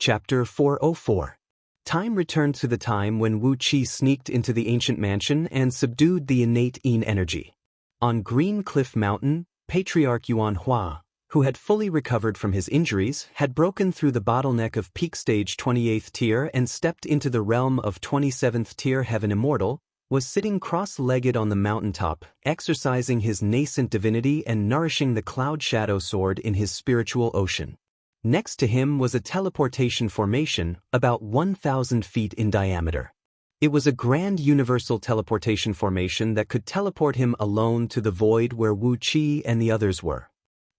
Chapter 404. Time returned to the time when Wu Qi sneaked into the ancient mansion and subdued the innate Yin energy. On Green Cliff Mountain, Patriarch Yuan Hua, who had fully recovered from his injuries, had broken through the bottleneck of peak stage 28th tier and stepped into the realm of 27th tier Heaven Immortal, was sitting cross-legged on the mountaintop, exercising his nascent divinity and nourishing the Cloud Shadow Sword in his spiritual ocean. Next to him was a teleportation formation, about 1,000 feet in diameter. It was a grand universal teleportation formation that could teleport him alone to the void where Wu Qi and the others were.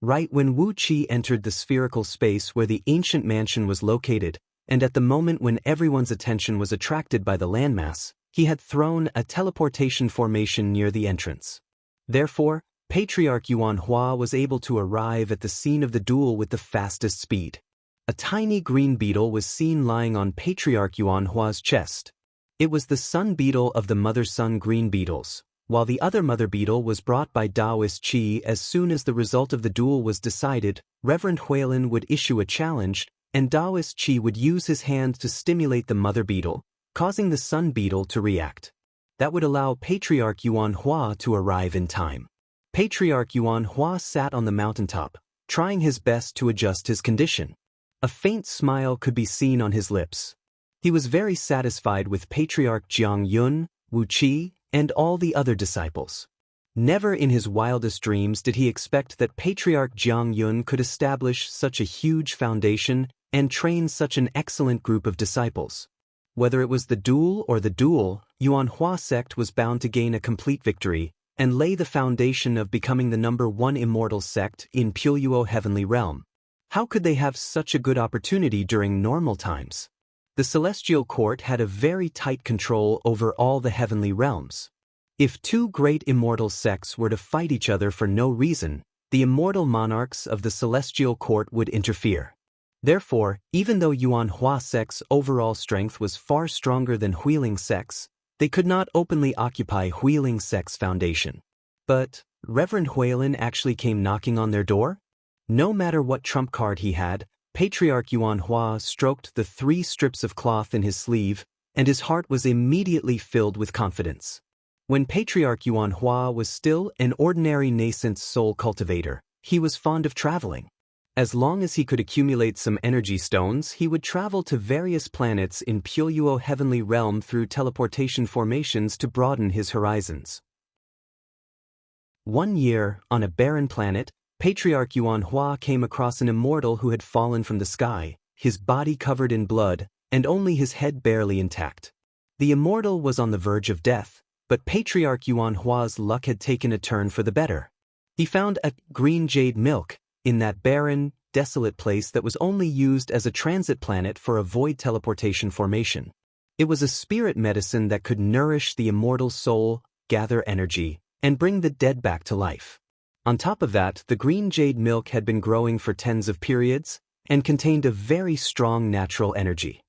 Right when Wu Qi entered the spherical space where the ancient mansion was located, and at the moment when everyone's attention was attracted by the landmass, he had thrown a teleportation formation near the entrance. Therefore, Patriarch Yuan Hua was able to arrive at the scene of the duel with the fastest speed. A tiny green beetle was seen lying on Patriarch Yuan Hua's chest. It was the sun beetle of the mother-son green beetles, while the other mother beetle was brought by Taoist Qi. As soon as the result of the duel was decided, Reverend Huilin would issue a challenge, and Taoist Qi would use his hand to stimulate the mother beetle, causing the sun beetle to react. That would allow Patriarch Yuan Hua to arrive in time. Patriarch Yuan Hua sat on the mountaintop, trying his best to adjust his condition. A faint smile could be seen on his lips. He was very satisfied with Patriarch Jiang Yun, Wu Qi, and all the other disciples. Never in his wildest dreams did he expect that Patriarch Jiang Yun could establish such a huge foundation and train such an excellent group of disciples. Whether it was the duel or the duel, Yuan Hua sect was bound to gain a complete victory and lay the foundation of becoming the #1 immortal sect in Puyo Heavenly Realm. How could they have such a good opportunity during normal times? The Celestial Court had a very tight control over all the heavenly realms. If two great immortal sects were to fight each other for no reason, the immortal monarchs of the Celestial Court would interfere. Therefore, even though Yuan Hua sect's overall strength was far stronger than Huiling sect's, they could not openly occupy Huiling sect's foundation. But Reverend Huilin actually came knocking on their door? No matter what trump card he had, Patriarch Yuan Hua stroked the 3 strips of cloth in his sleeve, and his heart was immediately filled with confidence. When Patriarch Yuan Hua was still an ordinary nascent soul cultivator, he was fond of traveling. As long as he could accumulate some energy stones, he would travel to various planets in Puyo Heavenly Realm through teleportation formations to broaden his horizons. One year, on a barren planet, Patriarch Yuan Hua came across an immortal who had fallen from the sky, his body covered in blood, and only his head barely intact. The immortal was on the verge of death, but Patriarch Yuan Hua's luck had taken a turn for the better. He found a green jade milk in that barren, desolate place that was only used as a transit planet for a void teleportation formation. It was a spirit medicine that could nourish the immortal soul, gather energy, and bring the dead back to life. On top of that, the green jade milk had been growing for tens of periods and contained a very strong natural energy.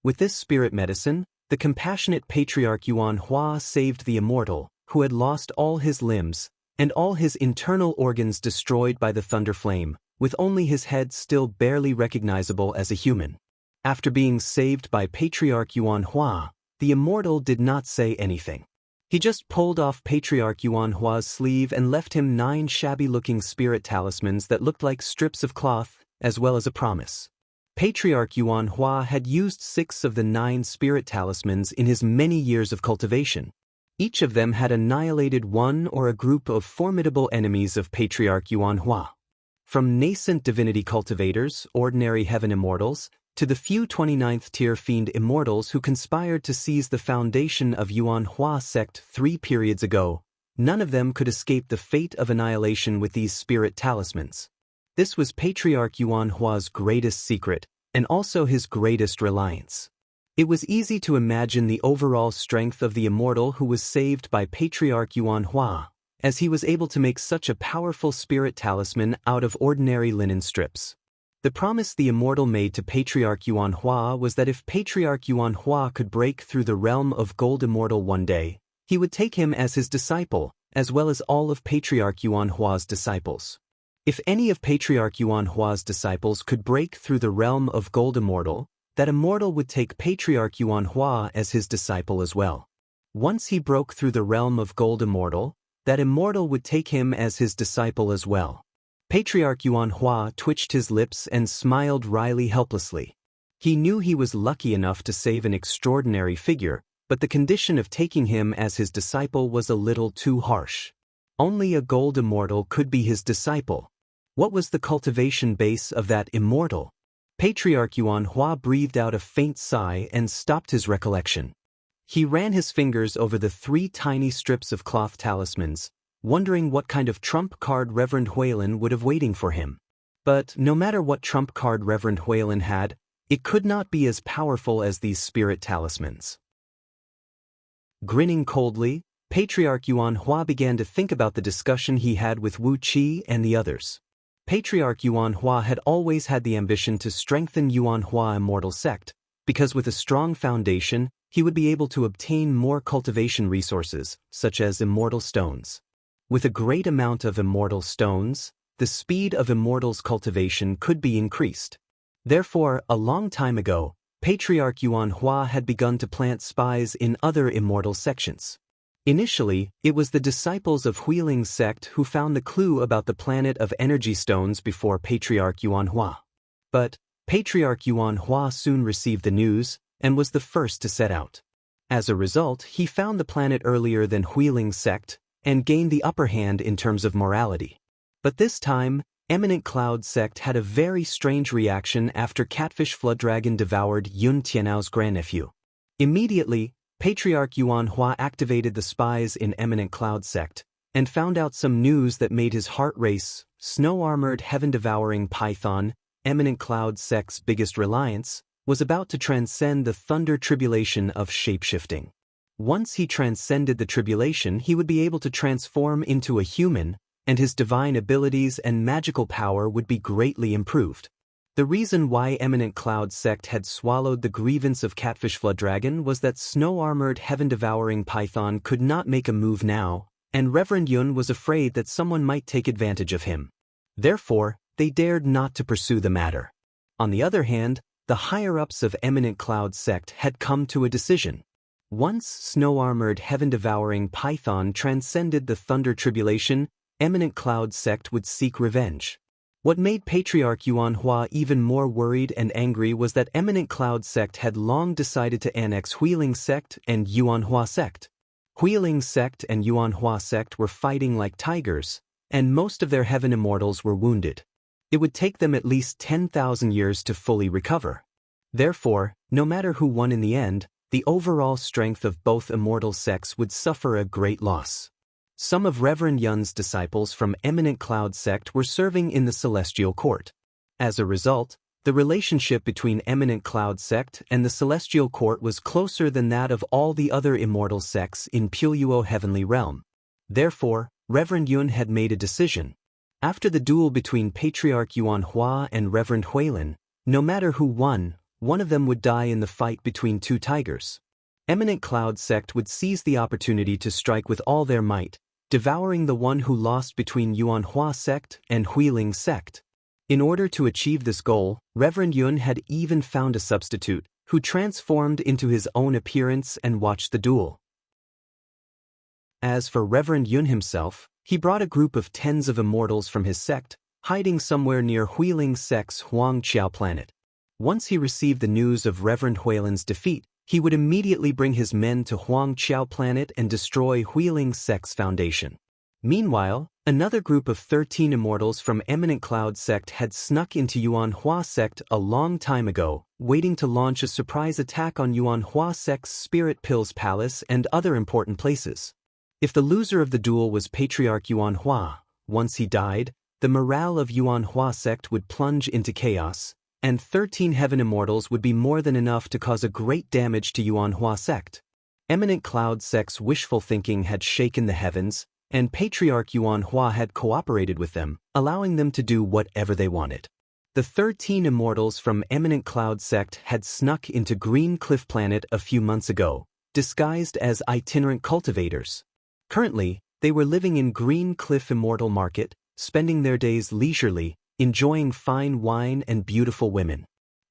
With this spirit medicine, the compassionate Patriarch Yuan Hua saved the immortal, who had lost all his limbs and all his internal organs destroyed by the thunder flame, with only his head still barely recognizable as a human. After being saved by Patriarch Yuan Hua, the immortal did not say anything. He just pulled off Patriarch Yuan Hua's sleeve and left him 9 shabby-looking spirit talismans that looked like strips of cloth, as well as a promise. Patriarch Yuan Hua had used 6 of the 9 spirit talismans in his many years of cultivation. Each of them had annihilated one or a group of formidable enemies of Patriarch Yuan Hua. From nascent divinity cultivators, ordinary heaven immortals, to the few 29th tier fiend immortals who conspired to seize the foundation of Yuan Hua sect 3 periods ago, none of them could escape the fate of annihilation with these spirit talismans. This was Patriarch Yuan Hua's greatest secret, and also his greatest reliance. It was easy to imagine the overall strength of the immortal who was saved by Patriarch Yuan Hua, as he was able to make such a powerful spirit talisman out of ordinary linen strips. The promise the immortal made to Patriarch Yuan Hua was that if Patriarch Yuan Hua could break through the realm of Gold Immortal one day, he would take him as his disciple, as well as all of Patriarch Yuan Hua's disciples. If any of Patriarch Yuan Hua's disciples could break through the realm of Gold Immortal, that Immortal would take Patriarch Yuan Hua as his disciple as well. Once he broke through the realm of Gold Immortal, that Immortal would take him as his disciple as well. Patriarch Yuan Hua twitched his lips and smiled wryly helplessly. He knew he was lucky enough to save an extraordinary figure, but the condition of taking him as his disciple was a little too harsh. Only a Gold Immortal could be his disciple. What was the cultivation base of that Immortal? Patriarch Yuan Hua breathed out a faint sigh and stopped his recollection. He ran his fingers over the 3 tiny strips of cloth talismans, wondering what kind of trump card Reverend Huilin would have waiting for him. But no matter what trump card Reverend Huilin had, it could not be as powerful as these spirit talismans. Grinning coldly, Patriarch Yuan Hua began to think about the discussion he had with Wu Qi and the others. Patriarch Yuan Hua had always had the ambition to strengthen Yuan Hua Immortal Sect, because with a strong foundation, he would be able to obtain more cultivation resources, such as immortal stones. With a great amount of immortal stones, the speed of Immortal's cultivation could be increased. Therefore, a long time ago, Patriarch Yuan Hua had begun to plant spies in other immortal sections. Initially, it was the disciples of Huiling's sect who found the clue about the planet of energy stones before Patriarch Yuan Hua. But Patriarch Yuan Hua soon received the news and was the first to set out. As a result, he found the planet earlier than Huiling's sect and gained the upper hand in terms of morality. But this time, Eminent Cloud sect had a very strange reaction after Catfish Flooddragon devoured Yun Tianao's grandnephew. Immediately, Patriarch Yuan Hua activated the spies in Eminent Cloud sect and found out some news that made his heart race. Snow-armored heaven-devouring python, Eminent Cloud sect's biggest reliance, was about to transcend the thunder tribulation of shapeshifting. Once he transcended the tribulation, he would be able to transform into a human, and his divine abilities and magical power would be greatly improved. The reason why Eminent Cloud sect had swallowed the grievance of Catfish Flooddragon was that snow-armored heaven-devouring python could not make a move now, and Reverend Yun was afraid that someone might take advantage of him. Therefore, they dared not to pursue the matter. On the other hand, the higher-ups of Eminent Cloud sect had come to a decision. Once snow-armored heaven-devouring python transcended the thunder tribulation, Eminent Cloud sect would seek revenge. What made Patriarch Yuan Hua even more worried and angry was that Eminent Cloud sect had long decided to annex Huiling sect and Yuan Hua sect. Huiling sect and Yuan Hua sect were fighting like tigers, and most of their heaven immortals were wounded. It would take them at least 10,000 years to fully recover. Therefore, no matter who won in the end, the overall strength of both immortal sects would suffer a great loss. Some of Reverend Yun's disciples from Eminent Cloud sect were serving in the Celestial Court. As a result, the relationship between Eminent Cloud sect and the Celestial Court was closer than that of all the other immortal sects in Puyo Heavenly Realm. Therefore, Reverend Yun had made a decision. After the duel between Patriarch Yuan Hua and Reverend Huilin, no matter who won, one of them would die in the fight between 2 tigers. Eminent Cloud sect would seize the opportunity to strike with all their might, devouring the one who lost between Yuan Hua sect and Huiling sect. In order to achieve this goal, Reverend Yun had even found a substitute, who transformed into his own appearance and watched the duel. As for Reverend Yun himself, he brought a group of tens of immortals from his sect, hiding somewhere near Huiling sect's Huang Qiao planet. Once he received the news of Reverend Huilin's defeat, he would immediately bring his men to Huang Qiao planet and destroy Huiling sect's foundation. Meanwhile, another group of 13 immortals from Eminent Cloud sect had snuck into Yuan Hua sect a long time ago, waiting to launch a surprise attack on Yuan Hua sect's Spirit Pills Palace and other important places. If the loser of the duel was Patriarch Yuan Hua, once he died, the morale of Yuan Hua sect would plunge into chaos, and 13 heaven immortals would be more than enough to cause a great damage to Yuan Hua sect. Eminent Cloud sect's wishful thinking had shaken the heavens, and Patriarch Yuan Hua had cooperated with them, allowing them to do whatever they wanted. The 13 immortals from Eminent Cloud sect had snuck into Green Cliff Planet a few months ago, disguised as itinerant cultivators. Currently, they were living in Green Cliff Immortal Market, spending their days leisurely, enjoying fine wine and beautiful women.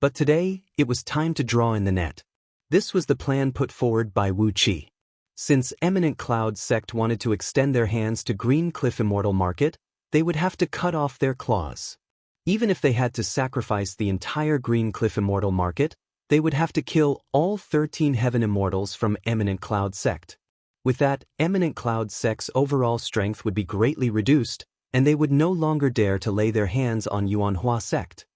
But today, it was time to draw in the net. This was the plan put forward by Wu Qi. Since Eminent Cloud Sect wanted to extend their hands to Green Cliff Immortal Market, they would have to cut off their claws. Even if they had to sacrifice the entire Green Cliff Immortal Market, they would have to kill all 13 Heaven Immortals from Eminent Cloud Sect. With that, Eminent Cloud Sect's overall strength would be greatly reduced, and they would no longer dare to lay their hands on Yuanhua Sect.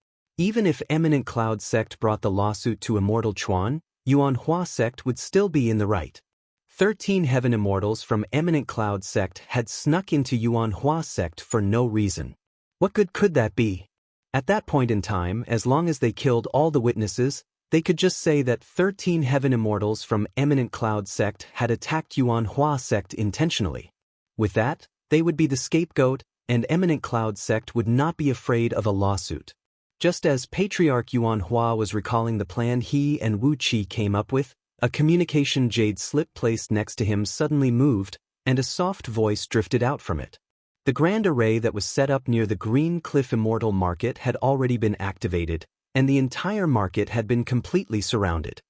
Even if Eminent Cloud Sect brought the lawsuit to Immortal Chuan, Yuanhua Sect would still be in the right. 13 Heaven Immortals from Eminent Cloud Sect had snuck into Yuanhua Sect for no reason. What good could that be? At that point in time, as long as they killed all the witnesses, they could just say that 13 Heaven Immortals from Eminent Cloud Sect had attacked Yuanhua Sect intentionally. With that, they would be the scapegoat, and Eminent Cloud Sect would not be afraid of a lawsuit. Just as Patriarch Yuanhua was recalling the plan he and Wu Qi came up with, a communication jade slip placed next to him suddenly moved, and a soft voice drifted out from it. The grand array that was set up near the Green Cliff Immortal Market had already been activated, and the entire market had been completely surrounded.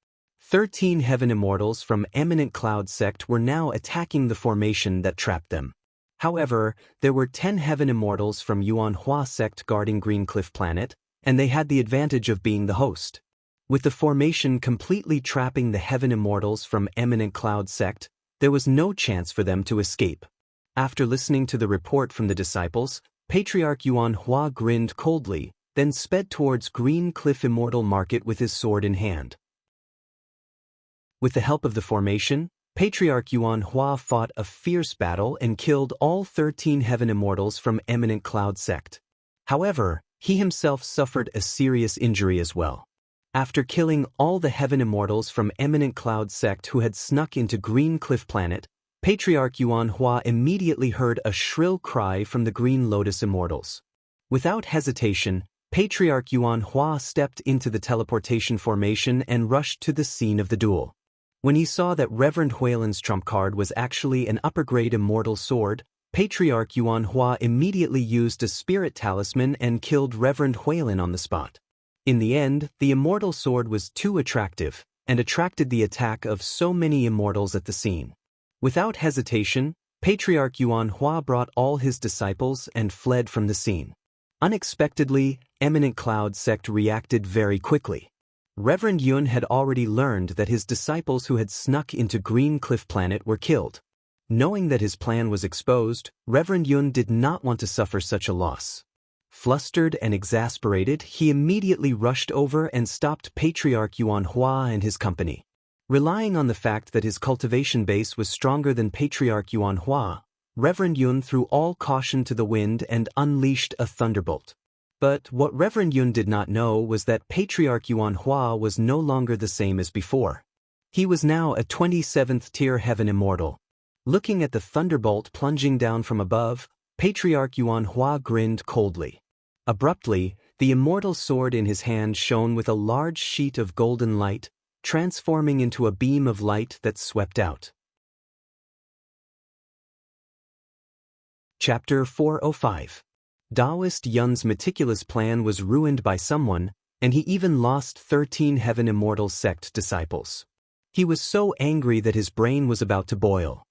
13 Heaven Immortals from Eminent Cloud Sect were now attacking the formation that trapped them. However, there were 10 Heaven Immortals from Yuanhua Sect guarding Green Cliff Planet, and they had the advantage of being the host. With the formation completely trapping the Heaven Immortals from Eminent Cloud Sect, there was no chance for them to escape. After listening to the report from the disciples, Patriarch Yuanhua grinned coldly, then sped towards Green Cliff Immortal Market with his sword in hand. With the help of the formation, Patriarch Yuanhua fought a fierce battle and killed all 13 Heaven Immortals from Eminent Cloud Sect. However, he himself suffered a serious injury as well. After killing all the Heaven Immortals from Eminent Cloud Sect who had snuck into Green Cliff Planet, Patriarch Yuanhua immediately heard a shrill cry from the Green Lotus Immortals. Without hesitation, Patriarch Yuanhua stepped into the teleportation formation and rushed to the scene of the duel. When he saw that Reverend Huilan's trump card was actually an upper-grade immortal sword, Patriarch Yuanhua immediately used a spirit talisman and killed Reverend Huilan on the spot. In the end, the immortal sword was too attractive, and attracted the attack of so many immortals at the scene. Without hesitation, Patriarch Yuanhua brought all his disciples and fled from the scene. Unexpectedly, Eminent Cloud Sect reacted very quickly. Reverend Yun had already learned that his disciples who had snuck into Green Cliff Planet were killed. Knowing that his plan was exposed, Reverend Yun did not want to suffer such a loss. Flustered and exasperated, he immediately rushed over and stopped Patriarch Yuanhua and his company. Relying on the fact that his cultivation base was stronger than Patriarch Yuanhua, Reverend Yun threw all caution to the wind and unleashed a thunderbolt. But what Reverend Yun did not know was that Patriarch Yuanhua was no longer the same as before. He was now a 27th tier Heaven Immortal. Looking at the thunderbolt plunging down from above, Patriarch Yuanhua grinned coldly. Abruptly, the immortal sword in his hand shone with a large sheet of golden light, transforming into a beam of light that swept out. Chapter 405. Taoist Yun's meticulous plan was ruined by someone, and he even lost 13 Heaven Immortal Sect disciples. He was so angry that his brain was about to boil.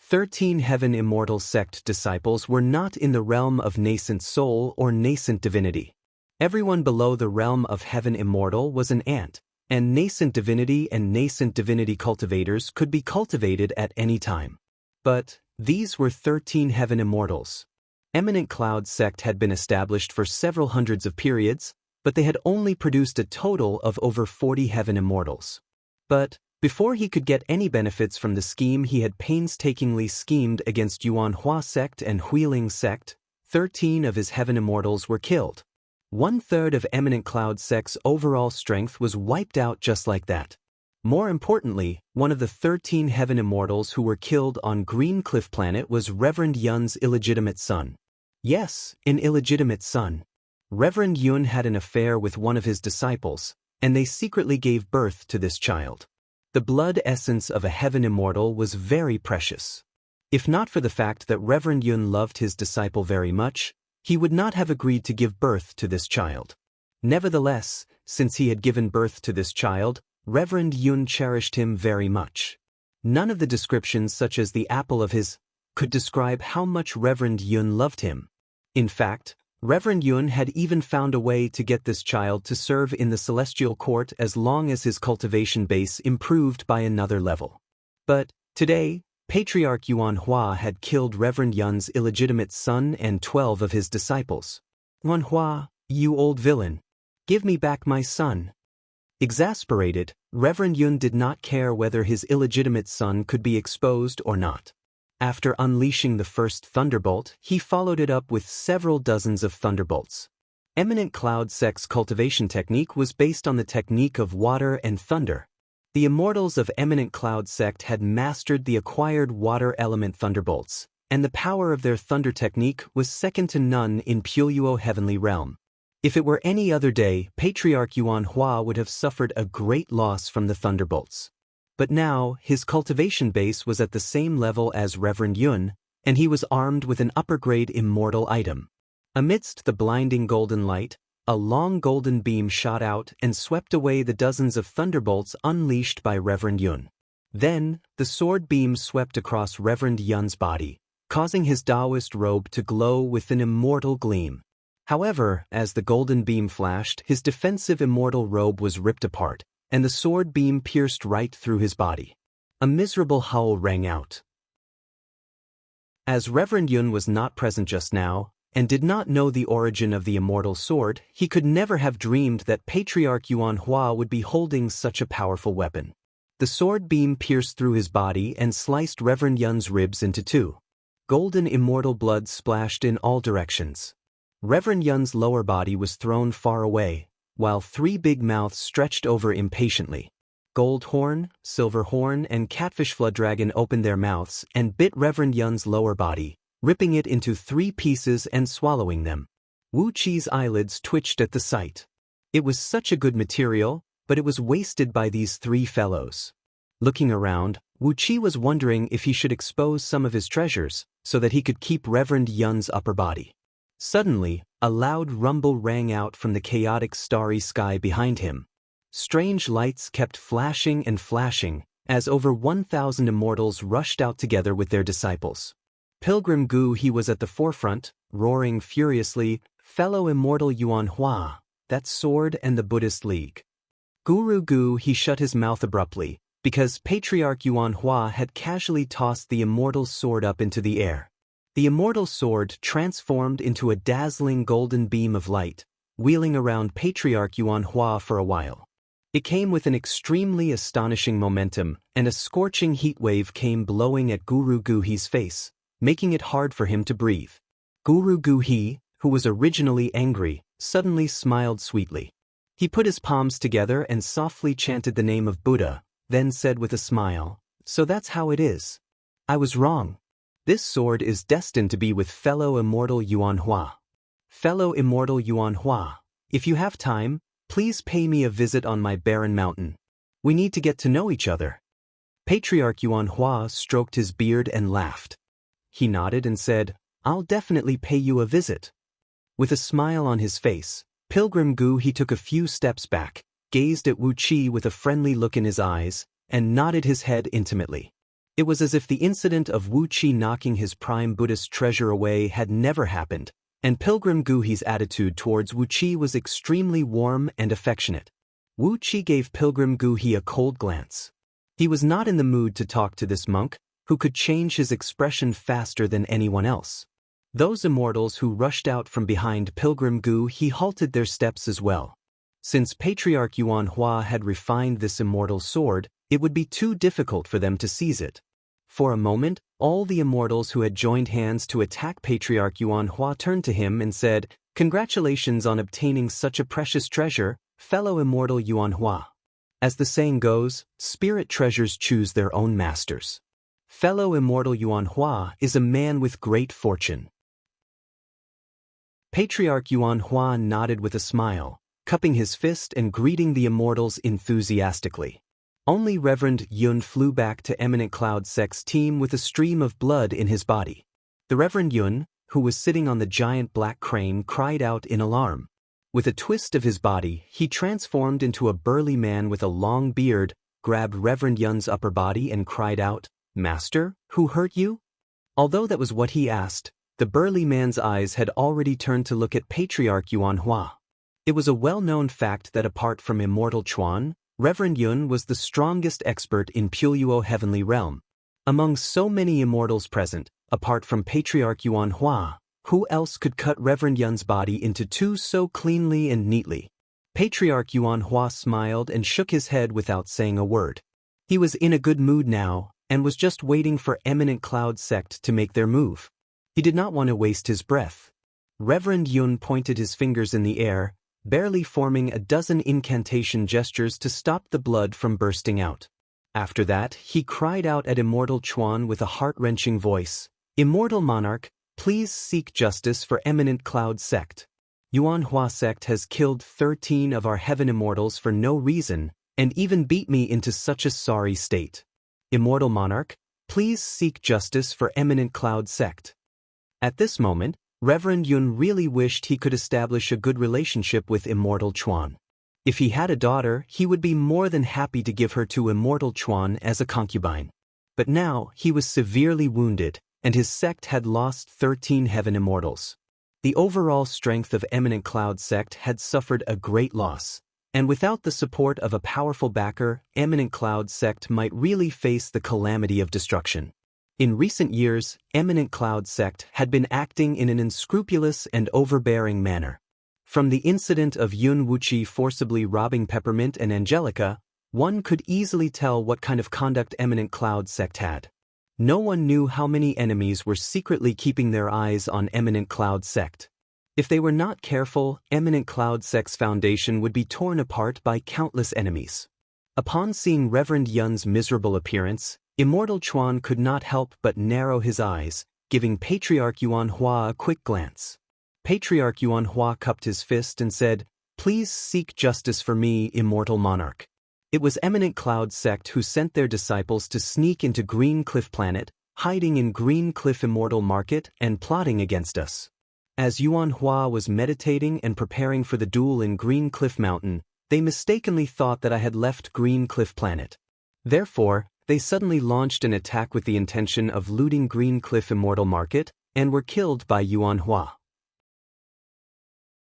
13 Heaven Immortal Sect disciples were not in the realm of nascent soul or nascent divinity. Everyone below the realm of Heaven Immortal was an ant, and nascent divinity cultivators could be cultivated at any time. But these were 13 Heaven Immortals. Eminent Cloud Sect had been established for several hundreds of periods, but they had only produced a total of over 40 Heaven Immortals. But before he could get any benefits from the scheme he had painstakingly schemed against Yuanhua Sect and Huiling Sect, 13 of his Heaven Immortals were killed. 1/3 of Eminent Cloud Sect's overall strength was wiped out just like that. More importantly, one of the 13 Heaven Immortals who were killed on Green Cliff Planet was Reverend Yun's illegitimate son. Yes, an illegitimate son. Reverend Yun had an affair with one of his disciples, and they secretly gave birth to this child. The blood essence of a Heaven Immortal was very precious. If not for the fact that Reverend Yun loved his disciple very much, he would not have agreed to give birth to this child. Nevertheless, since he had given birth to this child, Reverend Yun cherished him very much. None of the descriptions, such as the apple of his, could describe how much Reverend Yun loved him. In fact, Reverend Yun had even found a way to get this child to serve in the celestial court as long as his cultivation base improved by another level. But today, Patriarch Yuan Hua had killed Reverend Yun's illegitimate son and 12 of his disciples. "Yuan Hua, you old villain! Give me back my son!" Exasperated, Reverend Yun did not care whether his illegitimate son could be exposed or not. After unleashing the first thunderbolt, he followed it up with several dozens of thunderbolts. Eminent Cloud Sect's cultivation technique was based on the technique of water and thunder. The immortals of Eminent Cloud Sect had mastered the acquired water element thunderbolts, and the power of their thunder technique was second to none in Puyo Heavenly Realm. If it were any other day, Patriarch Yuan Hua would have suffered a great loss from the thunderbolts. But now, his cultivation base was at the same level as Reverend Yun, and he was armed with an upper-grade immortal item. Amidst the blinding golden light, a long golden beam shot out and swept away the dozens of thunderbolts unleashed by Reverend Yun. Then, the sword beam swept across Reverend Yun's body, causing his Taoist robe to glow with an immortal gleam. However, as the golden beam flashed, his defensive immortal robe was ripped apart, and the sword beam pierced right through his body. A miserable howl rang out. As Reverend Yun was not present just now, and did not know the origin of the immortal sword, he could never have dreamed that Patriarch Yuan Hua would be holding such a powerful weapon. The sword beam pierced through his body and sliced Reverend Yun's ribs into two. Golden immortal blood splashed in all directions. Reverend Yun's lower body was thrown far away, while three big mouths stretched over impatiently. Gold Horn, Silver Horn, and Catfish Flood Dragon opened their mouths and bit Reverend Yun's lower body, ripping it into 3 pieces and swallowing them. Wu Qi's eyelids twitched at the sight. It was such a good material, but it was wasted by these 3 fellows. Looking around, Wu Qi was wondering if he should expose some of his treasures, so that he could keep Reverend Yun's upper body. Suddenly, a loud rumble rang out from the chaotic starry sky behind him. Strange lights kept flashing and flashing, as over 1,000 immortals rushed out together with their disciples. Pilgrim Gu he was at the forefront, roaring furiously, "Fellow immortal Yuan Hua, that sword and the Buddhist League." Guru Gu he shut his mouth abruptly, because Patriarch Yuan Hua had casually tossed the immortal sword up into the air. The immortal sword transformed into a dazzling golden beam of light, wheeling around Patriarch Yuan Hua for a while. It came with an extremely astonishing momentum, and a scorching heat wave came blowing at Guru Gu he's face, making it hard for him to breathe. Guru Gu he, who was originally angry, suddenly smiled sweetly. He put his palms together and softly chanted the name of Buddha, then said with a smile, "So that's how it is. I was wrong. This sword is destined to be with fellow immortal Yuan Hua. Fellow immortal Yuan Hua, if you have time, please pay me a visit on my barren mountain. We need to get to know each other." Patriarch Yuan Hua stroked his beard and laughed. He nodded and said, "I'll definitely pay you a visit." With a smile on his face, Pilgrim Gu he took a few steps back, gazed at Wu Qi with a friendly look in his eyes, and nodded his head intimately. It was as if the incident of Wu Qi knocking his prime Buddhist treasure away had never happened, and Pilgrim Gu he's attitude towards Wu Qi was extremely warm and affectionate. Wu Qi gave Pilgrim Gu he a cold glance. He was not in the mood to talk to this monk, who could change his expression faster than anyone else. Those immortals who rushed out from behind Pilgrim Gu he halted their steps as well. Since Patriarch Yuan Hua had refined this immortal sword, it would be too difficult for them to seize it. For a moment, all the immortals who had joined hands to attack Patriarch Yuan Hua turned to him and said, "Congratulations on obtaining such a precious treasure, fellow immortal Yuan Hua." As the saying goes, spirit treasures choose their own masters. Fellow immortal Yuan Hua is a man with great fortune. Patriarch Yuan Hua nodded with a smile, cupping his fist and greeting the immortals enthusiastically. Only Reverend Yun flew back to Eminent Cloud Sect's team with a stream of blood in his body. The Reverend Yun, who was sitting on the giant black crane, cried out in alarm. With a twist of his body, he transformed into a burly man with a long beard, grabbed Reverend Yun's upper body and cried out, "Master, who hurt you?" Although that was what he asked, the burly man's eyes had already turned to look at Patriarch Yuan Hua. It was a well-known fact that apart from Immortal Chuan, Reverend Yun was the strongest expert in Puyo Heavenly Realm. Among so many immortals present, apart from Patriarch Yuan Hua, who else could cut Reverend Yun's body into two so cleanly and neatly? Patriarch Yuan Hua smiled and shook his head without saying a word. He was in a good mood now, and was just waiting for Eminent Cloud Sect to make their move. He did not want to waste his breath. Reverend Yun pointed his fingers in the air, barely forming a dozen incantation gestures to stop the blood from bursting out. After that, he cried out at Immortal Chuan with a heart-wrenching voice, "Immortal Monarch, please seek justice for Eminent Cloud Sect. Yuan Hua Sect has killed 13 of our heaven immortals for no reason, and even beat me into such a sorry state. Immortal Monarch, please seek justice for Eminent Cloud Sect." At this moment, Reverend Yun really wished he could establish a good relationship with Immortal Chuan. If he had a daughter, he would be more than happy to give her to Immortal Chuan as a concubine. But now, he was severely wounded, and his sect had lost 13 heaven immortals. The overall strength of Eminent Cloud Sect had suffered a great loss, and without the support of a powerful backer, Eminent Cloud Sect might really face the calamity of destruction. In recent years, Eminent Cloud Sect had been acting in an unscrupulous and overbearing manner. From the incident of Yun Wuqi forcibly robbing Peppermint and Angelica, one could easily tell what kind of conduct Eminent Cloud Sect had. No one knew how many enemies were secretly keeping their eyes on Eminent Cloud Sect. If they were not careful, Eminent Cloud Sect's foundation would be torn apart by countless enemies. Upon seeing Reverend Yun's miserable appearance, Immortal Chuan could not help but narrow his eyes, giving Patriarch Yuan Hua a quick glance. Patriarch Yuan Hua cupped his fist and said, "Please seek justice for me, Immortal Monarch." It was Eminent Cloud Sect who sent their disciples to sneak into Green Cliff Planet, hiding in Green Cliff Immortal Market and plotting against us. As Yuan Hua was meditating and preparing for the duel in Green Cliff Mountain, they mistakenly thought that I had left Green Cliff Planet. Therefore, they suddenly launched an attack with the intention of looting Green Cliff Immortal Market, and were killed by Yuan Hua.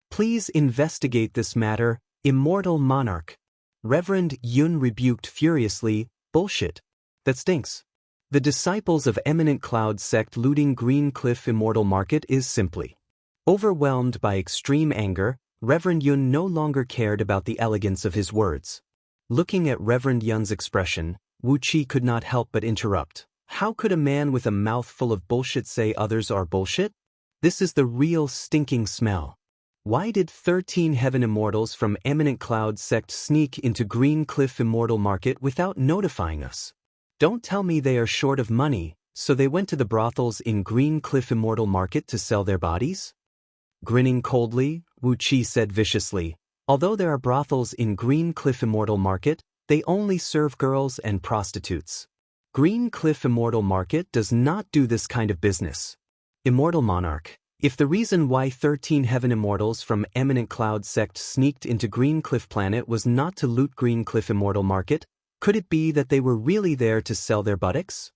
Please investigate this matter, Immortal Monarch. Reverend Yun rebuked furiously, "Bullshit. That stinks. The disciples of Eminent Cloud Sect looting Green Cliff Immortal Market is simply." Overwhelmed by extreme anger, Reverend Yun no longer cared about the elegance of his words. Looking at Reverend Yun's expression, Wu Qi could not help but interrupt. How could a man with a mouth full of bullshit say others are bullshit? This is the real stinking smell. Why did 13 heaven immortals from Eminent Cloud Sect sneak into Green Cliff Immortal Market without notifying us? Don't tell me they are short of money, so they went to the brothels in Green Cliff Immortal Market to sell their bodies? Grinning coldly, Wu Qi said viciously, "Although there are brothels in Green Cliff Immortal Market, they only serve girls and prostitutes. Green Cliff Immortal Market does not do this kind of business. Immortal Monarch, if the reason why 13 heaven immortals from Eminent Cloud Sect sneaked into Green Cliff Planet was not to loot Green Cliff Immortal Market, could it be that they were really there to sell their buttocks?"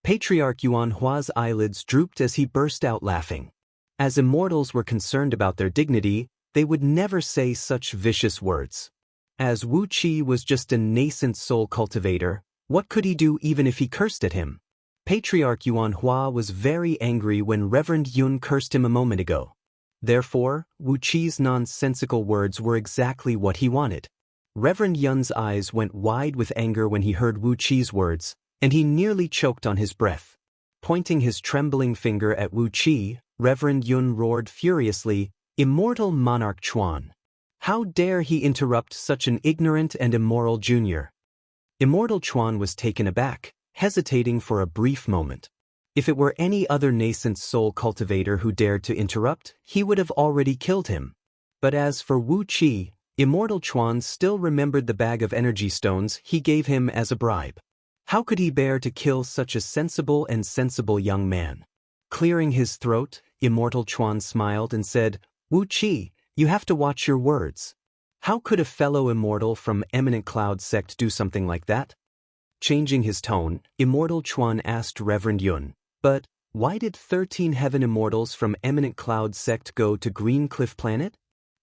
Patriarch Yuan Hua's eyelids drooped as he burst out laughing. As immortals were concerned about their dignity, they would never say such vicious words. As Wu Qi was just a nascent soul cultivator, what could he do even if he cursed at him? Patriarch Yuan Hua was very angry when Reverend Yun cursed him a moment ago. Therefore, Wu Qi's nonsensical words were exactly what he wanted. Reverend Yun's eyes went wide with anger when he heard Wu Qi's words, and he nearly choked on his breath. Pointing his trembling finger at Wu Qi, Reverend Yun roared furiously, "Immortal Monarch Chuan! How dare he interrupt such an ignorant and immoral junior?" Immortal Chuan was taken aback, hesitating for a brief moment. If it were any other nascent soul cultivator who dared to interrupt, he would have already killed him. But as for Wu Qi, Immortal Chuan still remembered the bag of energy stones he gave him as a bribe. How could he bear to kill such a sensible young man? Clearing his throat, Immortal Chuan smiled and said, "Wu Qi, You have to watch your words. How could a fellow immortal from Eminent Cloud sect do something like that? Changing his tone, Immortal Chuan asked Reverend Yun, but why did 13 heaven immortals from Eminent Cloud sect go to Green Cliff Planet?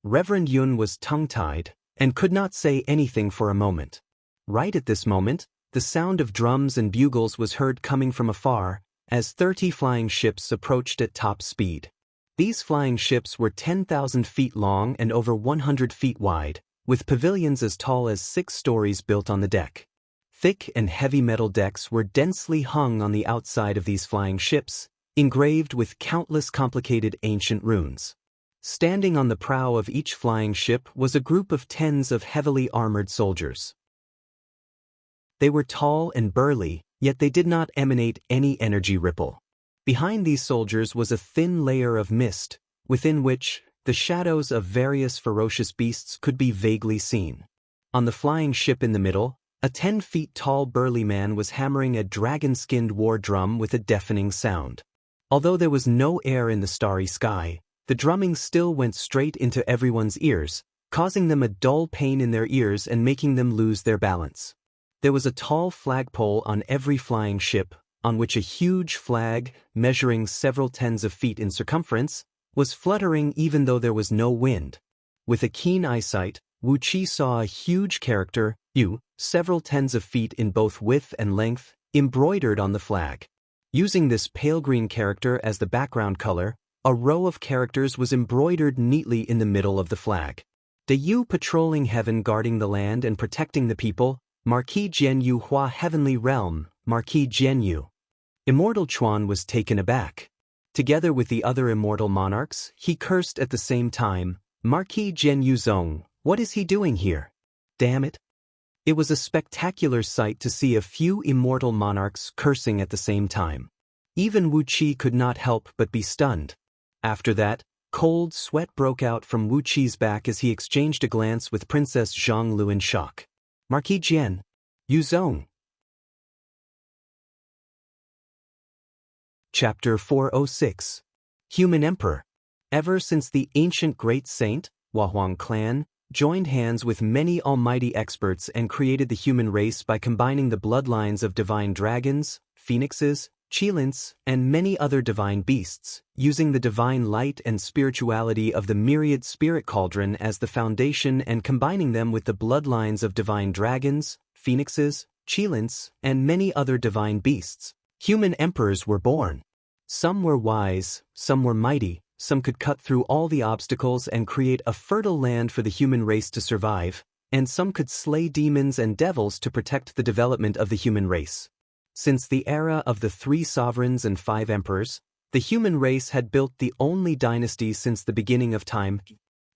Reverend Yun was tongue-tied and could not say anything for a moment. Right at this moment, the sound of drums and bugles was heard coming from afar as 30 flying ships approached at top speed. These flying ships were 10,000 feet long and over 100 feet wide, with pavilions as tall as 6 stories built on the deck. Thick and heavy metal decks were densely hung on the outside of these flying ships, engraved with countless complicated ancient runes. Standing on the prow of each flying ship was a group of tens of heavily armored soldiers. They were tall and burly, yet they did not emanate any energy ripple. Behind these soldiers was a thin layer of mist, within which the shadows of various ferocious beasts could be vaguely seen. On the flying ship in the middle, a 10 feet tall burly man was hammering a dragon-skinned war drum with a deafening sound. Although there was no air in the starry sky, the drumming still went straight into everyone's ears, causing them a dull pain in their ears and making them lose their balance. There was a tall flagpole on every flying ship, on which a huge flag, measuring several tens of feet in circumference, was fluttering even though there was no wind. With a keen eyesight, Wu Qi saw a huge character, Yu, several tens of feet in both width and length, embroidered on the flag. Using this pale green character as the background color, a row of characters was embroidered neatly in the middle of the flag. De Yu patrolling heaven, guarding the land and protecting the people, Marquis Jianyu Hua Heavenly Realm, Marquis Jianyu. Immortal Chuan was taken aback. Together with the other immortal monarchs, he cursed at the same time, Marquis Jianyu Zong, what is he doing here? Damn it. It was a spectacular sight to see a few immortal monarchs cursing at the same time. Even Wu Qi could not help but be stunned. After that, cold sweat broke out from Wu Qi's back as he exchanged a glance with Princess Zhang Lu in shock. Marquis Jian, Yu Zong. Chapter 406. Human Emperor. Ever since the ancient great saint, Huahuang clan, joined hands with many almighty experts and created the human race by combining the bloodlines of divine dragons, phoenixes, qilins, and many other divine beasts, using the divine light and spirituality of the myriad spirit cauldron as the foundation and combining them with the bloodlines of divine dragons, phoenixes, qilins, and many other divine beasts. Human emperors were born. Some were wise, some were mighty, some could cut through all the obstacles and create a fertile land for the human race to survive, and some could slay demons and devils to protect the development of the human race. Since the era of the 3 sovereigns and 5 emperors, the human race had built the only dynasty since the beginning of time.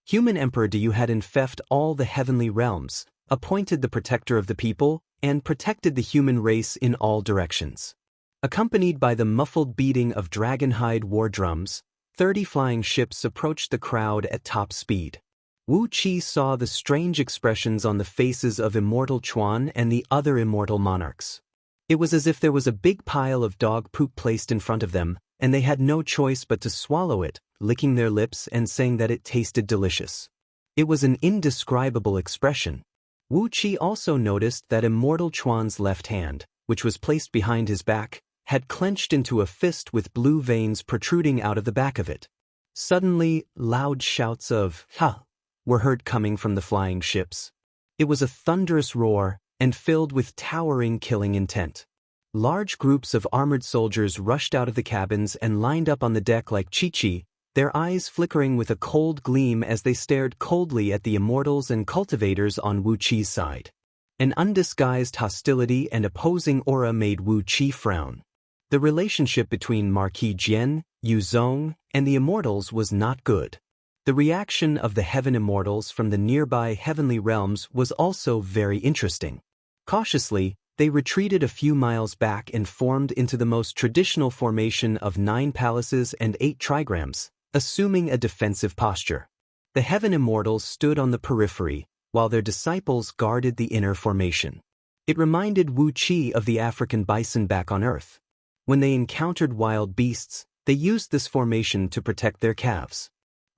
Human Emperor Du had infeft all the heavenly realms, appointed the protector of the people, and protected the human race in all directions. Accompanied by the muffled beating of dragonhide war drums, 30 flying ships approached the crowd at top speed. Wu Qi saw the strange expressions on the faces of Immortal Chuan and the other immortal monarchs. It was as if there was a big pile of dog poop placed in front of them, and they had no choice but to swallow it, licking their lips and saying that it tasted delicious. It was an indescribable expression. Wu Qi also noticed that Immortal Chuan's left hand, which was placed behind his back, had clenched into a fist with blue veins protruding out of the back of it. Suddenly, loud shouts of "Ha!" were heard coming from the flying ships. It was a thunderous roar, and filled with towering killing intent. Large groups of armored soldiers rushed out of the cabins and lined up on the deck like Chi-Chi, their eyes flickering with a cold gleam as they stared coldly at the immortals and cultivators on Wu Qi's side. An undisguised hostility and opposing aura made Wu Qi frown. The relationship between Marquis Jian, Yu Zong, and the immortals was not good. The reaction of the heaven immortals from the nearby heavenly realms was also very interesting. Cautiously, they retreated a few miles back and formed into the most traditional formation of 9 palaces and 8 trigrams, assuming a defensive posture. The heaven immortals stood on the periphery, while their disciples guarded the inner formation. It reminded Wu Qi of the African bison back on Earth. When they encountered wild beasts, they used this formation to protect their calves.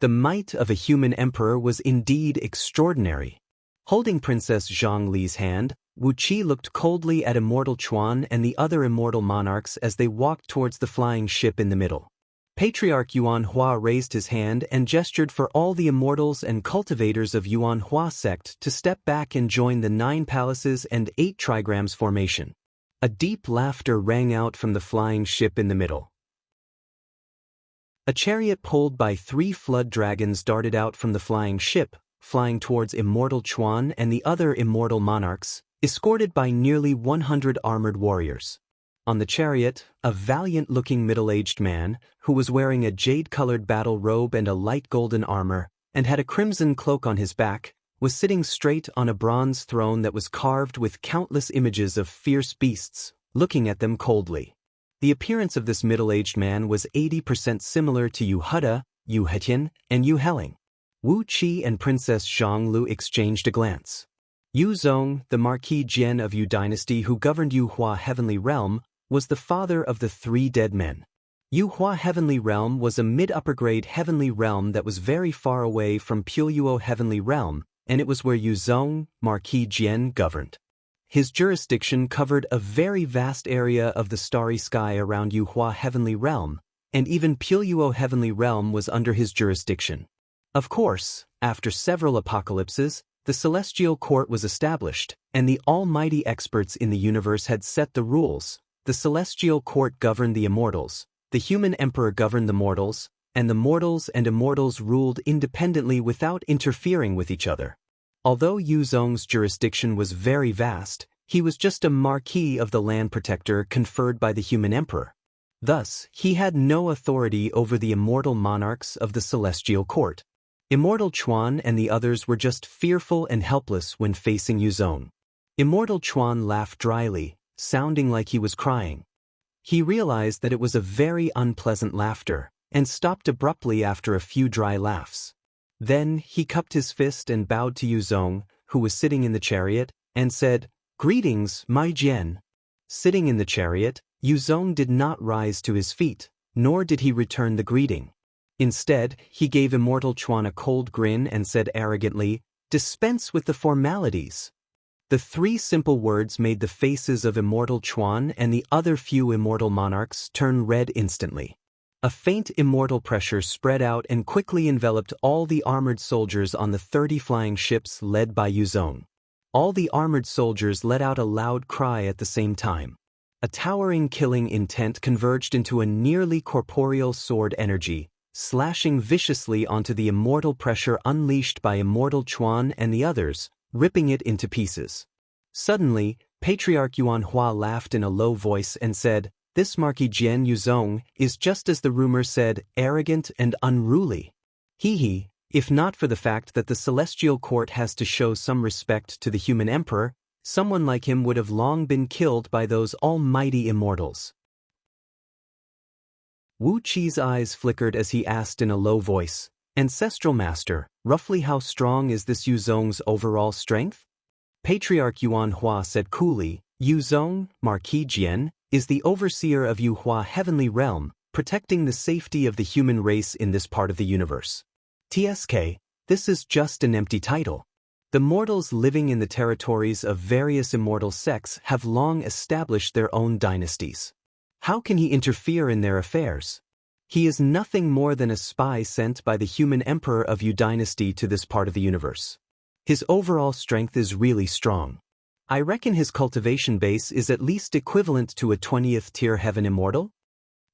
The might of a human emperor was indeed extraordinary. Holding Princess Zhongli's hand, Wu Qi looked coldly at Immortal Chuan and the other immortal monarchs as they walked towards the flying ship in the middle. Patriarch Yuan Hua raised his hand and gestured for all the immortals and cultivators of Yuan Hua sect to step back and join the 9 palaces and 8 trigrams formation. A deep laughter rang out from the flying ship in the middle. A chariot pulled by 3 flood dragons darted out from the flying ship, flying towards Immortal Chuan and the other immortal monarchs, escorted by nearly 100 armored warriors. On the chariot, a valiant-looking middle-aged man, who was wearing a jade-colored battle robe and a light golden armor, and had a crimson cloak on his back, was sitting straight on a bronze throne that was carved with countless images of fierce beasts, looking at them coldly. The appearance of this middle-aged man was 80% similar to Yu Heda, Yu Hetian, and Yu Heling. Wu Qi and Princess Zhonglu exchanged a glance. Yu Zong, the Marquis Jian of Yu Dynasty who governed Yu Hua Heavenly Realm, was the father of the 3 dead men. Yu Hua Heavenly Realm was a mid-upper grade heavenly realm that was very far away from Pueyuo Heavenly Realm, and it was where Yu Zong, Marquis Jian, governed. His jurisdiction covered a very vast area of the starry sky around Yu Hua Heavenly Realm, and even Pueyuo Heavenly Realm was under his jurisdiction. Of course, after several apocalypses, the Celestial Court was established, and the almighty experts in the universe had set the rules. The Celestial Court governed the immortals, the human emperor governed the mortals, and the mortals and immortals ruled independently without interfering with each other. Although Yu Zong's jurisdiction was very vast, he was just a marquis of the land protector conferred by the human emperor. Thus, he had no authority over the immortal monarchs of the Celestial Court. Immortal Chuan and the others were just fearful and helpless when facing Yu Zong. Immortal Chuan laughed dryly, sounding like he was crying. He realized that it was a very unpleasant laughter, and stopped abruptly after a few dry laughs. Then he cupped his fist and bowed to Yu Zong, who was sitting in the chariot, and said, "Greetings, my Jian." Sitting in the chariot, Yu Zong did not rise to his feet, nor did he return the greeting. Instead, he gave Immortal Chuan a cold grin and said arrogantly, "Dispense with the formalities." The 3 simple words made the faces of Immortal Chuan and the other few immortal monarchs turn red instantly. A faint immortal pressure spread out and quickly enveloped all the armored soldiers on the 30 flying ships led by Yu Zong. All the armored soldiers let out a loud cry at the same time. A towering killing intent converged into a nearly corporeal sword energy, slashing viciously onto the immortal pressure unleashed by Immortal Chuan and the others, ripping it into pieces. Suddenly, Patriarch Yuan Hua laughed in a low voice and said, "This Marquis Jian Yu Zong is just as the rumor said, arrogant and unruly. He, if not for the fact that the Celestial Court has to show some respect to the human emperor, someone like him would have long been killed by those almighty immortals." Wu Qi's eyes flickered as he asked in a low voice, "Ancestral Master, roughly how strong is this Yu Zong's overall strength?" Patriarch Yuan Hua said coolly, "Yu Zong, Marquis Jian, is the overseer of Yu Hua Heavenly Realm, protecting the safety of the human race in this part of the universe. TSK, this is just an empty title. The mortals living in the territories of various immortal sects have long established their own dynasties. How can he interfere in their affairs? He is nothing more than a spy sent by the human emperor of Yu Dynasty to this part of the universe. His overall strength is really strong. I reckon his cultivation base is at least equivalent to a 20th tier heaven immortal?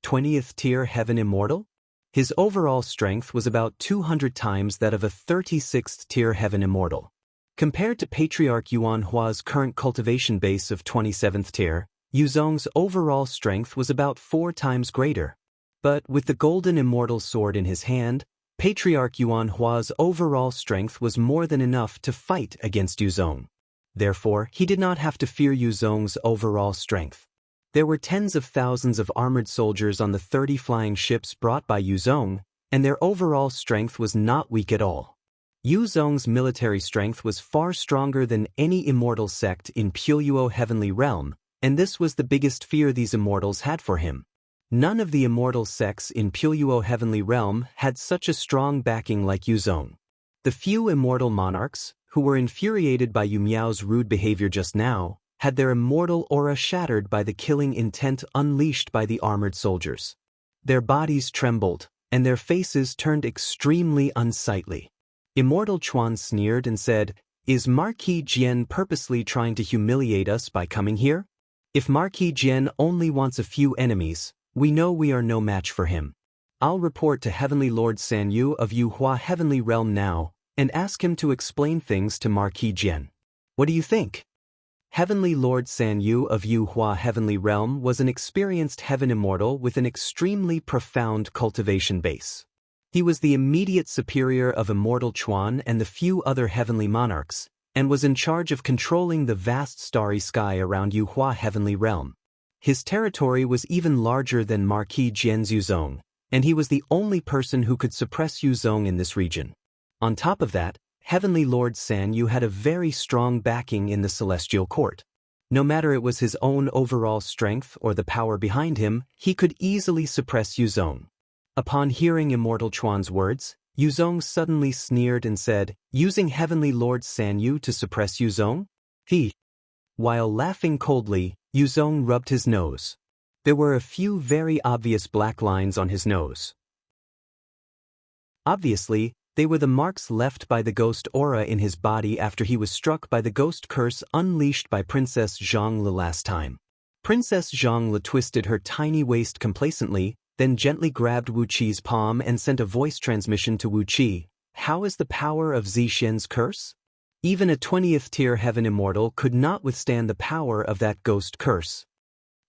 20th tier heaven immortal? His overall strength was about 200 times that of a 36th tier heaven immortal. Compared to Patriarch Yuan Hua's current cultivation base of 27th tier, Yu Zong's overall strength was about 4 times greater. But with the golden immortal sword in his hand, Patriarch Yuan Hua's overall strength was more than enough to fight against Yu Zong. Therefore, he did not have to fear Yu Zong's overall strength. There were tens of thousands of armored soldiers on the 30 flying ships brought by Yu Zong, and their overall strength was not weak at all. Yu Zong's military strength was far stronger than any immortal sect in Pueyuo Heavenly Realm, and this was the biggest fear these immortals had for him. None of the immortal sects in Puyo Heavenly Realm had such a strong backing like Yuzong. The few immortal monarchs, who were infuriated by Yu Miao's rude behavior just now, had their immortal aura shattered by the killing intent unleashed by the armored soldiers. Their bodies trembled, and their faces turned extremely unsightly. Immortal Chuan sneered and said, "Is Marquis Jian purposely trying to humiliate us by coming here? If Marquis Jian only wants a few enemies, we know we are no match for him. I'll report to Heavenly Lord San Yu of Yuhua Heavenly Realm now, and ask him to explain things to Marquis Jian. What do you think?" Heavenly Lord San Yu of Yuhua Heavenly Realm was an experienced heaven immortal with an extremely profound cultivation base. He was the immediate superior of Immortal Chuan and the few other heavenly monarchs, and was in charge of controlling the vast starry sky around Yuhua Heavenly Realm. His territory was even larger than Marquis Jian's Yuzong, and he was the only person who could suppress Yuzong in this region. On top of that, Heavenly Lord San Yu had a very strong backing in the Celestial Court. No matter it was his own overall strength or the power behind him, he could easily suppress Yuzong. Upon hearing Immortal Chuan's words, Yuzong suddenly sneered and said, "Using Heavenly Lord San Yu to suppress Yuzong? He." While laughing coldly, Yuzong rubbed his nose. There were a few very obvious black lines on his nose. Obviously, they were the marks left by the ghost aura in his body after he was struck by the ghost curse unleashed by Princess Zhongli last time. Princess Zhongli twisted her tiny waist complacently, then gently grabbed Wu Qi's palm and sent a voice transmission to Wu Qi. "How is the power of Zixuan's curse?" Even a 20th tier heaven immortal could not withstand the power of that ghost curse.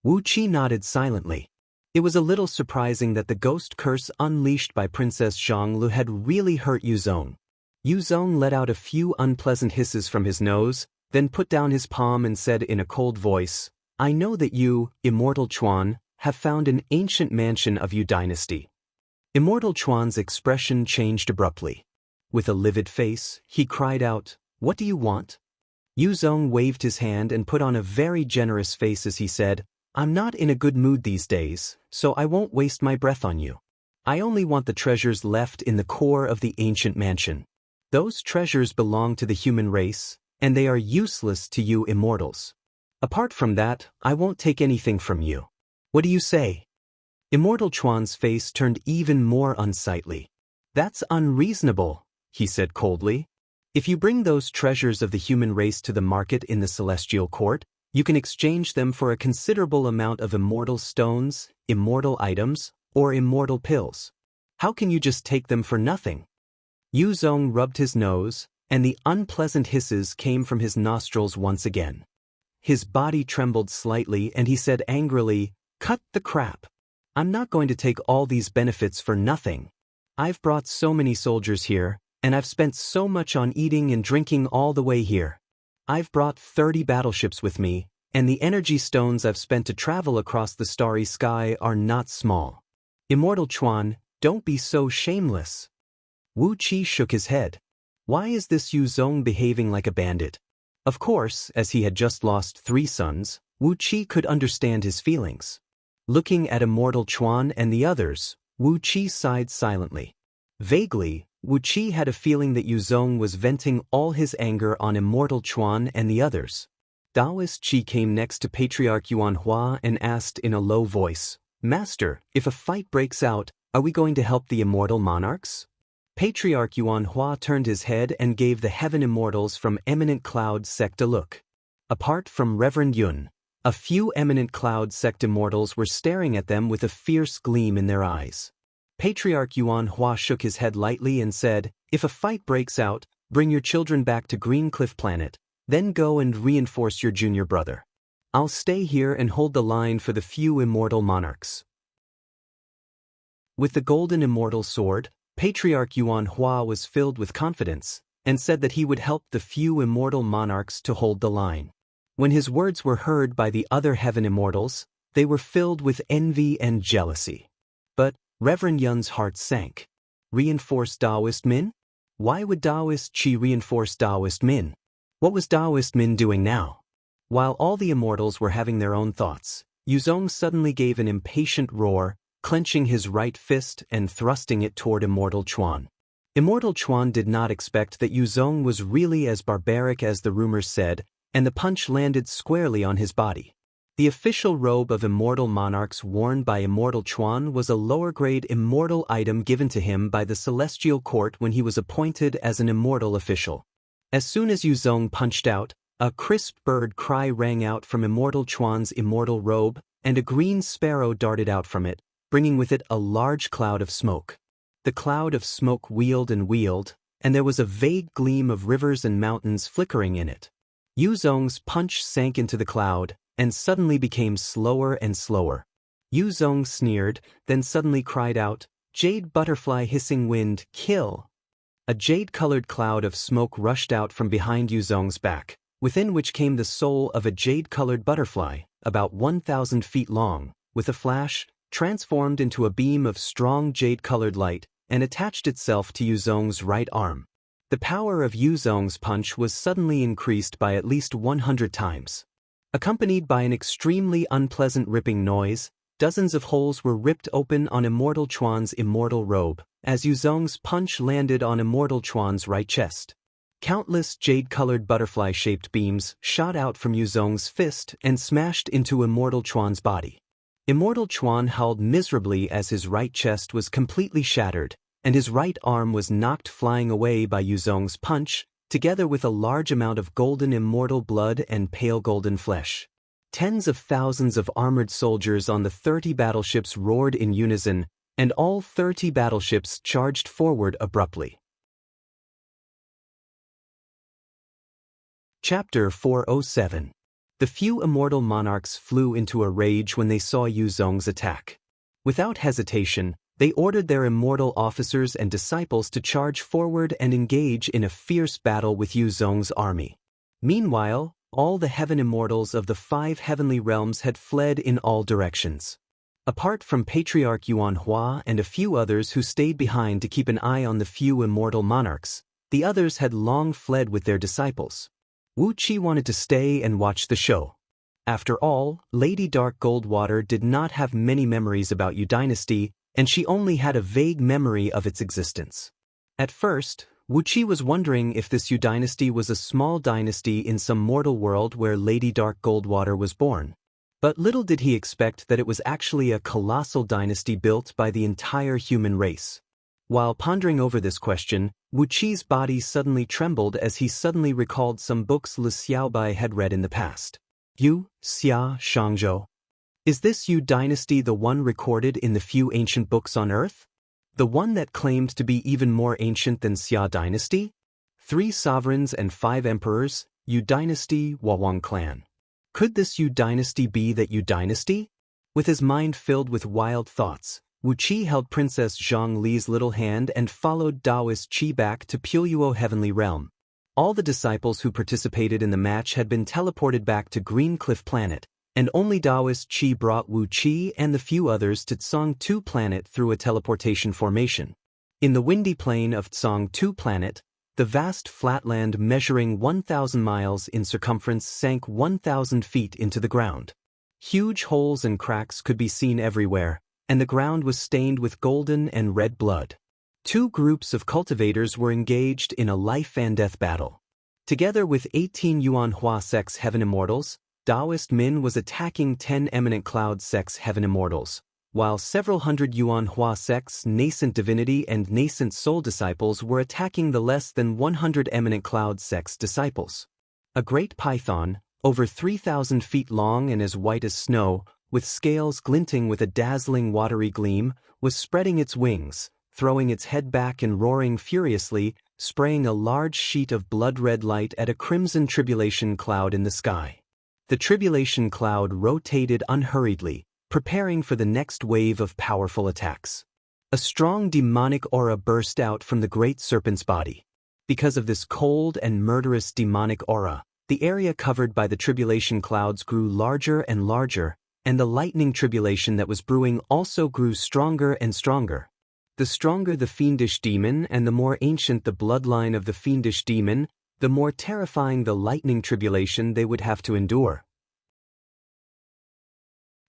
Wu Qi nodded silently. It was a little surprising that the ghost curse unleashed by Princess Zhongli had really hurt Yuzong. Yuzong let out a few unpleasant hisses from his nose, then put down his palm and said in a cold voice, "I know that you, Immortal Chuan, have found an ancient mansion of Yu dynasty." Immortal Chuan's expression changed abruptly. With a livid face, he cried out, "What do you want?" Yuzong waved his hand and put on a very generous face as he said, "I'm not in a good mood these days, so I won't waste my breath on you. I only want the treasures left in the core of the ancient mansion. Those treasures belong to the human race, and they are useless to you immortals. Apart from that, I won't take anything from you. What do you say?" Immortal Chuan's face turned even more unsightly. "That's unreasonable," he said coldly. "If you bring those treasures of the human race to the market in the Celestial Court, you can exchange them for a considerable amount of immortal stones, immortal items, or immortal pills. How can you just take them for nothing?" Yuzong rubbed his nose, and the unpleasant hisses came from his nostrils once again. His body trembled slightly and he said angrily, "Cut the crap. I'm not going to take all these benefits for nothing. I've brought so many soldiers here, and I've spent so much on eating and drinking all the way here. I've brought 30 battleships with me, and the energy stones I've spent to travel across the starry sky are not small. Immortal Chuan, don't be so shameless." Wu Qi shook his head. Why is this Yuzong behaving like a bandit? Of course, as he had just lost 3 sons, Wu Qi could understand his feelings. Looking at Immortal Chuan and the others, Wu Qi sighed silently. Vaguely, Wu Qi had a feeling that Yuzong was venting all his anger on Immortal Chuan and the others. Taoist Qi came next to Patriarch Yuanhua and asked in a low voice, "Master, if a fight breaks out, are we going to help the immortal monarchs?" Patriarch Yuanhua turned his head and gave the heaven immortals from Eminent Cloud sect a look. Apart from Reverend Yun, a few Eminent Cloud sect immortals were staring at them with a fierce gleam in their eyes. Patriarch Yuanhua shook his head lightly and said, "If a fight breaks out, bring your children back to Green Cliff Planet, then go and reinforce your junior brother. I'll stay here and hold the line for the few immortal monarchs." With the golden immortal sword, Patriarch Yuanhua was filled with confidence, and said that he would help the few immortal monarchs to hold the line. When his words were heard by the other heaven immortals, they were filled with envy and jealousy. But Reverend Yun's heart sank. Reinforce Taoist Min? Why would Taoist Qi reinforce Taoist Min? What was Taoist Min doing now? While all the immortals were having their own thoughts, Yuzong suddenly gave an impatient roar, clenching his right fist and thrusting it toward Immortal Chuan. Immortal Chuan did not expect that Yuzong was really as barbaric as the rumors said, and the punch landed squarely on his body. The official robe of immortal monarchs worn by Immortal Chuan was a lower-grade immortal item given to him by the Celestial Court when he was appointed as an immortal official. As soon as Yuzong punched out, a crisp bird cry rang out from Immortal Chuan's immortal robe, and a green sparrow darted out from it, bringing with it a large cloud of smoke. The cloud of smoke wheeled and wheeled, and there was a vague gleam of rivers and mountains flickering in it. Yuzong's punch sank into the cloud, and suddenly became slower and slower. Yuzong sneered, then suddenly cried out, "Jade butterfly hissing wind, kill!" A jade-colored cloud of smoke rushed out from behind Yuzong's back, within which came the soul of a jade-colored butterfly, about 1,000 feet long, with a flash, transformed into a beam of strong jade-colored light, and attached itself to Yuzong's right arm. The power of Yuzong's punch was suddenly increased by at least 100 times. Accompanied by an extremely unpleasant ripping noise, dozens of holes were ripped open on Immortal Chuan's immortal robe, as Yuzong's punch landed on Immortal Chuan's right chest. Countless jade-colored butterfly-shaped beams shot out from Yuzong's fist and smashed into Immortal Chuan's body. Immortal Chuan howled miserably as his right chest was completely shattered, and his right arm was knocked flying away by Yuzong's punch, together with a large amount of golden immortal blood and pale golden flesh. Tens of thousands of armored soldiers on the 30 battleships roared in unison, and all 30 battleships charged forward abruptly. Chapter 407. The few immortal monarchs flew into a rage when they saw Yuzong's attack. Without hesitation, they ordered their immortal officers and disciples to charge forward and engage in a fierce battle with Yuzong's army. Meanwhile, all the heaven immortals of the 5 heavenly realms had fled in all directions. Apart from Patriarch Yuanhua and a few others who stayed behind to keep an eye on the few immortal monarchs, the others had long fled with their disciples. Wu Qi wanted to stay and watch the show. After all, Lady Dark Goldwater did not have many memories about Yu Dynasty, and she only had a vague memory of its existence. At first, Wu Qi was wondering if this Yu Dynasty was a small dynasty in some mortal world where Lady Dark Goldwater was born. But little did he expect that it was actually a colossal dynasty built by the entire human race. While pondering over this question, Wu Qi's body suddenly trembled as he suddenly recalled some books Li Xiaobai had read in the past. Yu, Xia, Shangzhou. Is this Yu Dynasty the one recorded in the few ancient books on Earth? The one that claimed to be even more ancient than Xia Dynasty? 3 sovereigns and 5 emperors, Yu Dynasty, Wawang clan. Could this Yu Dynasty be that Yu Dynasty? With his mind filled with wild thoughts, Wu Qi held Princess Zhang Li's little hand and followed Taoist Qi back to Puluo Heavenly Realm. All the disciples who participated in the match had been teleported back to Green Cliff Planet, and only Taoist Qi brought Wu Qi and the few others to Tsong 2 Planet through a teleportation formation. In the windy plain of Tsong 2 Planet, the vast flatland measuring 1,000 miles in circumference sank 1,000 feet into the ground. Huge holes and cracks could be seen everywhere, and the ground was stained with golden and red blood. 2 groups of cultivators were engaged in a life-and-death battle. Together with 18 Yuanhua Sex Heaven Immortals, Taoist Min was attacking 10 Eminent Cloud Sex Heaven Immortals, while several hundred Yuanhua Sex Nascent Divinity and Nascent Soul Disciples were attacking the less than 100 Eminent Cloud Sex Disciples. A great python, over 3,000 feet long and as white as snow, with scales glinting with a dazzling watery gleam, was spreading its wings, throwing its head back and roaring furiously, spraying a large sheet of blood-red light at a crimson tribulation cloud in the sky. The tribulation cloud rotated unhurriedly, preparing for the next wave of powerful attacks. A strong demonic aura burst out from the great serpent's body. Because of this cold and murderous demonic aura, the area covered by the tribulation clouds grew larger and larger, and the lightning tribulation that was brewing also grew stronger and stronger. The stronger the fiendish demon and the more ancient the bloodline of the fiendish demon, the more terrifying the lightning tribulation they would have to endure.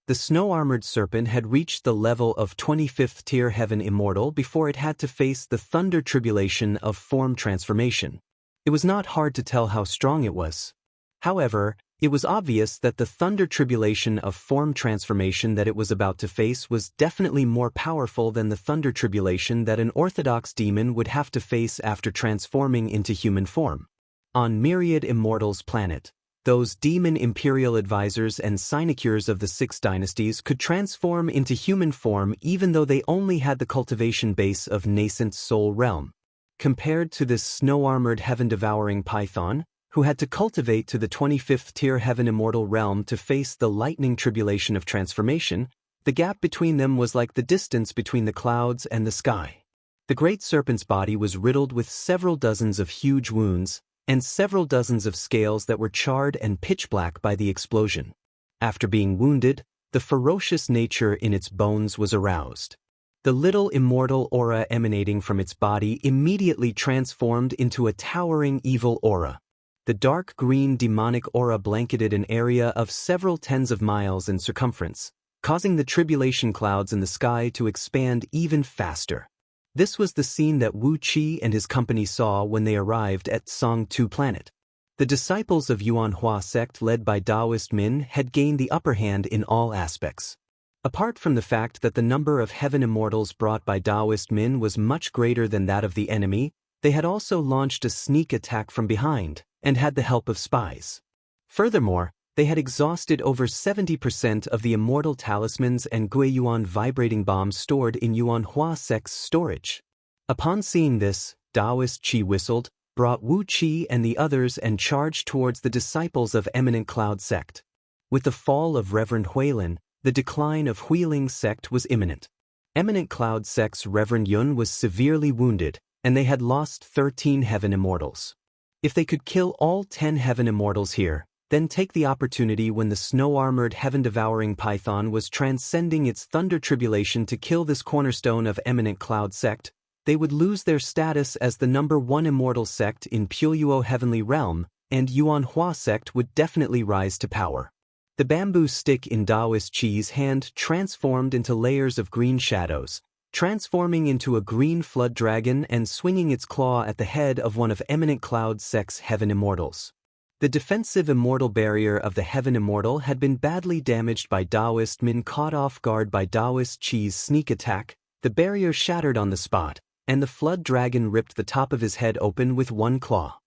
The snow-armored serpent had reached the level of 25th tier heaven immortal before it had to face the thunder tribulation of form transformation. It was not hard to tell how strong it was. However, it was obvious that the thunder tribulation of form transformation that it was about to face was definitely more powerful than the thunder tribulation that an orthodox demon would have to face after transforming into human form. On Myriad Immortals' planet, those demon imperial advisors and sinecures of the Six Dynasties could transform into human form even though they only had the cultivation base of nascent soul realm. Compared to this snow-armored heaven-devouring python, who had to cultivate to the 25th tier heaven immortal realm to face the lightning tribulation of transformation, the gap between them was like the distance between the clouds and the sky. The great serpent's body was riddled with several dozens of huge wounds, and several dozens of scales that were charred and pitch black by the explosion. After being wounded, the ferocious nature in its bones was aroused. The little immortal aura emanating from its body immediately transformed into a towering evil aura. The dark green demonic aura blanketed an area of several tens of miles in circumference, causing the tribulation clouds in the sky to expand even faster. This was the scene that Wu Qi and his company saw when they arrived at Song-Tu planet. The disciples of Yuan Hua sect led by Taoist Min had gained the upper hand in all aspects. Apart from the fact that the number of heaven immortals brought by Taoist Min was much greater than that of the enemy, they had also launched a sneak attack from behind, and had the help of spies. Furthermore, they had exhausted over 70% of the immortal talismans and Guiyuan vibrating bombs stored in Yuan Hua sect's storage. Upon seeing this, Taoist Qi whistled, brought Wu Qi and the others and charged towards the disciples of Eminent Cloud sect. With the fall of Reverend Huilin, the decline of Huiling's sect was imminent. Eminent Cloud sect's Reverend Yun was severely wounded, and they had lost 13 heaven immortals. If they could kill all 10 heaven immortals here, then take the opportunity when the snow-armored heaven-devouring python was transcending its thunder tribulation to kill this cornerstone of Eminent Cloud sect, they would lose their status as the #1 immortal sect in Puyo Heavenly Realm, and Yuan Hua sect would definitely rise to power. The bamboo stick in Taoist Qi's hand transformed into layers of green shadows, transforming into a green flood dragon and swinging its claw at the head of one of Eminent Cloud sect's heaven immortals. The defensive immortal barrier of the heaven immortal had been badly damaged by Taoist Min caught off guard by Taoist Qi's sneak attack. The barrier shattered on the spot, and the flood dragon ripped the top of his head open with one claw.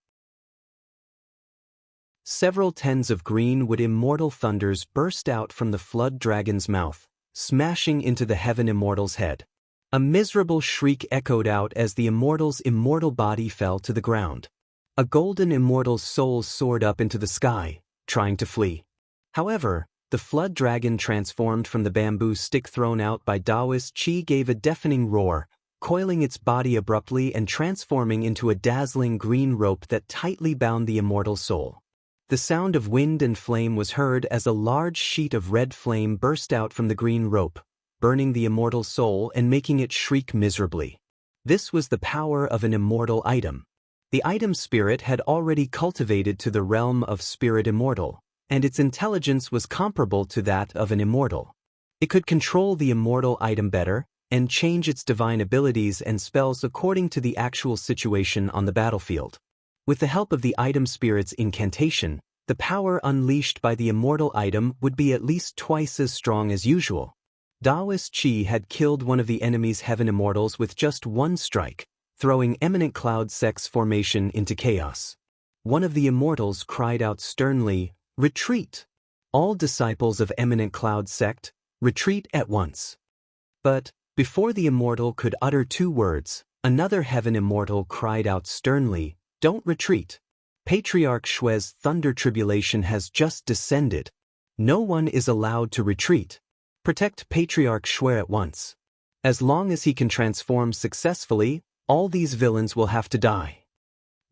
Several tens of green-wood immortal thunders burst out from the flood dragon's mouth, smashing into the heaven immortal's head. A miserable shriek echoed out as the immortal's immortal body fell to the ground. A golden immortal's soul soared up into the sky, trying to flee. However, the flood dragon transformed from the bamboo stick thrown out by Taoist Qi gave a deafening roar, coiling its body abruptly and transforming into a dazzling green rope that tightly bound the immortal soul. The sound of wind and flame was heard as a large sheet of red flame burst out from the green rope, burning the immortal soul and making it shriek miserably. This was the power of an immortal item. The item spirit had already cultivated to the realm of spirit immortal, and its intelligence was comparable to that of an immortal. It could control the immortal item better, and change its divine abilities and spells according to the actual situation on the battlefield. With the help of the item spirit's incantation, the power unleashed by the immortal item would be at least twice as strong as usual. Taoist Qi had killed one of the enemy's heaven immortals with just one strike, throwing Eminent Cloud sect's formation into chaos. One of the immortals cried out sternly, "Retreat! All disciples of Eminent Cloud sect, retreat at once." But, before the immortal could utter 2 words, another heaven immortal cried out sternly, "Don't retreat. Patriarch Xue's thunder tribulation has just descended. No one is allowed to retreat. Protect Patriarch Xue at once. As long as he can transform successfully, all these villains will have to die."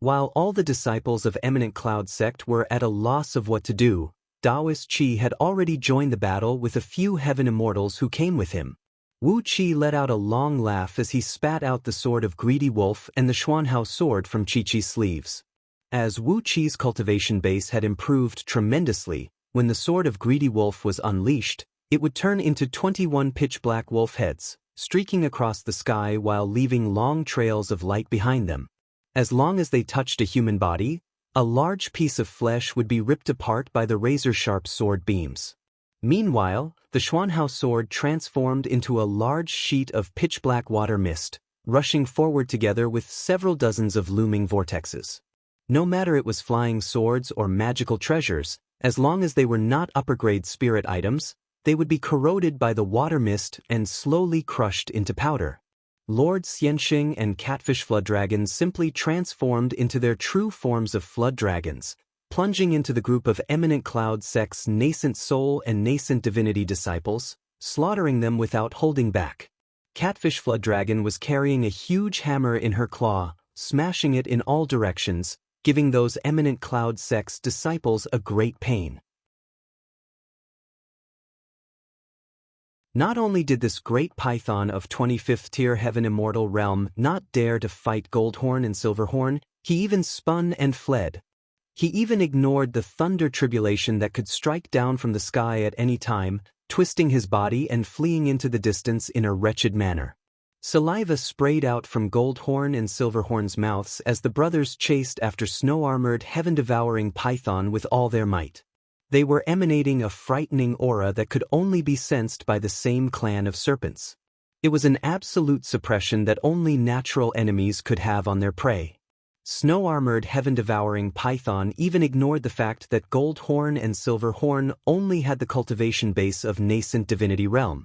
While all the disciples of Eminent Cloud sect were at a loss of what to do, Taoist Qi had already joined the battle with a few heaven immortals who came with him. Wu Qi let out a long laugh as he spat out the sword of Greedy Wolf and the Xuanhao sword from Chi-Chi's sleeves. As Wu Qi's cultivation base had improved tremendously, when the sword of Greedy Wolf was unleashed, It would turn into 21 pitch-black wolf heads, streaking across the sky while leaving long trails of light behind them. As long as they touched a human body, a large piece of flesh would be ripped apart by the razor-sharp sword beams. Meanwhile, the Xuanhao sword transformed into a large sheet of pitch-black water mist, rushing forward together with several dozens of looming vortexes. No matter it was flying swords or magical treasures, as long as they were not upper-grade spirit items, they would be corroded by the water mist and slowly crushed into powder. Lord Xianxing and Catfish Flood Dragons simply transformed into their true forms of flood dragons, plunging into the group of eminent cloud sect's nascent soul and nascent divinity disciples, slaughtering them without holding back. Catfish Flood Dragon was carrying a huge hammer in her claw, smashing it in all directions, giving those eminent cloud sect's disciples a great pain. Not only did this great python of 25th tier heaven immortal realm not dare to fight Goldhorn and Silverhorn, he even spun and fled. He even ignored the thunder tribulation that could strike down from the sky at any time, twisting his body and fleeing into the distance in a wretched manner. Saliva sprayed out from Goldhorn and Silverhorn's mouths as the brothers chased after snow-armored heaven-devouring python with all their might. They were emanating a frightening aura that could only be sensed by the same clan of serpents. It was an absolute suppression that only natural enemies could have on their prey. Snow-armored heaven-devouring python even ignored the fact that Goldhorn and Silverhorn only had the cultivation base of nascent divinity realm.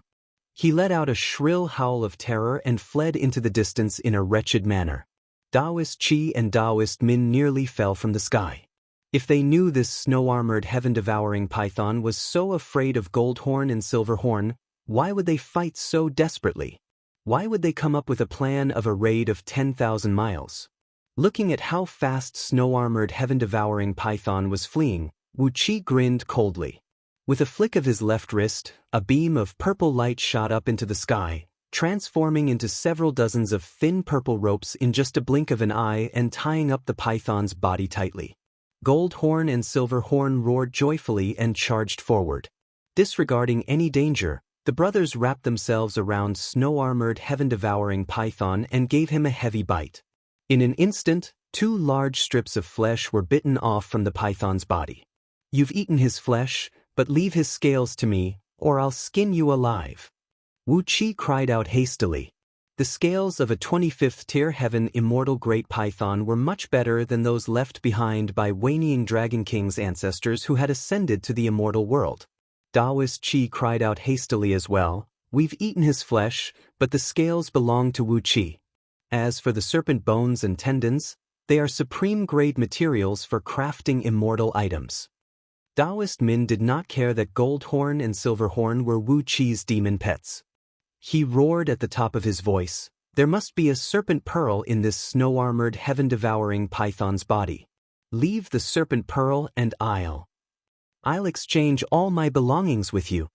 He let out a shrill howl of terror and fled into the distance in a wretched manner. Taoist Qi and Taoist Min nearly fell from the sky. If they knew this snow-armored heaven-devouring python was so afraid of Goldhorn and Silverhorn, why would they fight so desperately? Why would they come up with a plan of a raid of 10,000 miles? Looking at how fast snow-armored heaven-devouring python was fleeing, Wu Qi grinned coldly. With a flick of his left wrist, a beam of purple light shot up into the sky, transforming into several dozens of thin purple ropes in just a blink of an eye and tying up the python's body tightly. Goldhorn and Silverhorn roared joyfully and charged forward. Disregarding any danger, the brothers wrapped themselves around snow-armored heaven-devouring python and gave him a heavy bite. In an instant, 2 large strips of flesh were bitten off from the python's body. "You've eaten his flesh, but leave his scales to me, or I'll skin you alive." Wu Qi cried out hastily. The scales of a 25th tier heaven immortal great python were much better than those left behind by Wanying Dragon King's ancestors who had ascended to the immortal world. Taoist Qi cried out hastily as well, "We've eaten his flesh, but the scales belong to Wu Qi. As for the serpent bones and tendons, they are supreme grade materials for crafting immortal items." Taoist Min did not care that Goldhorn and Silverhorn were Wu Qi's demon pets. He roared at the top of his voice, "There must be a serpent pearl in this snow-armored heaven-devouring python's body. Leave the serpent pearl and I'll exchange all my belongings with you."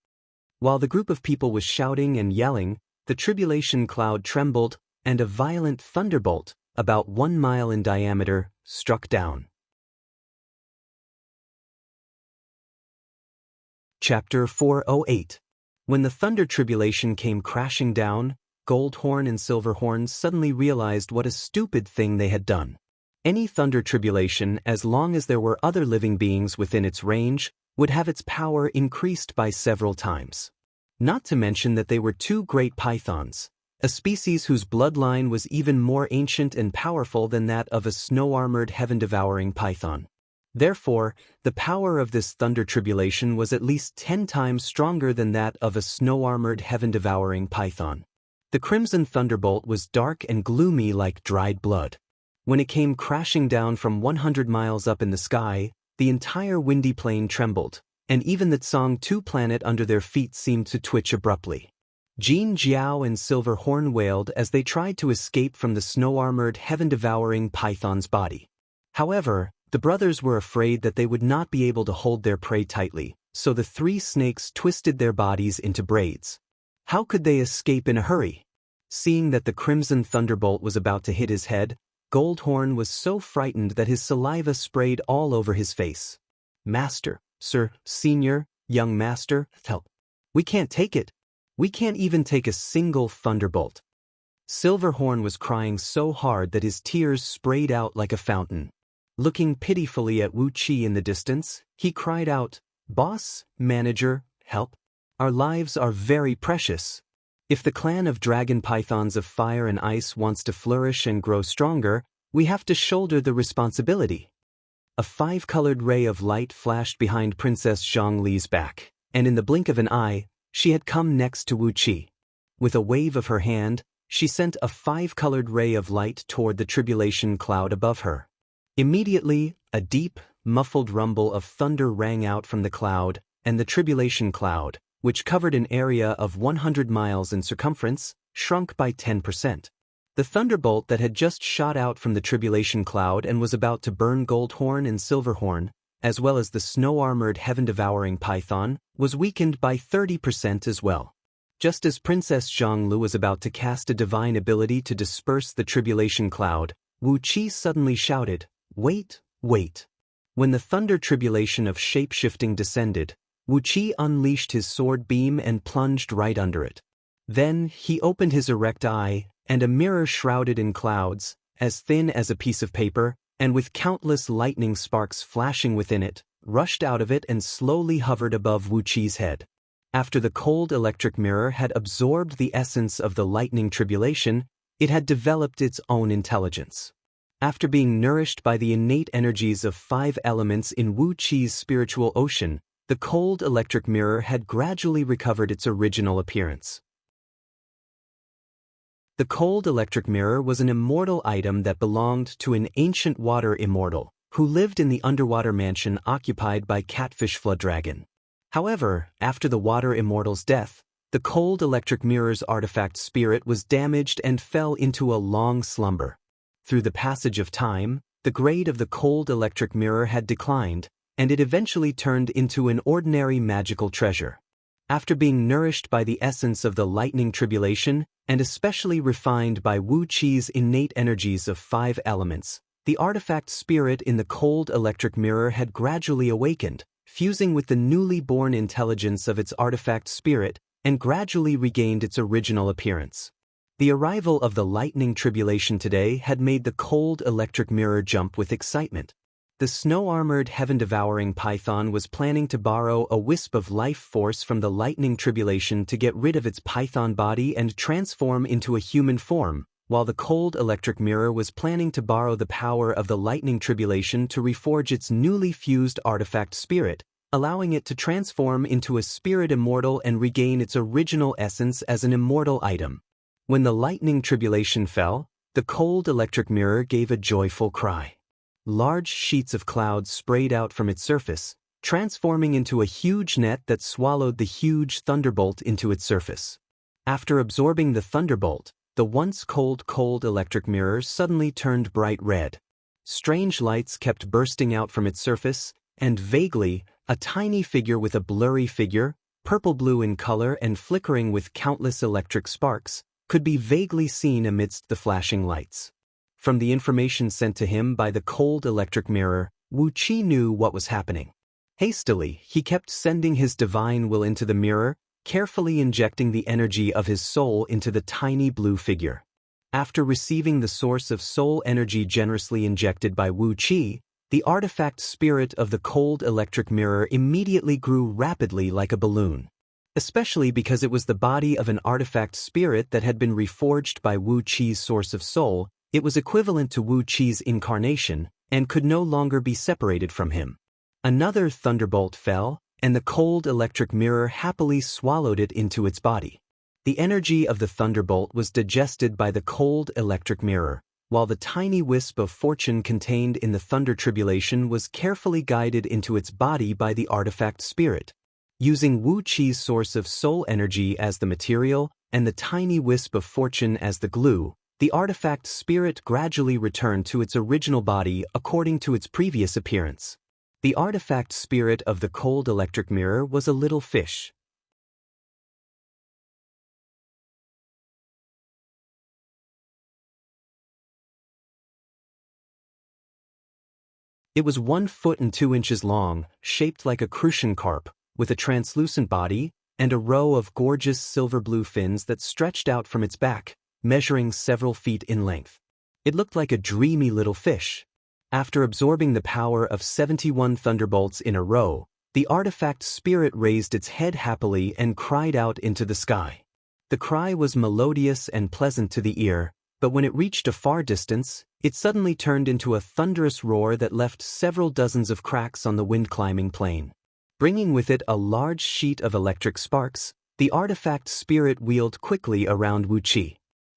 While the group of people was shouting and yelling, the tribulation cloud trembled, and a violent thunderbolt, about 1 mile in diameter, struck down. Chapter 408. When the thunder tribulation came crashing down, Goldhorn and Silverhorn suddenly realized what a stupid thing they had done. Any thunder tribulation, as long as there were other living beings within its range, would have its power increased by several times. Not to mention that they were 2 great pythons, a species whose bloodline was even more ancient and powerful than that of a snow-armored heaven-devouring python. Therefore, the power of this thunder tribulation was at least 10 times stronger than that of a snow-armored heaven-devouring python. The crimson thunderbolt was dark and gloomy like dried blood. When it came crashing down from 100 miles up in the sky, the entire windy plain trembled, and even the Tsang 2 planet under their feet seemed to twitch abruptly. Jin Jiao and Silverhorn wailed as they tried to escape from the snow-armored heaven-devouring python's body. However, the brothers were afraid that they would not be able to hold their prey tightly, so the 3 snakes twisted their bodies into braids. How could they escape in a hurry? Seeing that the crimson thunderbolt was about to hit his head, Goldhorn was so frightened that his saliva sprayed all over his face. "Master, sir, senior, young master, help. We can't take it. We can't even take a single thunderbolt. Silverhorn was crying so hard that his tears sprayed out like a fountain. Looking pitifully at Wu Qi in the distance, he cried out, "Boss, manager, help. Our lives are very precious. If the clan of dragon pythons of fire and ice wants to flourish and grow stronger, we have to shoulder the responsibility." A five-colored ray of light flashed behind Princess Zhongli's back, and in the blink of an eye, she had come next to Wu Qi. With a wave of her hand, she sent a five-colored ray of light toward the tribulation cloud above her. Immediately, a deep, muffled rumble of thunder rang out from the cloud, and the tribulation cloud, which covered an area of 100 miles in circumference, shrunk by 10%. The thunderbolt that had just shot out from the tribulation cloud and was about to burn Goldhorn and Silverhorn, as well as the snow-armored heaven-devouring python, was weakened by 30% as well. Just as Princess Zhonglu was about to cast a divine ability to disperse the tribulation cloud, Wu Qi suddenly shouted, "Wait, wait." When the thunder tribulation of shape-shifting descended, Wu Qi unleashed his sword beam and plunged right under it. Then he opened his erect eye, and a mirror shrouded in clouds, as thin as a piece of paper, and with countless lightning sparks flashing within it, rushed out of it and slowly hovered above Wu Qi's head. After the cold electric mirror had absorbed the essence of the lightning tribulation, it had developed its own intelligence. After being nourished by the innate energies of 5 elements in Wu Qi's spiritual ocean, the cold electric mirror had gradually recovered its original appearance. The cold electric mirror was an immortal item that belonged to an ancient water immortal, who lived in the underwater mansion occupied by Catfish Flood Dragon. However, after the water immortal's death, the cold electric mirror's artifact spirit was damaged and fell into a long slumber. Through the passage of time, the grade of the cold electric mirror had declined, and it eventually turned into an ordinary magical treasure. After being nourished by the essence of the lightning tribulation, and especially refined by Wu Qi's innate energies of 5 elements, the artifact spirit in the cold electric mirror had gradually awakened, fusing with the newly born intelligence of its artifact spirit, and gradually regained its original appearance. The arrival of the lightning tribulation today had made the cold electric mirror jump with excitement. The snow-armored heaven-devouring python was planning to borrow a wisp of life force from the lightning tribulation to get rid of its python body and transform into a human form, while the cold electric mirror was planning to borrow the power of the lightning tribulation to reforge its newly fused artifact spirit, allowing it to transform into a spirit immortal and regain its original essence as an immortal item. When the lightning tribulation fell, the cold electric mirror gave a joyful cry. Large sheets of cloud sprayed out from its surface, transforming into a huge net that swallowed the huge thunderbolt into its surface. After absorbing the thunderbolt, the once cold electric mirror suddenly turned bright red. Strange lights kept bursting out from its surface, and vaguely, a tiny figure with a blurry figure, purple-blue in color and flickering with countless electric sparks, could be vaguely seen amidst the flashing lights. From the information sent to him by the cold electric mirror, Wu Qi knew what was happening. Hastily, he kept sending his divine will into the mirror, carefully injecting the energy of his soul into the tiny blue figure. After receiving the source of soul energy generously injected by Wu Qi, the artifact spirit of the cold electric mirror immediately grew rapidly like a balloon. Especially because it was the body of an artifact spirit that had been reforged by Wu Qi's source of soul, it was equivalent to Wu Qi's incarnation, and could no longer be separated from him. Another thunderbolt fell, and the cold electric mirror happily swallowed it into its body. The energy of the thunderbolt was digested by the cold electric mirror, while the tiny wisp of fortune contained in the thunder tribulation was carefully guided into its body by the artifact spirit. Using Wu Qi's source of soul energy as the material, and the tiny wisp of fortune as the glue, the artifact spirit gradually returned to its original body according to its previous appearance. The artifact spirit of the cold electric mirror was a little fish. It was 1 foot and 2 inches long, shaped like a crucian carp, with a translucent body, and a row of gorgeous silver-blue fins that stretched out from its back, measuring several feet in length. It looked like a dreamy little fish. After absorbing the power of 71 thunderbolts in a row, the artifact spirit raised its head happily and cried out into the sky. The cry was melodious and pleasant to the ear, but when it reached a far distance, it suddenly turned into a thunderous roar that left several dozens of cracks on the wind-climbing plane. Bringing with it a large sheet of electric sparks, the artifact spirit wheeled quickly around Wu Qi.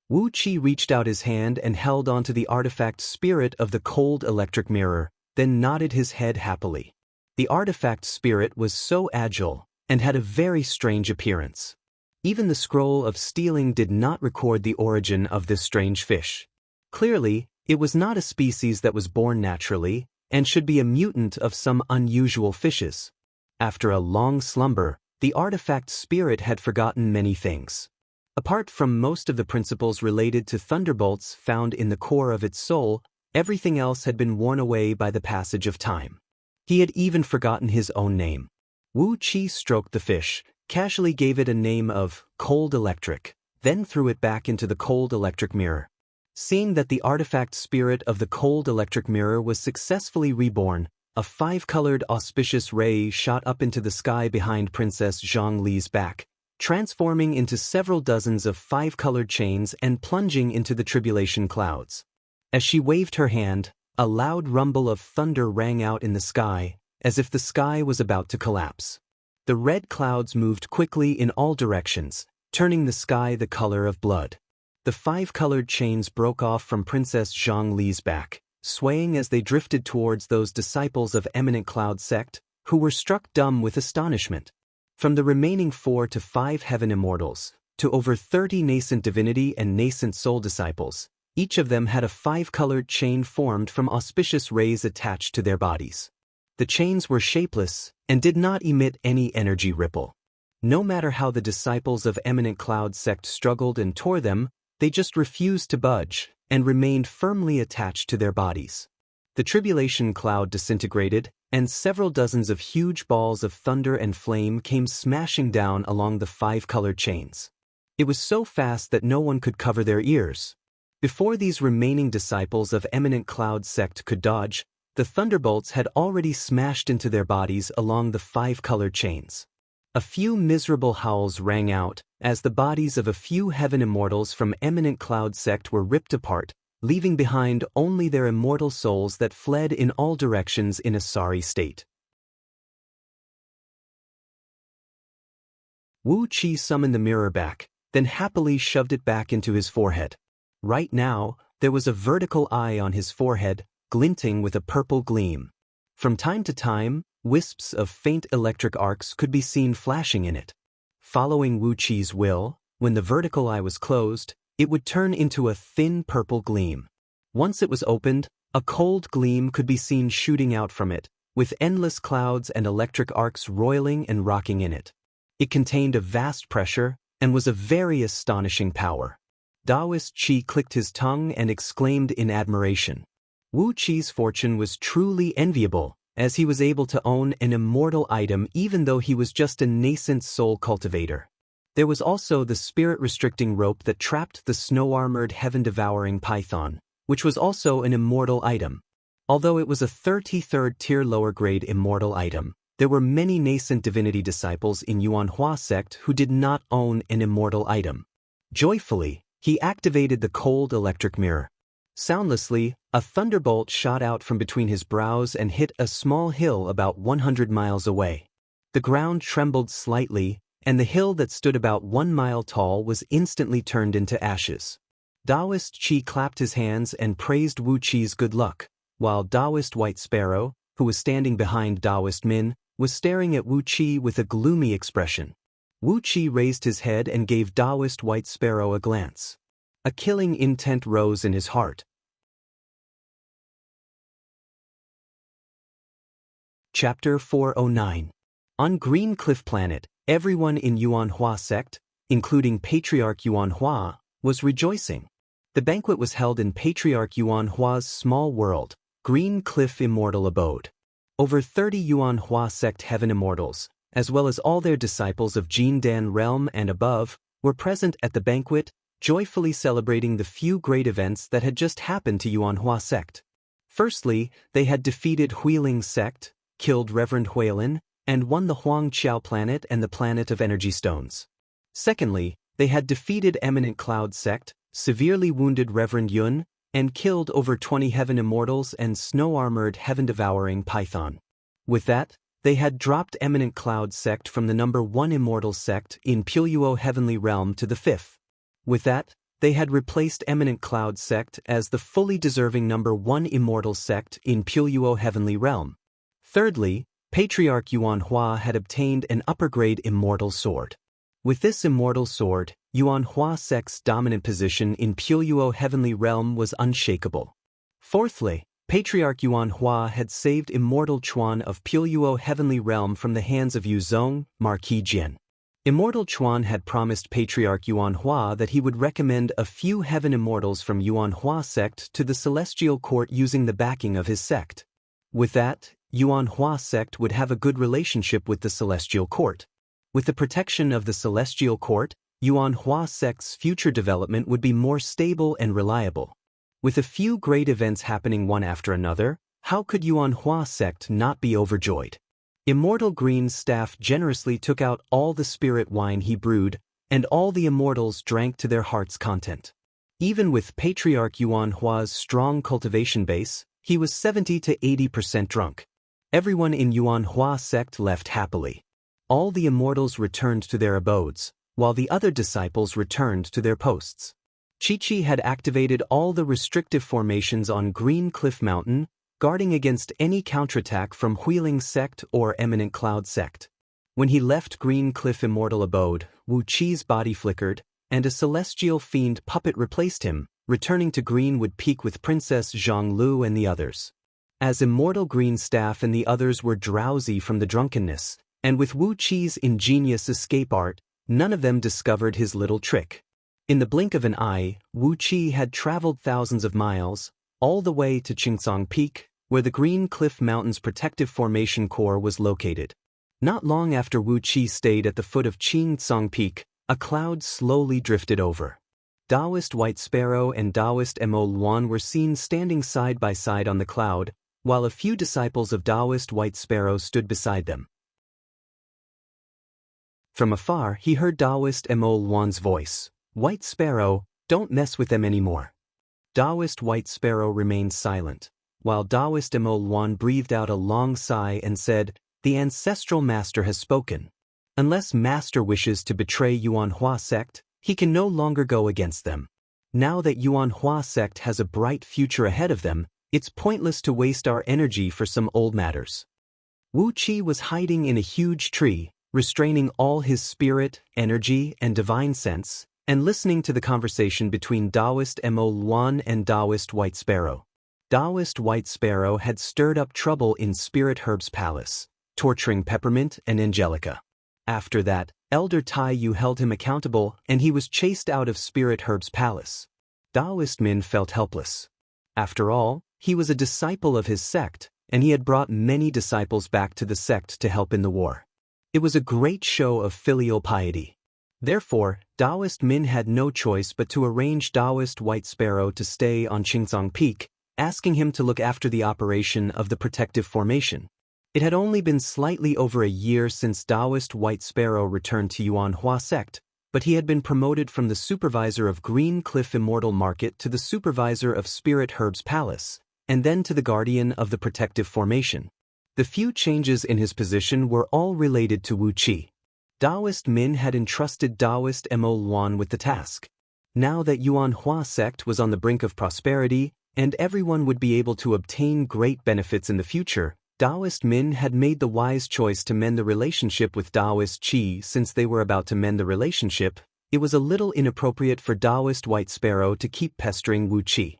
Wu Qi reached out his hand and held onto the artifact spirit of the cold electric mirror, then nodded his head happily. The artifact spirit was so agile and had a very strange appearance. Even the scroll of stealing did not record the origin of this strange fish. Clearly, it was not a species that was born naturally and should be a mutant of some unusual fishes. After a long slumber, the artifact spirit had forgotten many things. Apart from most of the principles related to thunderbolts found in the core of its soul, everything else had been worn away by the passage of time. He had even forgotten his own name. Wu Qi stroked the fish, casually gave it a name of Cold Electric, then threw it back into the cold electric mirror. Seeing that the artifact spirit of the cold electric mirror was successfully reborn, a five-colored auspicious ray shot up into the sky behind Princess Zhongli's back, transforming into several dozens of five-colored chains and plunging into the tribulation clouds. As she waved her hand, a loud rumble of thunder rang out in the sky, as if the sky was about to collapse. The red clouds moved quickly in all directions, turning the sky the color of blood. The five-colored chains broke off from Princess Zhongli's back, swaying as they drifted towards those disciples of Eminent Cloud Sect, who were struck dumb with astonishment. From the remaining 4 to 5 heaven immortals, to over 30 nascent divinity and nascent soul disciples, each of them had a five-colored chain formed from auspicious rays attached to their bodies. The chains were shapeless and did not emit any energy ripple. No matter how the disciples of Eminent Cloud Sect struggled and tore them, they just refused to budge and remained firmly attached to their bodies. The tribulation cloud disintegrated, and several dozens of huge balls of thunder and flame came smashing down along the five-colored chains. It was so fast that no one could cover their ears. Before these remaining disciples of Eminent Cloud Sect could dodge, the thunderbolts had already smashed into their bodies along the five-colored chains. A few miserable howls rang out as the bodies of a few heaven immortals from Eminent Cloud Sect were ripped apart, leaving behind only their immortal souls that fled in all directions in a sorry state. Wu Qi summoned the mirror back, then happily shoved it back into his forehead. Right now, there was a vertical eye on his forehead, glinting with a purple gleam. From time to time, wisps of faint electric arcs could be seen flashing in it. Following Wu Qi's will, when the vertical eye was closed, it would turn into a thin purple gleam. Once it was opened, a cold gleam could be seen shooting out from it, with endless clouds and electric arcs roiling and rocking in it. It contained a vast pressure and was a very astonishing power. Taoist Qi clicked his tongue and exclaimed in admiration. Wu Qi's fortune was truly enviable, as he was able to own an immortal item even though he was just a nascent soul cultivator. There was also the spirit-restricting rope that trapped the snow-armored heaven-devouring python, which was also an immortal item. Although it was a 33rd tier lower-grade immortal item, there were many nascent divinity disciples in Yuanhua sect who did not own an immortal item. Joyfully, he activated the cold electric mirror. Soundlessly, a thunderbolt shot out from between his brows and hit a small hill about 100 miles away. The ground trembled slightly, and the hill that stood about 1 mile tall was instantly turned into ashes. Taoist Qi clapped his hands and praised Wu Qi's good luck, while Taoist White Sparrow, who was standing behind Taoist Min, was staring at Wu Qi with a gloomy expression. Wu Qi raised his head and gave Taoist White Sparrow a glance. A killing intent rose in his heart. Chapter 409. On Green Cliff Planet, everyone in Yuanhua sect, including Patriarch Yuanhua, was rejoicing. The banquet was held in Patriarch Yuanhua's small world, Green Cliff Immortal Abode. Over 30 Yuanhua sect heaven immortals, as well as all their disciples of Jin Dan realm and above, were present at the banquet, joyfully celebrating the few great events that had just happened to Yuanhua sect. Firstly, they had defeated Huiling sect, killed Reverend Huilin, and won the Huang Qiao planet and the planet of energy stones. Secondly, they had defeated Eminent Cloud sect, severely wounded Reverend Yun, and killed over 20 heaven immortals and snow-armored heaven-devouring Python. With that, they had dropped Eminent Cloud sect from the number 1 immortal sect in Puyo heavenly realm to the 5th. With that, they had replaced Eminent Cloud sect as the fully deserving number 1 immortal sect in Puyo heavenly realm. Thirdly, Patriarch Yuanhua had obtained an upper-grade immortal sword. With this immortal sword, Yuanhua sect's dominant position in Puyo heavenly realm was unshakable. Fourthly, Patriarch Yuanhua had saved Immortal Chuan of Puyo heavenly realm from the hands of Yuzong, Marquis Jian. Immortal Chuan had promised Patriarch Yuanhua that he would recommend a few heaven immortals from Yuanhua sect to the celestial court using the backing of his sect. With that, Yuanhua sect would have a good relationship with the celestial court. With the protection of the celestial court, Yuanhua sect's future development would be more stable and reliable. With a few great events happening one after another, how could Yuanhua sect not be overjoyed? Immortal Green's staff generously took out all the spirit wine he brewed, and all the immortals drank to their heart's content. Even with Patriarch Yuanhua's strong cultivation base, he was 70 to 80% drunk. Everyone in Yuanhua sect left happily. All the immortals returned to their abodes, while the other disciples returned to their posts. Chi-Chi had activated all the restrictive formations on Green Cliff Mountain, guarding against any counterattack from Huiling sect or Eminent Cloud sect. When he left Green Cliff Immortal Abode, Wu Qi's body flickered, and a celestial fiend puppet replaced him, returning to Greenwood Peak with Princess Zhonglu and the others. As Immortal Green staff and the others were drowsy from the drunkenness, and with Wu Qi's ingenious escape art, none of them discovered his little trick. In the blink of an eye, Wu Qi had traveled thousands of miles, all the way to Qingsong Peak, where the Green Cliff Mountain's protective formation core was located. Not long after Wu Qi stayed at the foot of Qingsong Peak, a cloud slowly drifted over. Taoist White Sparrow and Taoist Mo Luan were seen standing side by side on the cloud, while a few disciples of Taoist White Sparrow stood beside them. From afar, he heard Taoist Mo Luan's voice. "White Sparrow, don't mess with them anymore." Taoist White Sparrow remained silent, while Taoist Mo Luan breathed out a long sigh and said, "The ancestral master has spoken. Unless master wishes to betray Yuanhua sect, he can no longer go against them. Now that Yuanhua sect has a bright future ahead of them, it's pointless to waste our energy for some old matters." Wu Qi was hiding in a huge tree, restraining all his spirit, energy, and divine sense, and listening to the conversation between Taoist Mo Luan and Taoist White Sparrow. Taoist White Sparrow had stirred up trouble in Spirit Herb's palace, torturing Peppermint and Angelica. After that, Elder Tai Yu held him accountable and he was chased out of Spirit Herb's palace. Taoist Min felt helpless. After all, he was a disciple of his sect, and he had brought many disciples back to the sect to help in the war. It was a great show of filial piety. Therefore, Taoist Min had no choice but to arrange Taoist White Sparrow to stay on Qingsong Peak, asking him to look after the operation of the protective formation. It had only been slightly over a year since Taoist White Sparrow returned to Yuanhua sect, but he had been promoted from the supervisor of Green Cliff Immortal Market to the supervisor of Spirit Herb's palace, and then to the guardian of the protective formation. The few changes in his position were all related to Wu Qi. Taoist Min had entrusted Taoist Mo Luan with the task. Now that Yuanhua sect was on the brink of prosperity, and everyone would be able to obtain great benefits in the future, Taoist Min had made the wise choice to mend the relationship with Taoist Qi. Since they were about to mend the relationship, it was a little inappropriate for Taoist White Sparrow to keep pestering Wu Qi.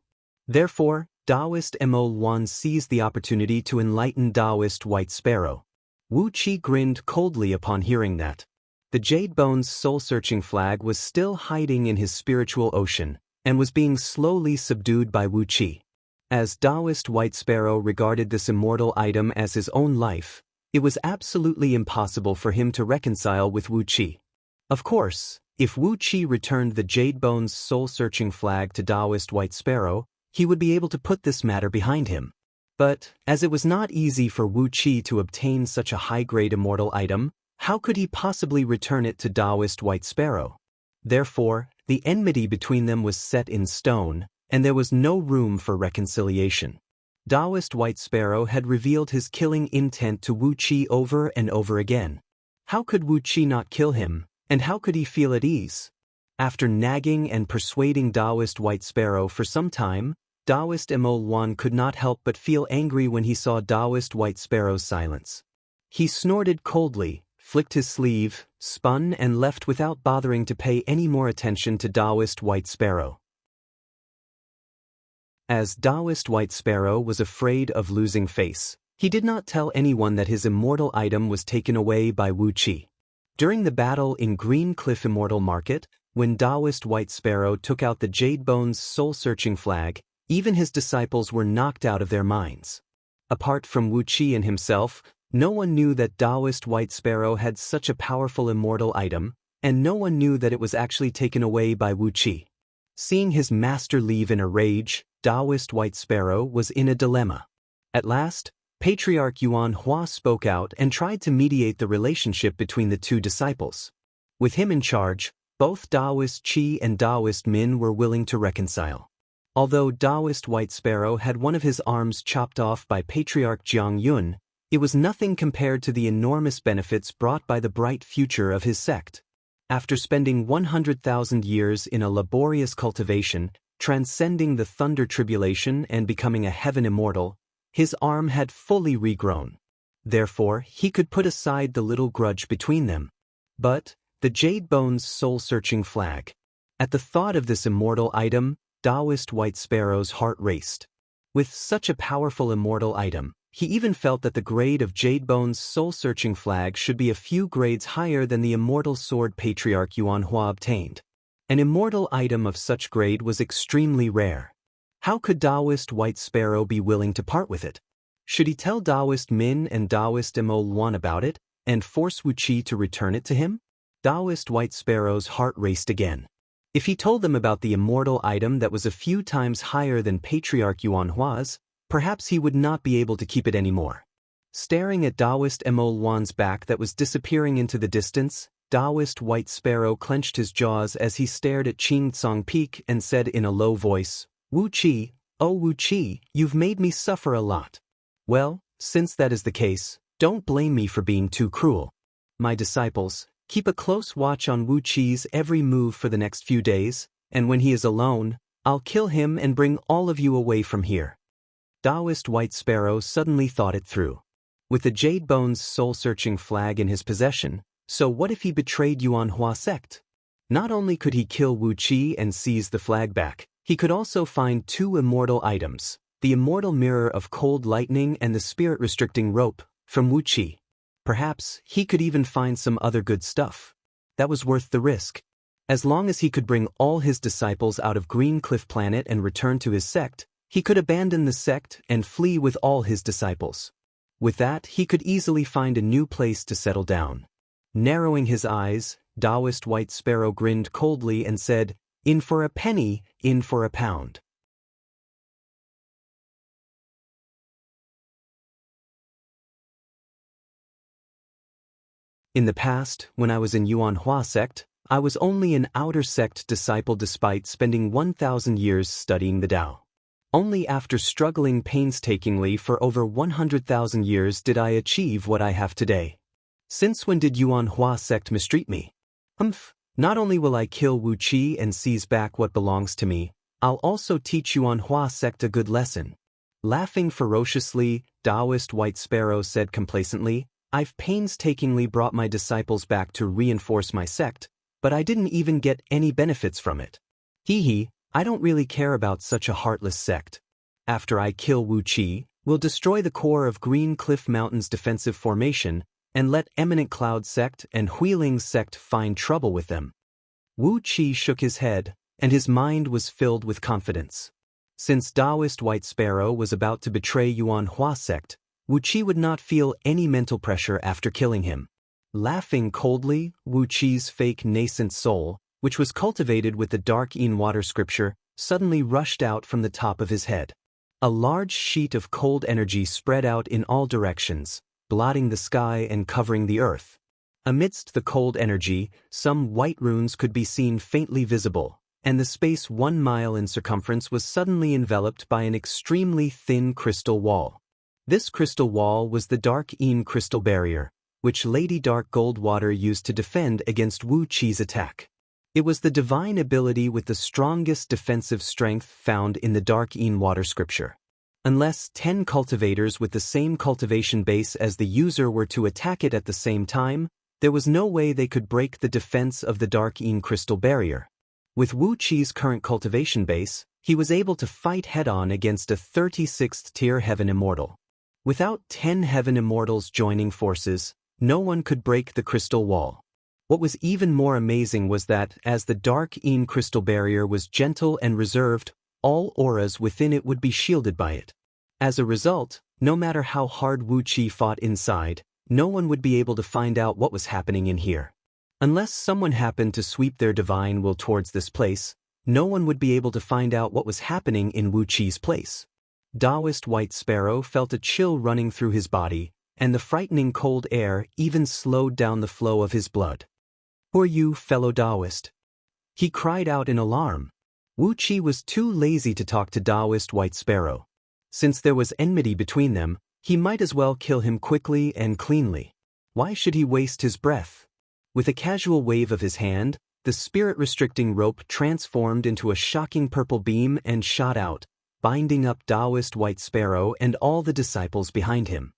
Therefore, Taoist Mo Luan seized the opportunity to enlighten Taoist White Sparrow. Wu Qi grinned coldly upon hearing that. The Jade Bones soul-searching flag was still hiding in his spiritual ocean, and was being slowly subdued by Wu Qi. As Taoist White Sparrow regarded this immortal item as his own life, It was absolutely impossible for him to reconcile with Wu Qi. Of course, if Wu Qi returned the Jade Bone's soul-searching flag to Taoist White Sparrow, he would be able to put this matter behind him. But, as it was not easy for Wu Qi to obtain such a high-grade immortal item, how could he possibly return it to Taoist White Sparrow? Therefore, the enmity between them was set in stone, and there was no room for reconciliation. Taoist White Sparrow had revealed his killing intent to Wu Qi over and over again. How could Wu Qi not kill him, and how could he feel at ease? After nagging and persuading Taoist White Sparrow for some time, Taoist Emo Luan could not help but feel angry when he saw Taoist White Sparrow's silence. He snorted coldly, flicked his sleeve, spun and left without bothering to pay any more attention to Taoist White Sparrow. As Taoist White Sparrow was afraid of losing face, he did not tell anyone that his immortal item was taken away by Wu Qi. During the battle in Green Cliff Immortal Market, when Taoist White Sparrow took out the Jade Bone's soul-searching flag, even his disciples were knocked out of their minds. Apart from Wu Qi and himself, no one knew that Taoist White Sparrow had such a powerful immortal item, and no one knew that it was actually taken away by Wu Qi. Seeing his master leave in a rage, Taoist White Sparrow was in a dilemma. At last, Patriarch Yuan Hua spoke out and tried to mediate the relationship between the two disciples. With him in charge, both Taoist Qi and Taoist Min were willing to reconcile. Although Taoist White Sparrow had one of his arms chopped off by Patriarch Jiang Yun, it was nothing compared to the enormous benefits brought by the bright future of his sect. After spending 100,000 years in a laborious cultivation, transcending the thunder tribulation and becoming a heaven immortal, his arm had fully regrown. Therefore, he could put aside the little grudge between them. But, the Jade Bone's soul-searching flag. At the thought of this immortal item, Taoist White Sparrow's heart raced. With such a powerful immortal item, he even felt that the grade of Jade Bone's soul-searching flag should be a few grades higher than the immortal sword Patriarch Yuan Hua obtained. An immortal item of such grade was extremely rare. How could Taoist White Sparrow be willing to part with it? Should he tell Taoist Min and Taoist Emo Luan about it, and force Wu Qi to return it to him? Taoist White Sparrow's heart raced again. If he told them about the immortal item that was a few times higher than Patriarch Yuan Hua's, perhaps he would not be able to keep it anymore. Staring at Taoist Emo Luan's back that was disappearing into the distance, Taoist White Sparrow clenched his jaws as he stared at Qing Tsong Peak and said in a low voice, "Wu Qi, oh Wu Qi, you've made me suffer a lot. Well, since that is the case, don't blame me for being too cruel. My disciples, keep a close watch on Wu Qi's every move for the next few days, and when he is alone, I'll kill him and bring all of you away from here." Taoist White Sparrow suddenly thought it through. With the Jade Bone's soul-searching flag in his possession, so what if he betrayed Yuan Hua sect? Not only could he kill Wu Qi and seize the flag back, he could also find two immortal items, the immortal mirror of cold lightning and the spirit-restricting rope, from Wu Qi. Perhaps he could even find some other good stuff. That was worth the risk. As long as he could bring all his disciples out of Green Cliff Planet and return to his sect, he could abandon the sect and flee with all his disciples. With that, he could easily find a new place to settle down. Narrowing his eyes, Taoist White Sparrow grinned coldly and said, "In for a penny, in for a pound." In the past, when I was in Yuan Hua sect, I was only an outer sect disciple despite spending 1,000 years studying the Tao. Only after struggling painstakingly for over 100,000 years did I achieve what I have today. Since when did Yuan Hua sect mistreat me? Not only will I kill Wu Qi and seize back what belongs to me, I'll also teach Yuan Hua sect a good lesson. Laughing ferociously, Taoist White Sparrow said complacently, "I've painstakingly brought my disciples back to reinforce my sect, but I didn't even get any benefits from it. Hee, I don't really care about such a heartless sect. After I kill Wu Qi, we'll destroy the core of Green Cliff Mountain's defensive formation, and let Eminent Cloud sect and Huiling's sect find trouble with them." Wu Qi shook his head, and his mind was filled with confidence. Since Taoist White Sparrow was about to betray Yuan Hua sect, Wu Qi would not feel any mental pressure after killing him. Laughing coldly, Wu Qi's fake nascent soul, which was cultivated with the dark Yin water scripture, suddenly rushed out from the top of his head. A large sheet of cold energy spread out in all directions, blotting the sky and covering the earth. Amidst the cold energy, some white runes could be seen faintly visible, and the space 1 mile in circumference was suddenly enveloped by an extremely thin crystal wall. This crystal wall was the dark Yin crystal barrier, which Lady Dark Goldwater used to defend against Wu Qi's attack. It was the divine ability with the strongest defensive strength found in the dark Yin water scripture. Unless 10 cultivators with the same cultivation base as the user were to attack it at the same time, there was no way they could break the defense of the dark Yin crystal barrier. With Wu Qi's current cultivation base, he was able to fight head-on against a 36th tier heaven immortal. Without 10 heaven immortals joining forces, no one could break the crystal wall. What was even more amazing was that, as the dark Yin crystal barrier was gentle and reserved, all auras within it would be shielded by it. As a result, no matter how hard Wu Qi fought inside, no one would be able to find out what was happening in here. Unless someone happened to sweep their divine will towards this place, no one would be able to find out what was happening in Wu Qi's place. Taoist White Sparrow felt a chill running through his body, and the frightening cold air even slowed down the flow of his blood. "Who are you, fellow Taoist?" he cried out in alarm. Wu Qi was too lazy to talk to Taoist White Sparrow. Since there was enmity between them, he might as well kill him quickly and cleanly. Why should he waste his breath? With a casual wave of his hand, the spirit-restricting rope transformed into a shocking purple beam and shot out, binding up Taoist White Sparrow and all the disciples behind him.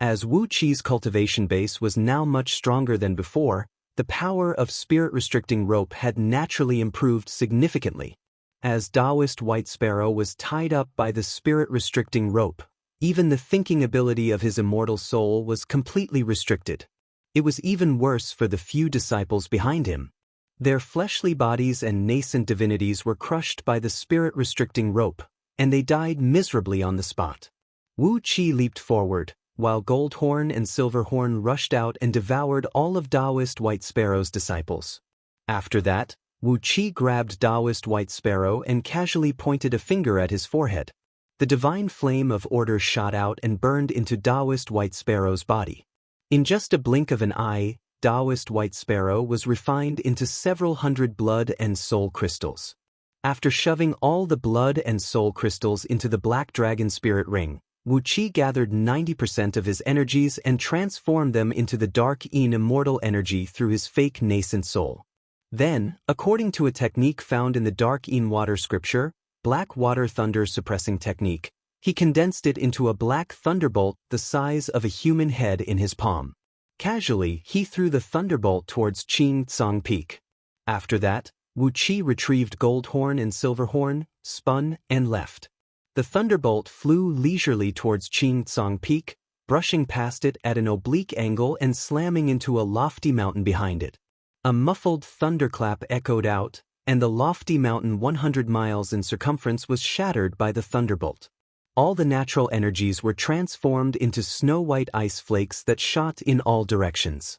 As Wu Qi's cultivation base was now much stronger than before, the power of spirit-restricting rope had naturally improved significantly. As Taoist White Sparrow was tied up by the spirit-restricting rope, even the thinking ability of his immortal soul was completely restricted. It was even worse for the few disciples behind him. Their fleshly bodies and nascent divinities were crushed by the spirit-restricting rope, and they died miserably on the spot. Wu Qi leaped forward, while Goldhorn and Silverhorn rushed out and devoured all of Taoist White Sparrow's disciples. After that, Wu Qi grabbed Taoist White Sparrow and casually pointed a finger at his forehead. The divine flame of order shot out and burned into Taoist White Sparrow's body. In just a blink of an eye, Taoist White Sparrow was refined into several hundred blood and soul crystals. After shoving all the blood and soul crystals into the Black Dragon Spirit Ring, Wu Qi gathered 90% of his energies and transformed them into the Dark Yin immortal energy through his fake nascent soul. Then, according to a technique found in the Dark Yin water scripture, Black Water Thunder Suppressing Technique, he condensed it into a black thunderbolt the size of a human head in his palm. Casually, he threw the thunderbolt towards Qing Tsang Peak. After that, Wu Qi retrieved Goldhorn and Silverhorn, spun, and left. The thunderbolt flew leisurely towards Qing Tsang Peak, brushing past it at an oblique angle and slamming into a lofty mountain behind it. A muffled thunderclap echoed out, and the lofty mountain 100 miles in circumference was shattered by the thunderbolt. All the natural energies were transformed into snow-white ice flakes that shot in all directions.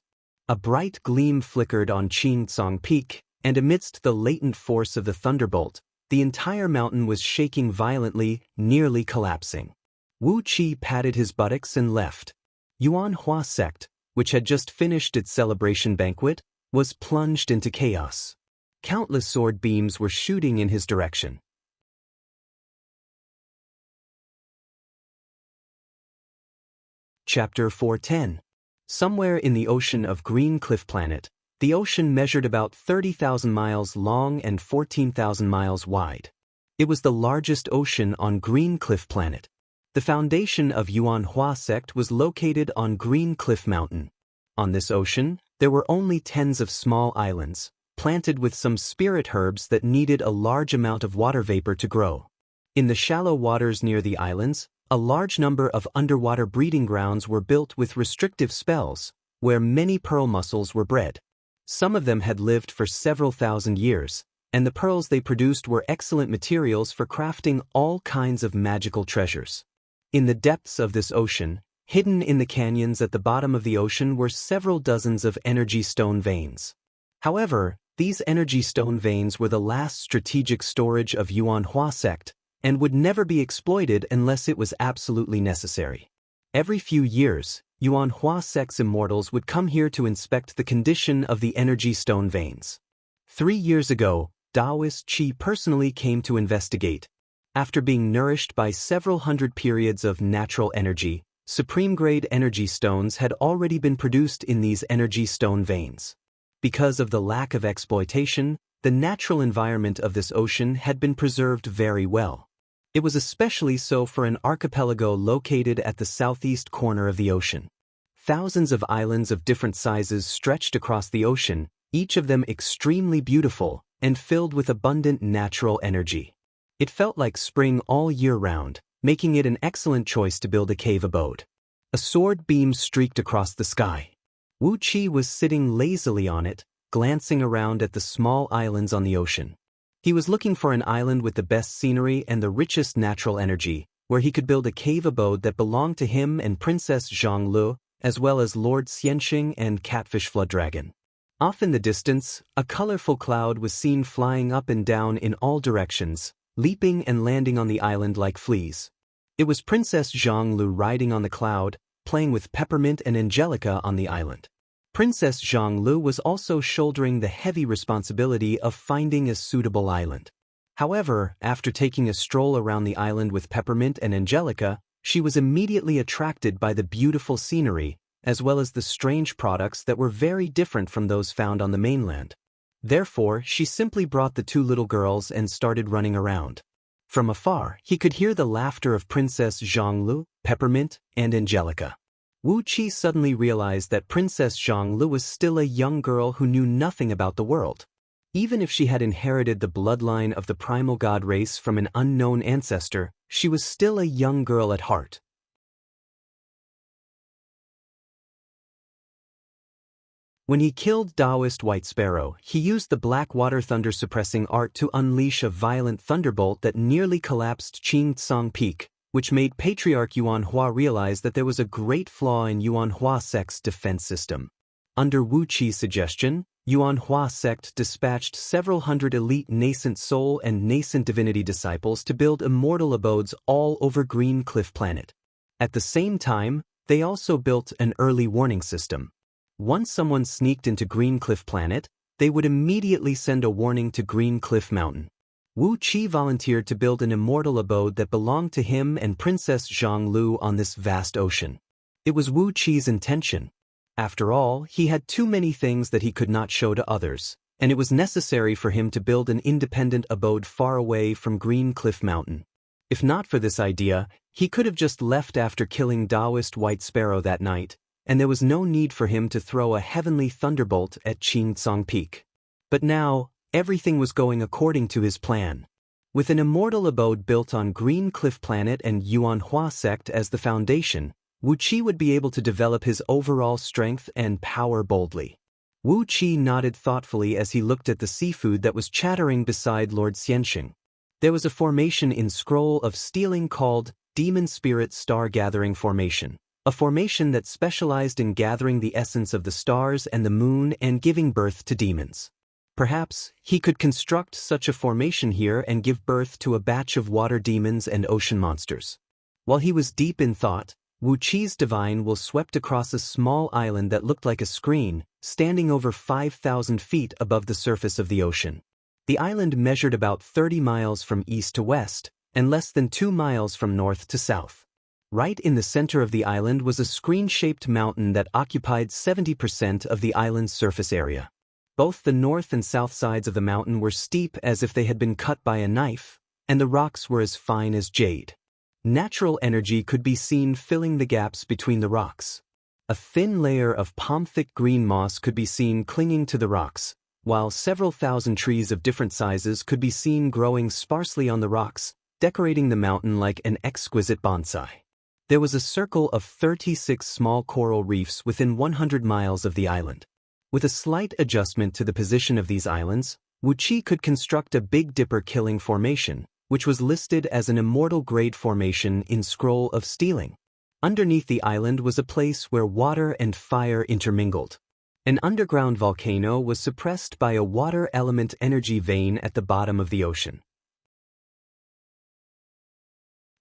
A bright gleam flickered on Qing Tsang Peak, and amidst the latent force of the thunderbolt, the entire mountain was shaking violently, nearly collapsing. Wu Qi patted his buttocks and left. Yuan Hua sect, which had just finished its celebration banquet, was plunged into chaos. Countless sword beams were shooting in his direction. Chapter 410. Somewhere in the ocean of Green Cliff Planet, the ocean measured about 30,000 miles long and 14,000 miles wide. It was the largest ocean on Green Cliff Planet. The foundation of Yuan Hua sect was located on Green Cliff Mountain. On this ocean, there were only tens of small islands, planted with some spirit herbs that needed a large amount of water vapor to grow. In the shallow waters near the islands, a large number of underwater breeding grounds were built with restrictive spells, where many pearl mussels were bred. Some of them had lived for several thousand years, and the pearls they produced were excellent materials for crafting all kinds of magical treasures. In the depths of this ocean, hidden in the canyons at the bottom of the ocean were several dozens of energy stone veins. However, these energy stone veins were the last strategic storage of Yuanhua sect, and would never be exploited unless it was absolutely necessary. Every few years, Yuanhua sect's immortals would come here to inspect the condition of the energy stone veins. 3 years ago, Taoist Qi personally came to investigate. After being nourished by several hundred periods of natural energy, supreme-grade energy stones had already been produced in these energy stone veins. Because of the lack of exploitation, the natural environment of this ocean had been preserved very well. It was especially so for an archipelago located at the southeast corner of the ocean. Thousands of islands of different sizes stretched across the ocean, each of them extremely beautiful and filled with abundant natural energy. It felt like spring all year round, making it an excellent choice to build a cave abode. A sword beam streaked across the sky. Wu Qi was sitting lazily on it, glancing around at the small islands on the ocean. He was looking for an island with the best scenery and the richest natural energy, where he could build a cave abode that belonged to him and Princess Zhonglu, as well as Lord Xianxing and Catfish Flood Dragon. Off in the distance, a colorful cloud was seen flying up and down in all directions, leaping and landing on the island like fleas. It was Princess Zhonglu riding on the cloud, playing with Peppermint and Angelica on the island. Princess Zhonglu was also shouldering the heavy responsibility of finding a suitable island. However, after taking a stroll around the island with Peppermint and Angelica, she was immediately attracted by the beautiful scenery, as well as the strange products that were very different from those found on the mainland. Therefore, she simply brought the 2 little girls and started running around. From afar, he could hear the laughter of Princess Zhonglu, Peppermint, and Angelica. Wu Qi suddenly realized that Princess Zhonglu was still a young girl who knew nothing about the world. Even if she had inherited the bloodline of the primal god race from an unknown ancestor, she was still a young girl at heart. When he killed Taoist White Sparrow, he used the black water thunder suppressing art to unleash a violent thunderbolt that nearly collapsed Qingtsang Peak, which made Patriarch Yuanhua realize that there was a great flaw in Yuanhua sect's defense system. Under Wu Qi's suggestion, Yuanhua sect dispatched several hundred elite nascent soul and nascent divinity disciples to build immortal abodes all over Green Cliff Planet. At the same time, they also built an early warning system. Once someone sneaked into Green Cliff Planet, they would immediately send a warning to Green Cliff Mountain. Wu Qi volunteered to build an immortal abode that belonged to him and Princess Zhonglu on this vast ocean. It was Wu Qi's intention. After all, he had too many things that he could not show to others, and it was necessary for him to build an independent abode far away from Green Cliff Mountain. If not for this idea, he could have just left after killing Taoist White Sparrow that night, and there was no need for him to throw a heavenly thunderbolt at Qingtsang Peak. But now, everything was going according to his plan. With an immortal abode built on Green Cliff Planet and Yuanhua sect as the foundation, Wu Qi would be able to develop his overall strength and power boldly. Wu Qi nodded thoughtfully as he looked at the seafood that was chattering beside Lord Xianxing. There was a formation in Scroll of Stealing called Demon Spirit Star Gathering Formation, a formation that specialized in gathering the essence of the stars and the moon and giving birth to demons. Perhaps he could construct such a formation here and give birth to a batch of water demons and ocean monsters. While he was deep in thought, Wu Qi's divine will swept across a small island that looked like a screen, standing over 5,000 feet above the surface of the ocean. The island measured about 30 miles from east to west, and less than 2 miles from north to south. Right in the center of the island was a screen-shaped mountain that occupied 70% of the island's surface area. Both the north and south sides of the mountain were steep as if they had been cut by a knife, and the rocks were as fine as jade. Natural energy could be seen filling the gaps between the rocks. A thin layer of palm-thick green moss could be seen clinging to the rocks, while several thousand trees of different sizes could be seen growing sparsely on the rocks, decorating the mountain like an exquisite bonsai. There was a circle of 36 small coral reefs within 100 miles of the island. With a slight adjustment to the position of these islands, Wu Qi could construct a Big Dipper killing formation, which was listed as an immortal grade formation in Scroll of Stealing. Underneath the island was a place where water and fire intermingled. An underground volcano was suppressed by a water element energy vein at the bottom of the ocean.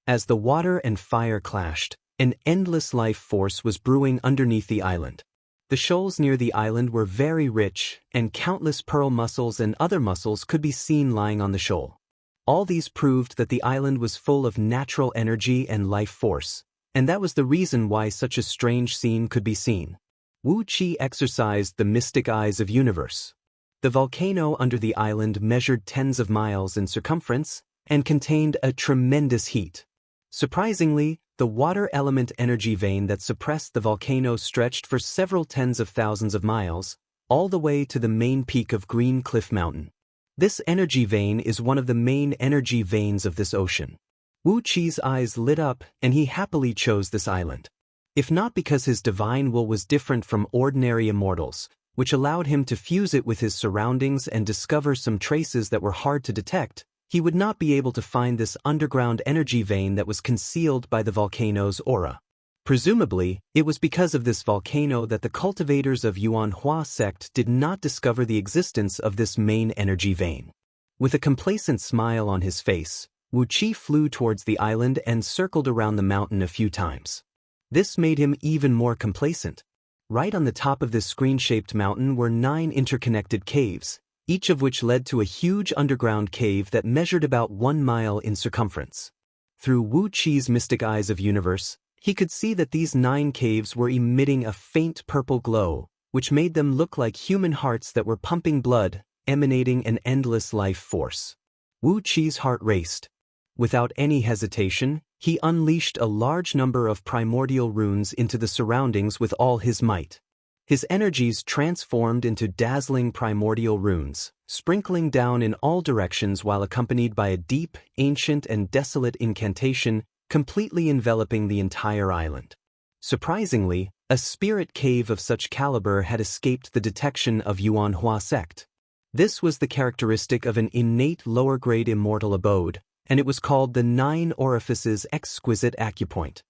As the water and fire clashed, an endless life force was brewing underneath the island. The shoals near the island were very rich, and countless pearl mussels and other mussels could be seen lying on the shoal. All these proved that the island was full of natural energy and life force, and that was the reason why such a strange scene could be seen. Wu Qi exercised the mystic eyes of universe. The volcano under the island measured tens of miles in circumference and contained a tremendous heat. Surprisingly, the water element energy vein that suppressed the volcano stretched for several tens of thousands of miles, all the way to the main peak of Green Cliff Mountain. This energy vein is one of the main energy veins of this ocean. Wu Qi's eyes lit up, and he happily chose this island. If not because his divine will was different from ordinary immortals, which allowed him to fuse it with his surroundings and discover some traces that were hard to detect, he would not be able to find this underground energy vein that was concealed by the volcano's aura. Presumably, it was because of this volcano that the cultivators of Yuanhua sect did not discover the existence of this main energy vein. With a complacent smile on his face, Wu Qi flew towards the island and circled around the mountain a few times. This made him even more complacent. Right on the top of this screen-shaped mountain were 9 interconnected caves, each of which led to a huge underground cave that measured about 1 mile in circumference. Through Wu Qi's mystic eyes of universe, he could see that these 9 caves were emitting a faint purple glow, which made them look like human hearts that were pumping blood, emanating an endless life force. Wu Qi's heart raced. Without any hesitation, he unleashed a large number of primordial runes into the surroundings with all his might. His energies transformed into dazzling primordial runes, sprinkling down in all directions while accompanied by a deep, ancient and desolate incantation, completely enveloping the entire island. Surprisingly, a spirit cave of such caliber had escaped the detection of Yuanhua sect. This was the characteristic of an innate lower-grade immortal abode, and it was called the 9 Orifices Exquisite Acupoint.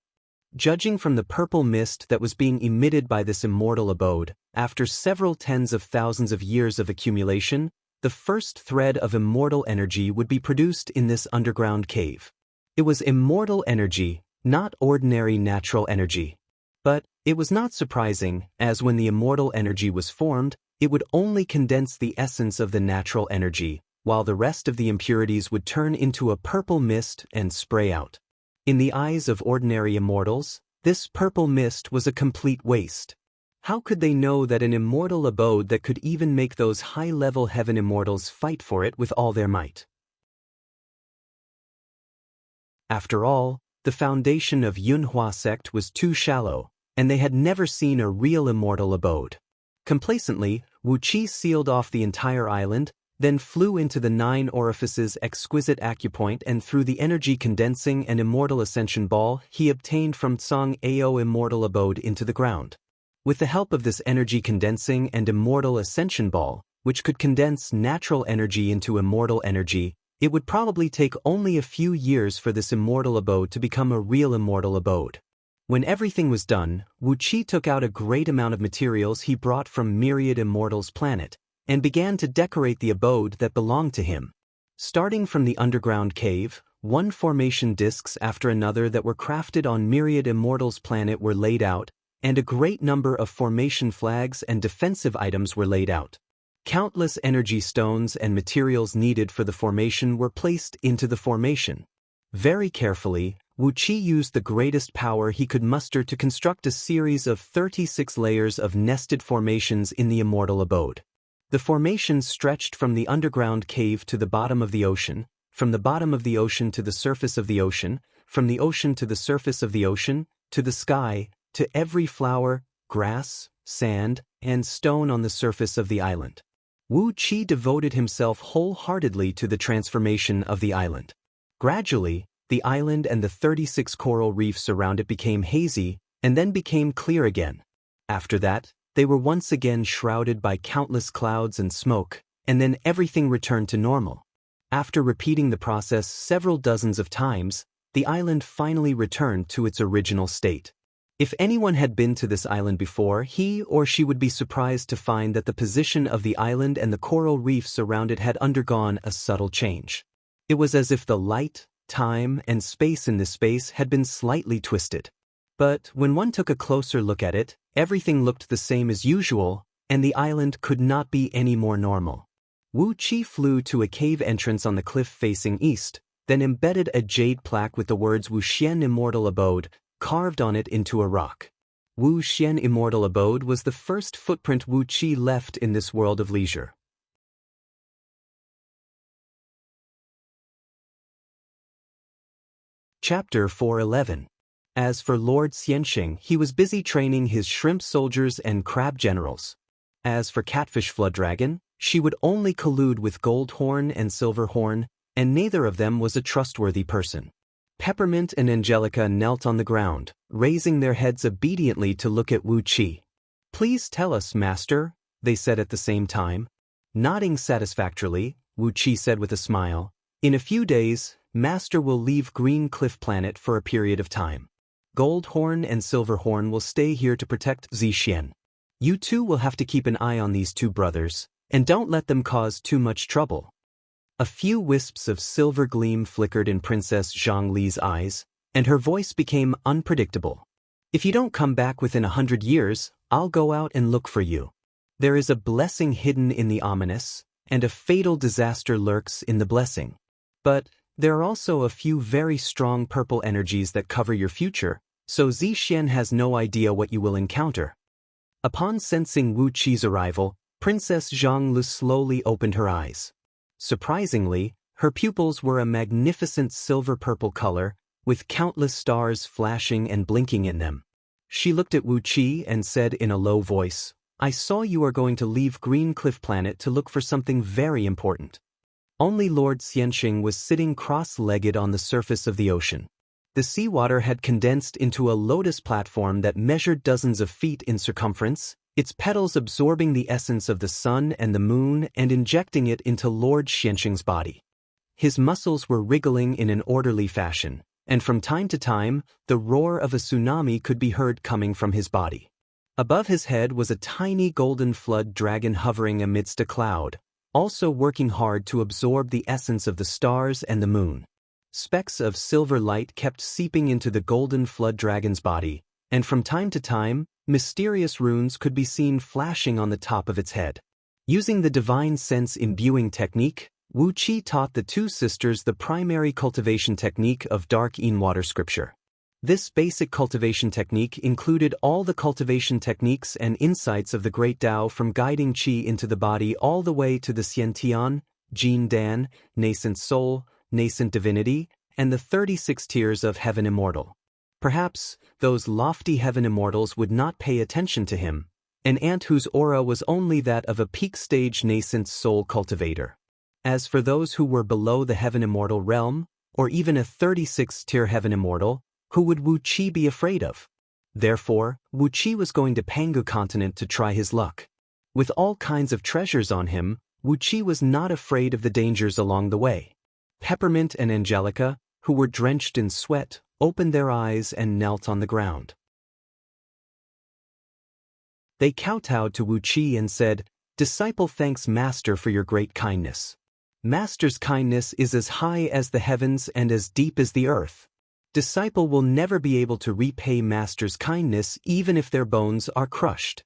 Judging from the purple mist that was being emitted by this immortal abode, after several tens of thousands of years of accumulation, the first thread of immortal energy would be produced in this underground cave. It was immortal energy, not ordinary natural energy. But it was not surprising, as when the immortal energy was formed, it would only condense the essence of the natural energy, while the rest of the impurities would turn into a purple mist and spray out. In the eyes of ordinary immortals, this purple mist was a complete waste. How could they know that an immortal abode that could even make those high-level heaven immortals fight for it with all their might? After all, the foundation of Yunhua sect was too shallow, and they had never seen a real immortal abode. Complacently, Wu Qi sealed off the entire island, then flew into the 9 Orifices Exquisite Acupoint, and through the energy condensing and immortal ascension ball he obtained from Tsang Ao immortal abode into the ground. With the help of this energy condensing and immortal ascension ball, which could condense natural energy into immortal energy, it would probably take only a few years for this immortal abode to become a real immortal abode. When everything was done, Wu Qi took out a great amount of materials he brought from Myriad Immortals' planet, and began to decorate the abode that belonged to him. Starting from the underground cave, 1 formation discs after another that were crafted on Myriad Immortals' planet were laid out, and a great number of formation flags and defensive items were laid out. Countless energy stones and materials needed for the formation were placed into the formation. Very carefully, Wu Qi used the greatest power he could muster to construct a series of 36 layers of nested formations in the immortal abode. The formations stretched from the underground cave to the bottom of the ocean, from the bottom of the ocean to the surface of the ocean, from the ocean to the surface of the ocean, to the sky, to every flower, grass, sand, and stone on the surface of the island. Wu Qi devoted himself wholeheartedly to the transformation of the island. Gradually, the island and the 36 coral reefs around it became hazy, and then became clear again. After that, they were once again shrouded by countless clouds and smoke, and then everything returned to normal. After repeating the process several dozens of times, the island finally returned to its original state. If anyone had been to this island before, he or she would be surprised to find that the position of the island and the coral reefs around it had undergone a subtle change. It was as if the light, time, and space in this space had been slightly twisted. But when one took a closer look at it, everything looked the same as usual, and the island could not be any more normal. Wu Qi flew to a cave entrance on the cliff facing east, then embedded a jade plaque with the words Wu Xian Immortal Abode carved on it into a rock. Wu Xian Immortal Abode was the first footprint Wu Qi left in this world of leisure. Chapter 411. As for Lord Xianxing, he was busy training his shrimp soldiers and crab generals. As for Catfish Flood Dragon, she would only collude with Goldhorn and Silverhorn, and neither of them was a trustworthy person. Peppermint and Angelica knelt on the ground, raising their heads obediently to look at Wu Qi. "Please tell us, Master," they said at the same time. Nodding satisfactorily, Wu Qi said with a smile, "In a few days, Master will leave Green Cliff Planet for a period of time. Goldhorn and Silverhorn will stay here to protect Zixian. You two will have to keep an eye on these two brothers, and don't let them cause too much trouble." A few wisps of silver gleam flickered in Princess Zhongli's eyes, and her voice became unpredictable. "If you don't come back within 100 years, I'll go out and look for you. There is a blessing hidden in the ominous, and a fatal disaster lurks in the blessing. But there are also a few very strong purple energies that cover your future, so Zixian has no idea what you will encounter." Upon sensing Wu Qi's arrival, Princess Zhongli slowly opened her eyes. Surprisingly, her pupils were a magnificent silver-purple color, with countless stars flashing and blinking in them. She looked at Wu Qi and said in a low voice, "I saw you are going to leave Green Cliff Planet to look for something very important." Only Lord Xianxing was sitting cross-legged on the surface of the ocean. The seawater had condensed into a lotus platform that measured dozens of feet in circumference, its petals absorbing the essence of the sun and the moon and injecting it into Lord Xianxing's body. His muscles were wriggling in an orderly fashion, and from time to time, the roar of a tsunami could be heard coming from his body. Above his head was a tiny golden flood dragon hovering amidst a cloud, also working hard to absorb the essence of the stars and the moon. Specks of silver light kept seeping into the golden flood dragon's body, and from time to time, mysterious runes could be seen flashing on the top of its head. Using the divine sense imbuing technique, Wu Qi taught the two sisters the primary cultivation technique of Dark Water scripture. This basic cultivation technique included all the cultivation techniques and insights of the Great Tao, from guiding qi into the body all the way to the Xiantian, Jin Dan, nascent soul, nascent divinity, and the 36 tiers of heaven immortal. Perhaps those lofty heaven immortals would not pay attention to him, an ant whose aura was only that of a peak-stage nascent soul cultivator. As for those who were below the heaven immortal realm, or even a 36-tier heaven immortal, who would Wu Qi be afraid of? Therefore, Wu Qi was going to Pangu continent to try his luck. With all kinds of treasures on him, Wu Qi was not afraid of the dangers along the way. Peppermint and Angelica, who were drenched in sweat, opened their eyes and knelt on the ground. They kowtowed to Wu Qi and said, "Disciple thanks Master for your great kindness. Master's kindness is as high as the heavens and as deep as the earth. Disciple will never be able to repay Master's kindness even if their bones are crushed."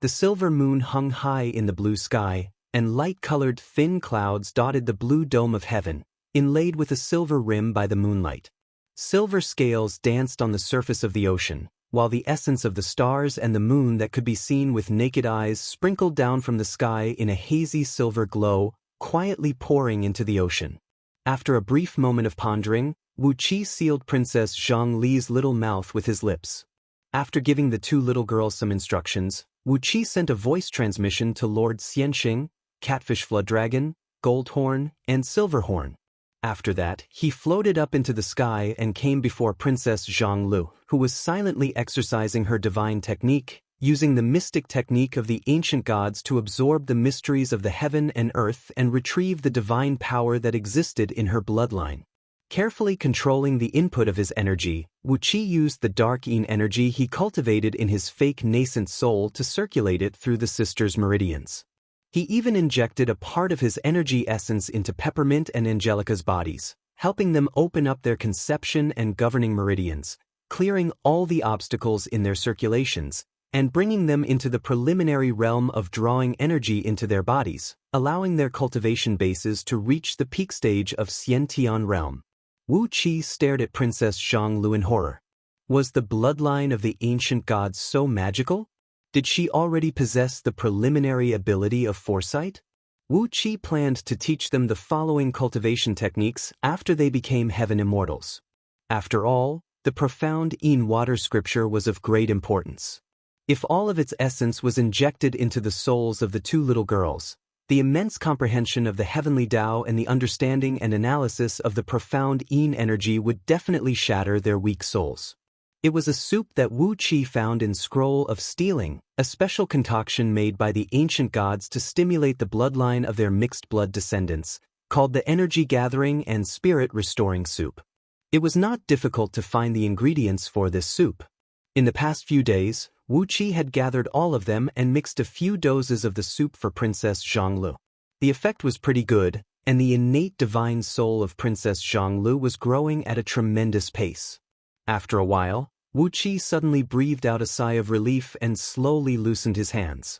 The silver moon hung high in the blue sky, and light-colored thin clouds dotted the blue dome of heaven, inlaid with a silver rim by the moonlight. Silver scales danced on the surface of the ocean, while the essence of the stars and the moon that could be seen with naked eyes sprinkled down from the sky in a hazy silver glow, quietly pouring into the ocean. After a brief moment of pondering, Wu Qi sealed Princess Zhongli's little mouth with his lips. After giving the two little girls some instructions, Wu Qi sent a voice transmission to Lord Xianxing, Catfish Flood Dragon, Goldhorn, and Silverhorn. After that, he floated up into the sky and came before Princess Zhongli, who was silently exercising her divine technique, using the mystic technique of the ancient gods to absorb the mysteries of the heaven and earth and retrieve the divine power that existed in her bloodline. Carefully controlling the input of his energy, Wu Qi used the dark yin energy he cultivated in his fake nascent soul to circulate it through the sisters' meridians. He even injected a part of his energy essence into Peppermint and Angelica's bodies, helping them open up their conception and governing meridians, clearing all the obstacles in their circulations, and bringing them into the preliminary realm of drawing energy into their bodies, allowing their cultivation bases to reach the peak stage of Xiantian realm. Wu Qi stared at Princess Zhang Lu in horror. Was the bloodline of the ancient gods so magical? Did she already possess the preliminary ability of foresight? Wu Qi planned to teach them the following cultivation techniques after they became heaven immortals. After all, the profound Yin water scripture was of great importance. If all of its essence was injected into the souls of the two little girls, the immense comprehension of the heavenly Tao and the understanding and analysis of the profound Yin energy would definitely shatter their weak souls. It was a soup that Wu Qi found in Scroll of Stealing, a special concoction made by the ancient gods to stimulate the bloodline of their mixed blood descendants, called the Energy Gathering and Spirit Restoring Soup. It was not difficult to find the ingredients for this soup. In the past few days, Wu Qi had gathered all of them and mixed a few doses of the soup for Princess Zhang Lu. The effect was pretty good, and the innate divine soul of Princess Zhang Lu was growing at a tremendous pace. After a while, Wu Qi suddenly breathed out a sigh of relief and slowly loosened his hands.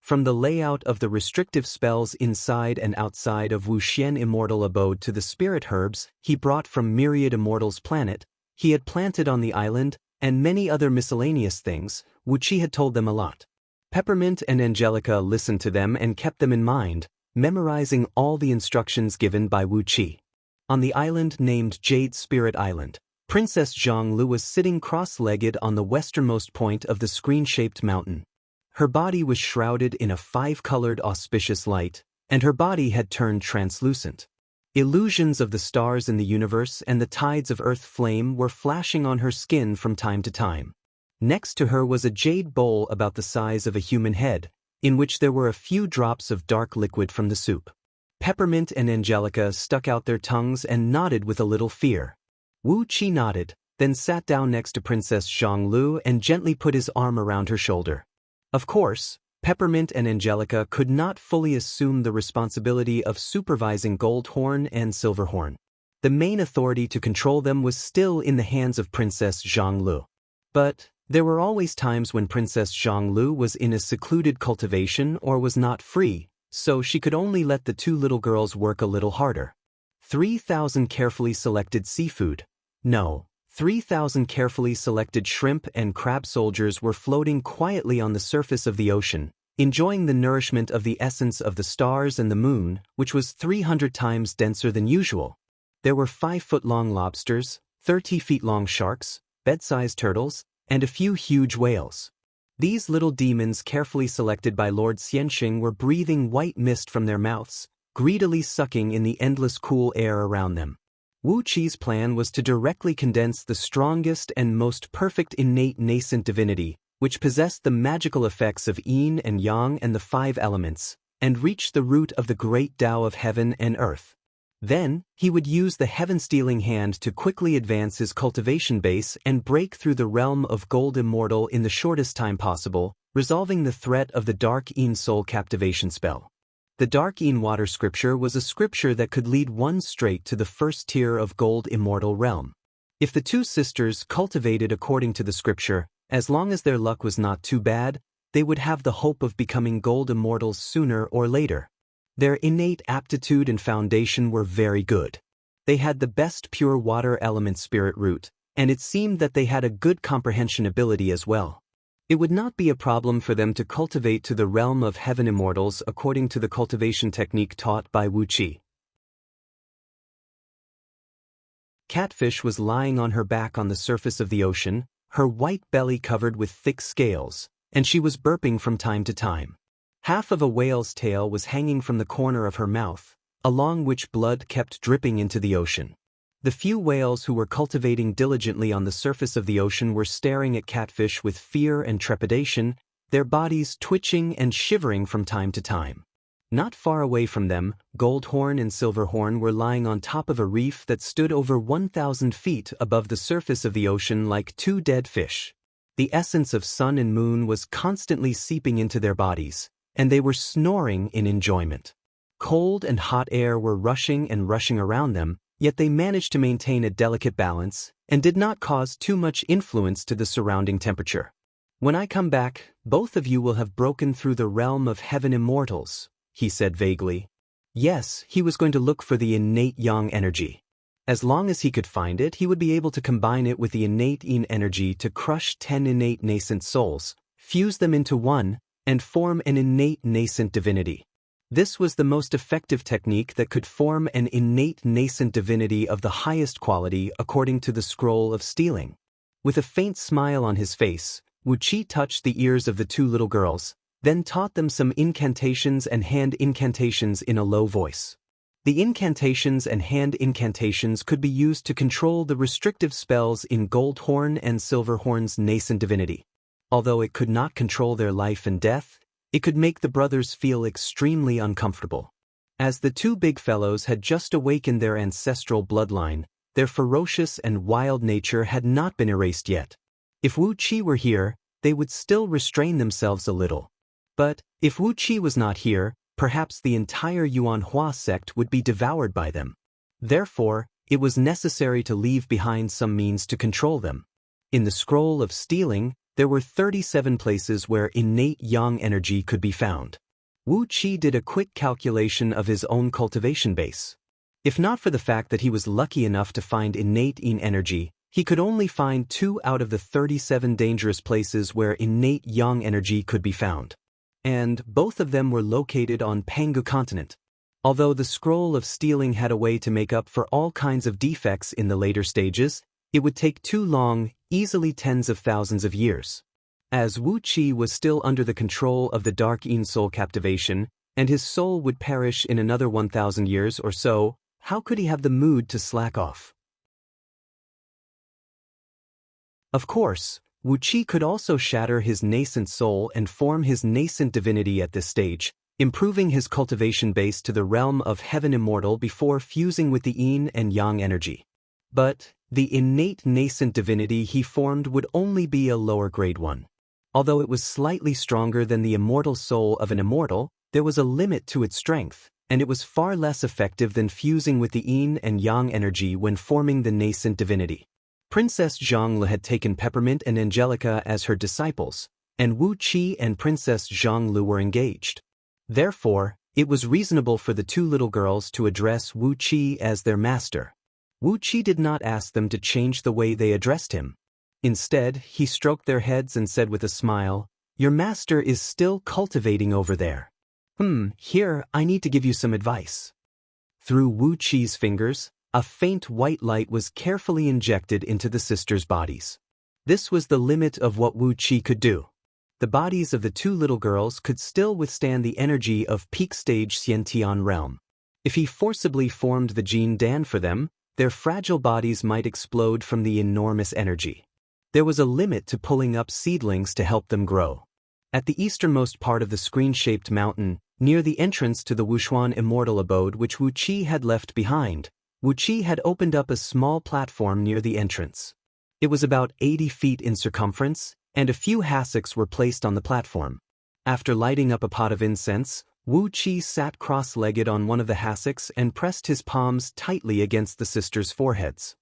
From the layout of the restrictive spells inside and outside of Wu Xian Immortal Abode to the spirit herbs he brought from Myriad Immortals' planet, he had planted on the island, and many other miscellaneous things, Wu Qi had told them a lot. Peppermint and Angelica listened to them and kept them in mind, memorizing all the instructions given by Wu Qi. On the island named Jade Spirit Island, Princess Zhang Lu was sitting cross-legged on the westernmost point of the screen-shaped mountain. Her body was shrouded in a five-colored auspicious light, and her body had turned translucent. Illusions of the stars in the universe and the tides of earth flame were flashing on her skin from time to time. Next to her was a jade bowl about the size of a human head, in which there were a few drops of dark liquid from the soup. Peppermint and Angelica stuck out their tongues and nodded with a little fear. Wu Qi nodded, then sat down next to Princess Zhang Lu and gently put his arm around her shoulder. Of course, Peppermint and Angelica could not fully assume the responsibility of supervising Goldhorn and Silverhorn. The main authority to control them was still in the hands of Princess Zhang Lu. But there were always times when Princess Zhang Lu was in a secluded cultivation or was not free, so she could only let the two little girls work a little harder. 3,000 carefully selected seafood. No. 3,000 carefully selected shrimp and crab soldiers were floating quietly on the surface of the ocean, enjoying the nourishment of the essence of the stars and the moon, which was 300 times denser than usual. There were 5-foot-long lobsters, 30-feet-long sharks, bed-sized turtles, and a few huge whales. These little demons carefully selected by Lord Xianxing were breathing white mist from their mouths, greedily sucking in the endless cool air around them. Wu Qi's plan was to directly condense the strongest and most perfect innate nascent divinity, which possessed the magical effects of yin and yang and the 5 elements, and reach the root of the great Tao of heaven and earth. Then, he would use the heaven-stealing hand to quickly advance his cultivation base and break through the realm of Gold Immortal in the shortest time possible, resolving the threat of the Dark Yin Soul Captivation spell. The Dark Yin Water Scripture was a scripture that could lead one straight to the first tier of Gold Immortal realm. If the two sisters cultivated according to the scripture, as long as their luck was not too bad, they would have the hope of becoming Gold Immortals sooner or later. Their innate aptitude and foundation were very good. They had the best pure water element spirit root, and it seemed that they had a good comprehension ability as well. It would not be a problem for them to cultivate to the realm of heaven immortals according to the cultivation technique taught by Wu Qi. Catfish was lying on her back on the surface of the ocean, her white belly covered with thick scales, and she was burping from time to time. Half of a whale's tail was hanging from the corner of her mouth, along which blood kept dripping into the ocean. The few whales who were cultivating diligently on the surface of the ocean were staring at catfish with fear and trepidation, their bodies twitching and shivering from time to time. Not far away from them, Goldhorn and Silverhorn were lying on top of a reef that stood over 1,000 feet above the surface of the ocean like two dead fish. The essence of sun and moon was constantly seeping into their bodies, and they were snoring in enjoyment. Cold and hot air were rushing and rushing around them, yet they managed to maintain a delicate balance and did not cause too much influence to the surrounding temperature. When I come back, both of you will have broken through the realm of heaven immortals, he said vaguely. Yes, he was going to look for the innate yang energy. As long as he could find it, he would be able to combine it with the innate yin energy to crush 10 innate nascent souls, fuse them into one, and form an innate nascent divinity. This was the most effective technique that could form an innate nascent divinity of the highest quality according to the scroll of stealing. With a faint smile on his face, Wu Qi touched the ears of the two little girls, then taught them some incantations and hand incantations in a low voice. The incantations and hand incantations could be used to control the restrictive spells in Goldhorn and Silverhorn's nascent divinity. Although it could not control their life and death, it could make the brothers feel extremely uncomfortable. As the two big fellows had just awakened their ancestral bloodline, their ferocious and wild nature had not been erased yet. If Wu Qi were here, they would still restrain themselves a little. But if Wu Qi was not here, perhaps the entire Yuanhua sect would be devoured by them. Therefore, it was necessary to leave behind some means to control them. In the scroll of stealing, there were 37 places where innate yang energy could be found. Wu Qi did a quick calculation of his own cultivation base. If not for the fact that he was lucky enough to find innate yin energy, he could only find 2 out of the 37 dangerous places where innate yang energy could be found. And both of them were located on Pangu continent. Although the scroll of stealing had a way to make up for all kinds of defects in the later stages, it would take too long, easily tens of thousands of years. As Wu Qi was still under the control of the dark yin soul captivation, and his soul would perish in another 1,000 years or so, how could he have the mood to slack off? Of course, Wu Qi could also shatter his nascent soul and form his nascent divinity at this stage, improving his cultivation base to the realm of heaven immortal before fusing with the yin and yang energy. But the innate nascent divinity he formed would only be a lower grade one. Although it was slightly stronger than the immortal soul of an immortal, there was a limit to its strength, and it was far less effective than fusing with the yin and yang energy when forming the nascent divinity. Princess Zhangli had taken Peppermint and Angelica as her disciples, and Wu Qi and Princess Zhangli were engaged. Therefore, it was reasonable for the two little girls to address Wu Qi as their master. Wu Qi did not ask them to change the way they addressed him. Instead, he stroked their heads and said with a smile, "Your master is still cultivating over there. Here, I need to give you some advice." Through Wu Qi's fingers, a faint white light was carefully injected into the sisters' bodies. This was the limit of what Wu Qi could do. The bodies of the two little girls could still withstand the energy of peak stage Xiantian realm. If he forcibly formed the Jin Dan for them, their fragile bodies might explode from the enormous energy. There was a limit to pulling up seedlings to help them grow. At the easternmost part of the screen-shaped mountain, near the entrance to the Wushuan immortal abode which Wu Qi had left behind, Wu Qi had opened up a small platform near the entrance. It was about 80 feet in circumference, and a few hassocks were placed on the platform. After lighting up a pot of incense, Wu Qi sat cross-legged on one of the hassocks and pressed his palms tightly against the sisters' foreheads.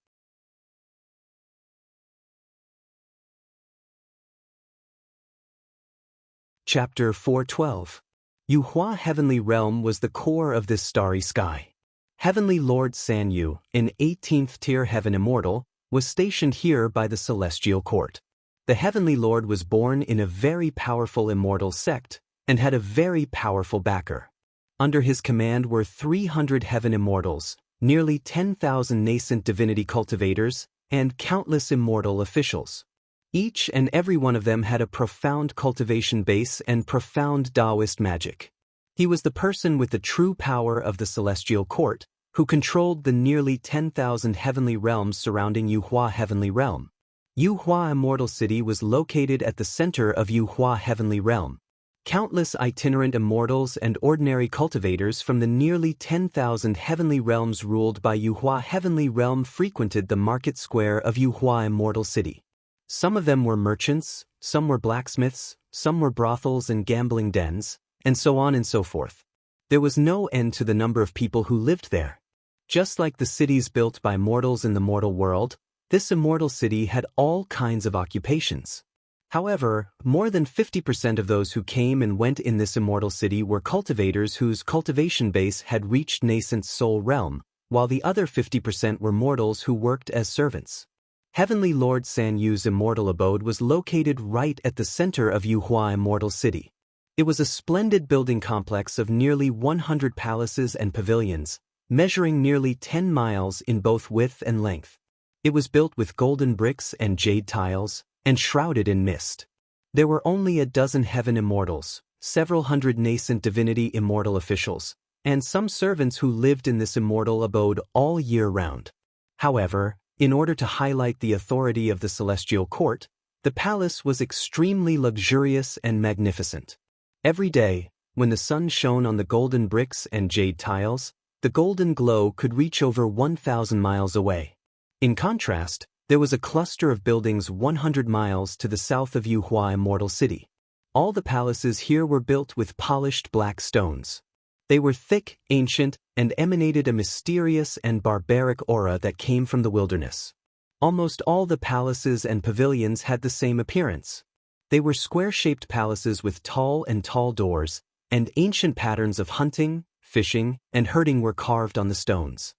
Chapter 412. Yuhua Heavenly Realm was the core of this starry sky. Heavenly Lord San Yu, an 18th tier heaven immortal, was stationed here by the celestial court. The Heavenly Lord was born in a very powerful immortal sect, and had a very powerful backer. Under his command were 300 heaven immortals, nearly 10,000 nascent divinity cultivators, and countless immortal officials. Each and every one of them had a profound cultivation base and profound Taoist magic. He was the person with the true power of the celestial court, who controlled the nearly 10,000 heavenly realms surrounding Yuhua Heavenly Realm. Yuhua Immortal City was located at the center of Yuhua Heavenly Realm. Countless itinerant immortals and ordinary cultivators from the nearly 10,000 heavenly realms ruled by Yuhua Heavenly Realm frequented the market square of Yuhua Immortal City. Some of them were merchants, some were blacksmiths, some were brothels and gambling dens, and so on and so forth. There was no end to the number of people who lived there. Just like the cities built by mortals in the mortal world, this immortal city had all kinds of occupations. However, more than 50% of those who came and went in this immortal city were cultivators whose cultivation base had reached nascent soul realm, while the other 50% were mortals who worked as servants. Heavenly Lord San Yu's immortal abode was located right at the center of Yuhua Immortal City. It was a splendid building complex of nearly 100 palaces and pavilions, measuring nearly 10 miles in both width and length. It was built with golden bricks and jade tiles, and shrouded in mist. There were only a dozen heaven immortals, several hundred nascent divinity immortal officials, and some servants who lived in this immortal abode all year round. However, in order to highlight the authority of the celestial court, the palace was extremely luxurious and magnificent. Every day, when the sun shone on the golden bricks and jade tiles, the golden glow could reach over 1,000 miles away. In contrast, there was a cluster of buildings 100 miles to the south of Yuhua Immortal City. All the palaces here were built with polished black stones. They were thick, ancient, and emanated a mysterious and barbaric aura that came from the wilderness. Almost all the palaces and pavilions had the same appearance. They were square-shaped palaces with tall doors, and ancient patterns of hunting, fishing, and herding were carved on the stones.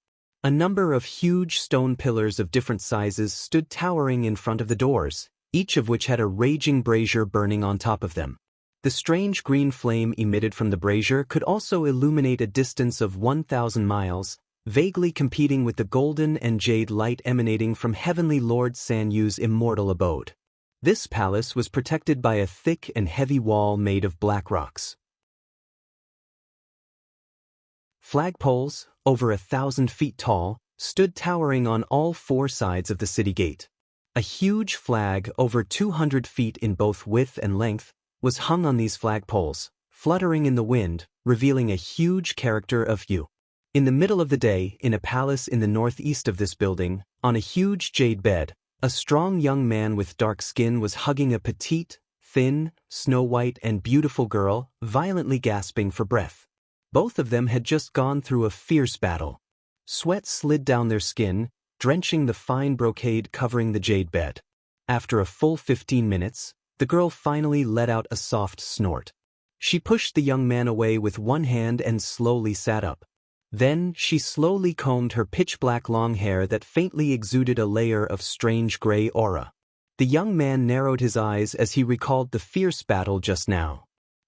A number of huge stone pillars of different sizes stood towering in front of the doors, each of which had a raging brazier burning on top of them. The strange green flame emitted from the brazier could also illuminate a distance of 1,000 miles, vaguely competing with the golden and jade light emanating from Heavenly Lord San Yu's immortal abode. This palace was protected by a thick and heavy wall made of black rocks. Flagpoles, over 1,000 feet tall, stood towering on all four sides of the city gate. A huge flag, over 200 feet in both width and length, was hung on these flagpoles, fluttering in the wind, revealing a huge character of Yu. In the middle of the day, in a palace in the northeast of this building, on a huge jade bed, a strong young man with dark skin was hugging a petite, thin, snow-white and beautiful girl, violently gasping for breath. Both of them had just gone through a fierce battle. Sweat slid down their skin, drenching the fine brocade covering the jade bed. After a full 15 minutes, the girl finally let out a soft snort. She pushed the young man away with one hand and slowly sat up. Then, she slowly combed her pitch-black long hair that faintly exuded a layer of strange gray aura. The young man narrowed his eyes as he recalled the fierce battle just now.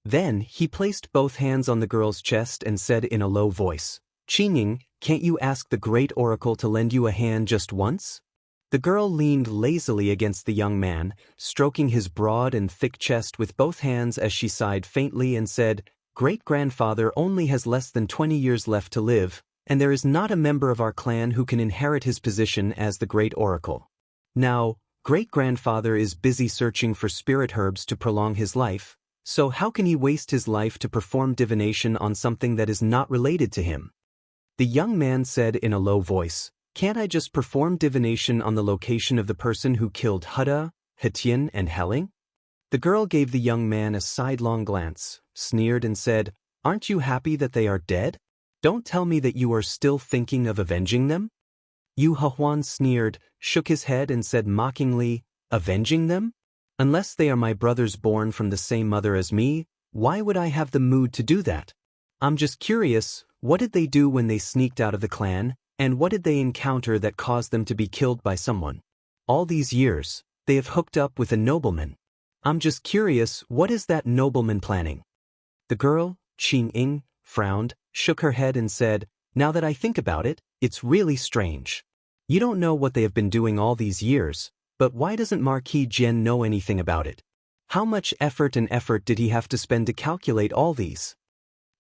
Then, he placed both hands on the girl's chest and said in a low voice, "Qingning, can't you ask the great oracle to lend you a hand just once?" The girl leaned lazily against the young man, stroking his broad and thick chest with both hands as she sighed faintly and said, "Great-grandfather only has less than 20 years left to live, and there is not a member of our clan who can inherit his position as the great oracle. Now, great-grandfather is busy searching for spirit herbs to prolong his life, so how can he waste his life to perform divination on something that is not related to him?" The young man said in a low voice, "Can't I just perform divination on the location of the person who killed Hutta, Hetien, and Helling?" The girl gave the young man a sidelong glance, sneered and said, "Aren't you happy that they are dead? Don't tell me that you are still thinking of avenging them?" Yu Hahuan sneered, shook his head and said mockingly, "Avenging them? Unless they are my brothers born from the same mother as me, why would I have the mood to do that? I'm just curious, what did they do when they sneaked out of the clan, and what did they encounter that caused them to be killed by someone? All these years, they have hooked up with a nobleman. I'm just curious, what is that nobleman planning?" The girl, Qing-ing, frowned, shook her head and said, "Now that I think about it, it's really strange. You don't know what they have been doing all these years, but why doesn't Marquis Jian know anything about it? How much effort did he have to spend to calculate all these?"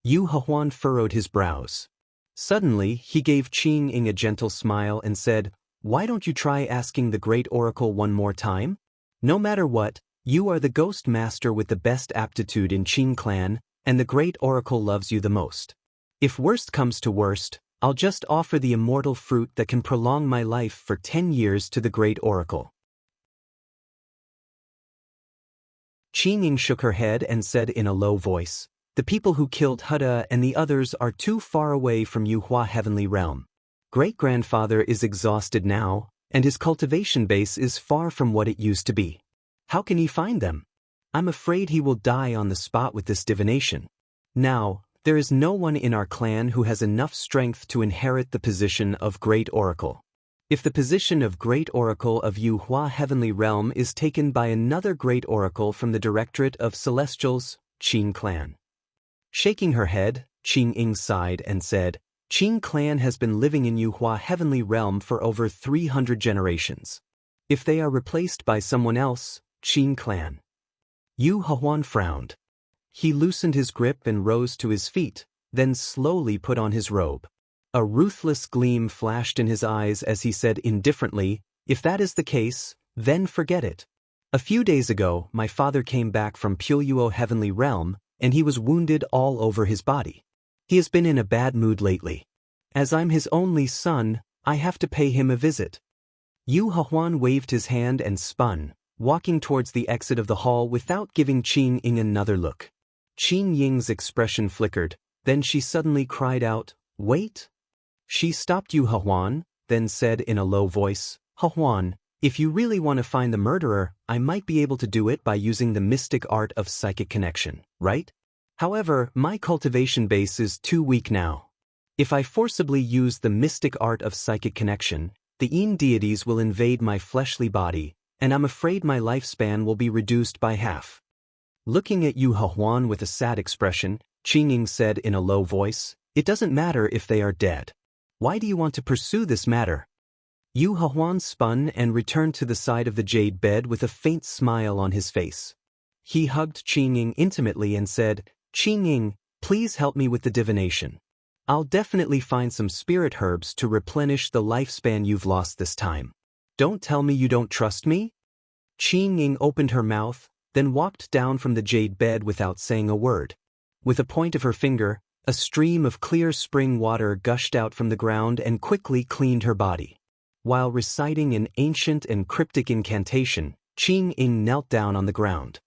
Yu Hahuan furrowed his brows. Suddenly, he gave Qing Ying a gentle smile and said, "Why don't you try asking the Great Oracle one more time? No matter what, you are the Ghost Master with the best aptitude in Qing clan, and the Great Oracle loves you the most. If worst comes to worst, I'll just offer the immortal fruit that can prolong my life for 10 years to the Great Oracle." Qing Ying shook her head and said in a low voice, "The people who killed Hutta and the others are too far away from Yuhua Heavenly Realm. Great-grandfather is exhausted now, and his cultivation base is far from what it used to be. How can he find them? I'm afraid he will die on the spot with this divination. Now, there is no one in our clan who has enough strength to inherit the position of Great Oracle. If the position of Great Oracle of Yuhua Heavenly Realm is taken by another Great Oracle from the Directorate of Celestials, Qing Clan." Shaking her head, Qing Ying sighed and said, "Qing Clan has been living in Yuhua Heavenly Realm for over 300 generations. If they are replaced by someone else, Qing Clan." Yu Hahuan frowned. He loosened his grip and rose to his feet, then slowly put on his robe. A ruthless gleam flashed in his eyes as he said indifferently, "If that is the case, then forget it. A few days ago, my father came back from Puyo Heavenly Realm, and he was wounded all over his body. He has been in a bad mood lately. As I'm his only son, I have to pay him a visit." Yu Hahuan waved his hand and spun, walking towards the exit of the hall without giving Qing Ying another look. Qing Ying's expression flickered, then she suddenly cried out, "Wait!" She stopped Yu Hahuan, then said in a low voice, "Hahuan, if you really want to find the murderer, I might be able to do it by using the mystic art of psychic connection, right? However, my cultivation base is too weak now. If I forcibly use the mystic art of psychic connection, the Yin deities will invade my fleshly body, and I'm afraid my lifespan will be reduced by half." Looking at Yu Hahuan with a sad expression, Qing Ying said in a low voice, "It doesn't matter if they are dead. Why do you want to pursue this matter?" Yu Hahuan spun and returned to the side of the jade bed with a faint smile on his face. He hugged Qing Ying intimately and said, "Qing Ying, please help me with the divination. I'll definitely find some spirit herbs to replenish the lifespan you've lost this time. Don't tell me you don't trust me?" Qing Ying opened her mouth, then walked down from the jade bed without saying a word. With a point of her finger, a stream of clear spring water gushed out from the ground and quickly cleaned her body. While reciting an ancient and cryptic incantation, Qing Ying knelt down on the ground.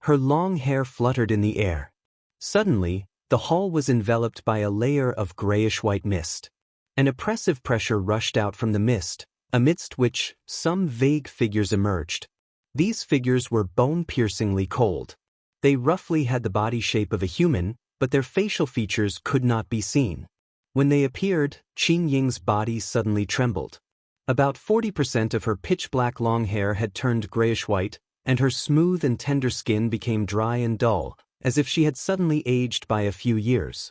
Her long hair fluttered in the air. Suddenly, the hall was enveloped by a layer of grayish-white mist. An oppressive pressure rushed out from the mist, amidst which some vague figures emerged. These figures were bone-piercingly cold. They roughly had the body shape of a human, but their facial features could not be seen. When they appeared, Qing Ying's body suddenly trembled. About 40% of her pitch-black long hair had turned grayish-white, and her smooth and tender skin became dry and dull, as if she had suddenly aged by a few years.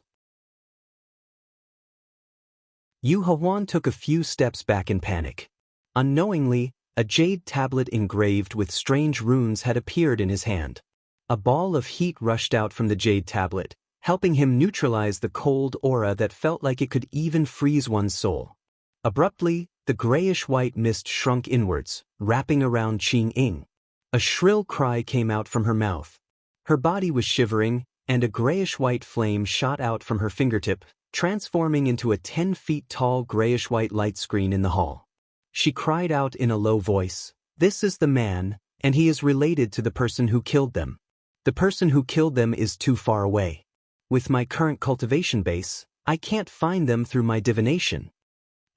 Yu Hahuan took a few steps back in panic. Unknowingly, a jade tablet engraved with strange runes had appeared in his hand. A ball of heat rushed out from the jade tablet, helping him neutralize the cold aura that felt like it could even freeze one's soul. Abruptly, the grayish-white mist shrunk inwards, wrapping around Qing Ying. A shrill cry came out from her mouth. Her body was shivering, and a grayish-white flame shot out from her fingertip, transforming into a 10 feet tall grayish-white light screen in the hall. She cried out in a low voice, "This is the man, and he is related to the person who killed them. The person who killed them is too far away. With my current cultivation base, I can't find them through my divination."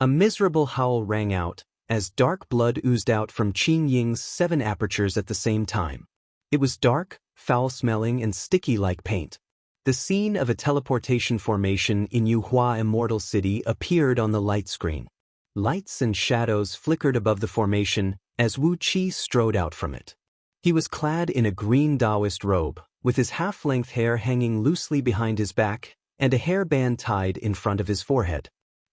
A miserable howl rang out, as dark blood oozed out from Qing Ying's 7 apertures at the same time. It was dark, foul-smelling and sticky like paint. The scene of a teleportation formation in Yuhua Immortal City appeared on the light screen. Lights and shadows flickered above the formation as Wu Qi strode out from it. He was clad in a green Taoist robe, with his half-length hair hanging loosely behind his back and a hairband tied in front of his forehead.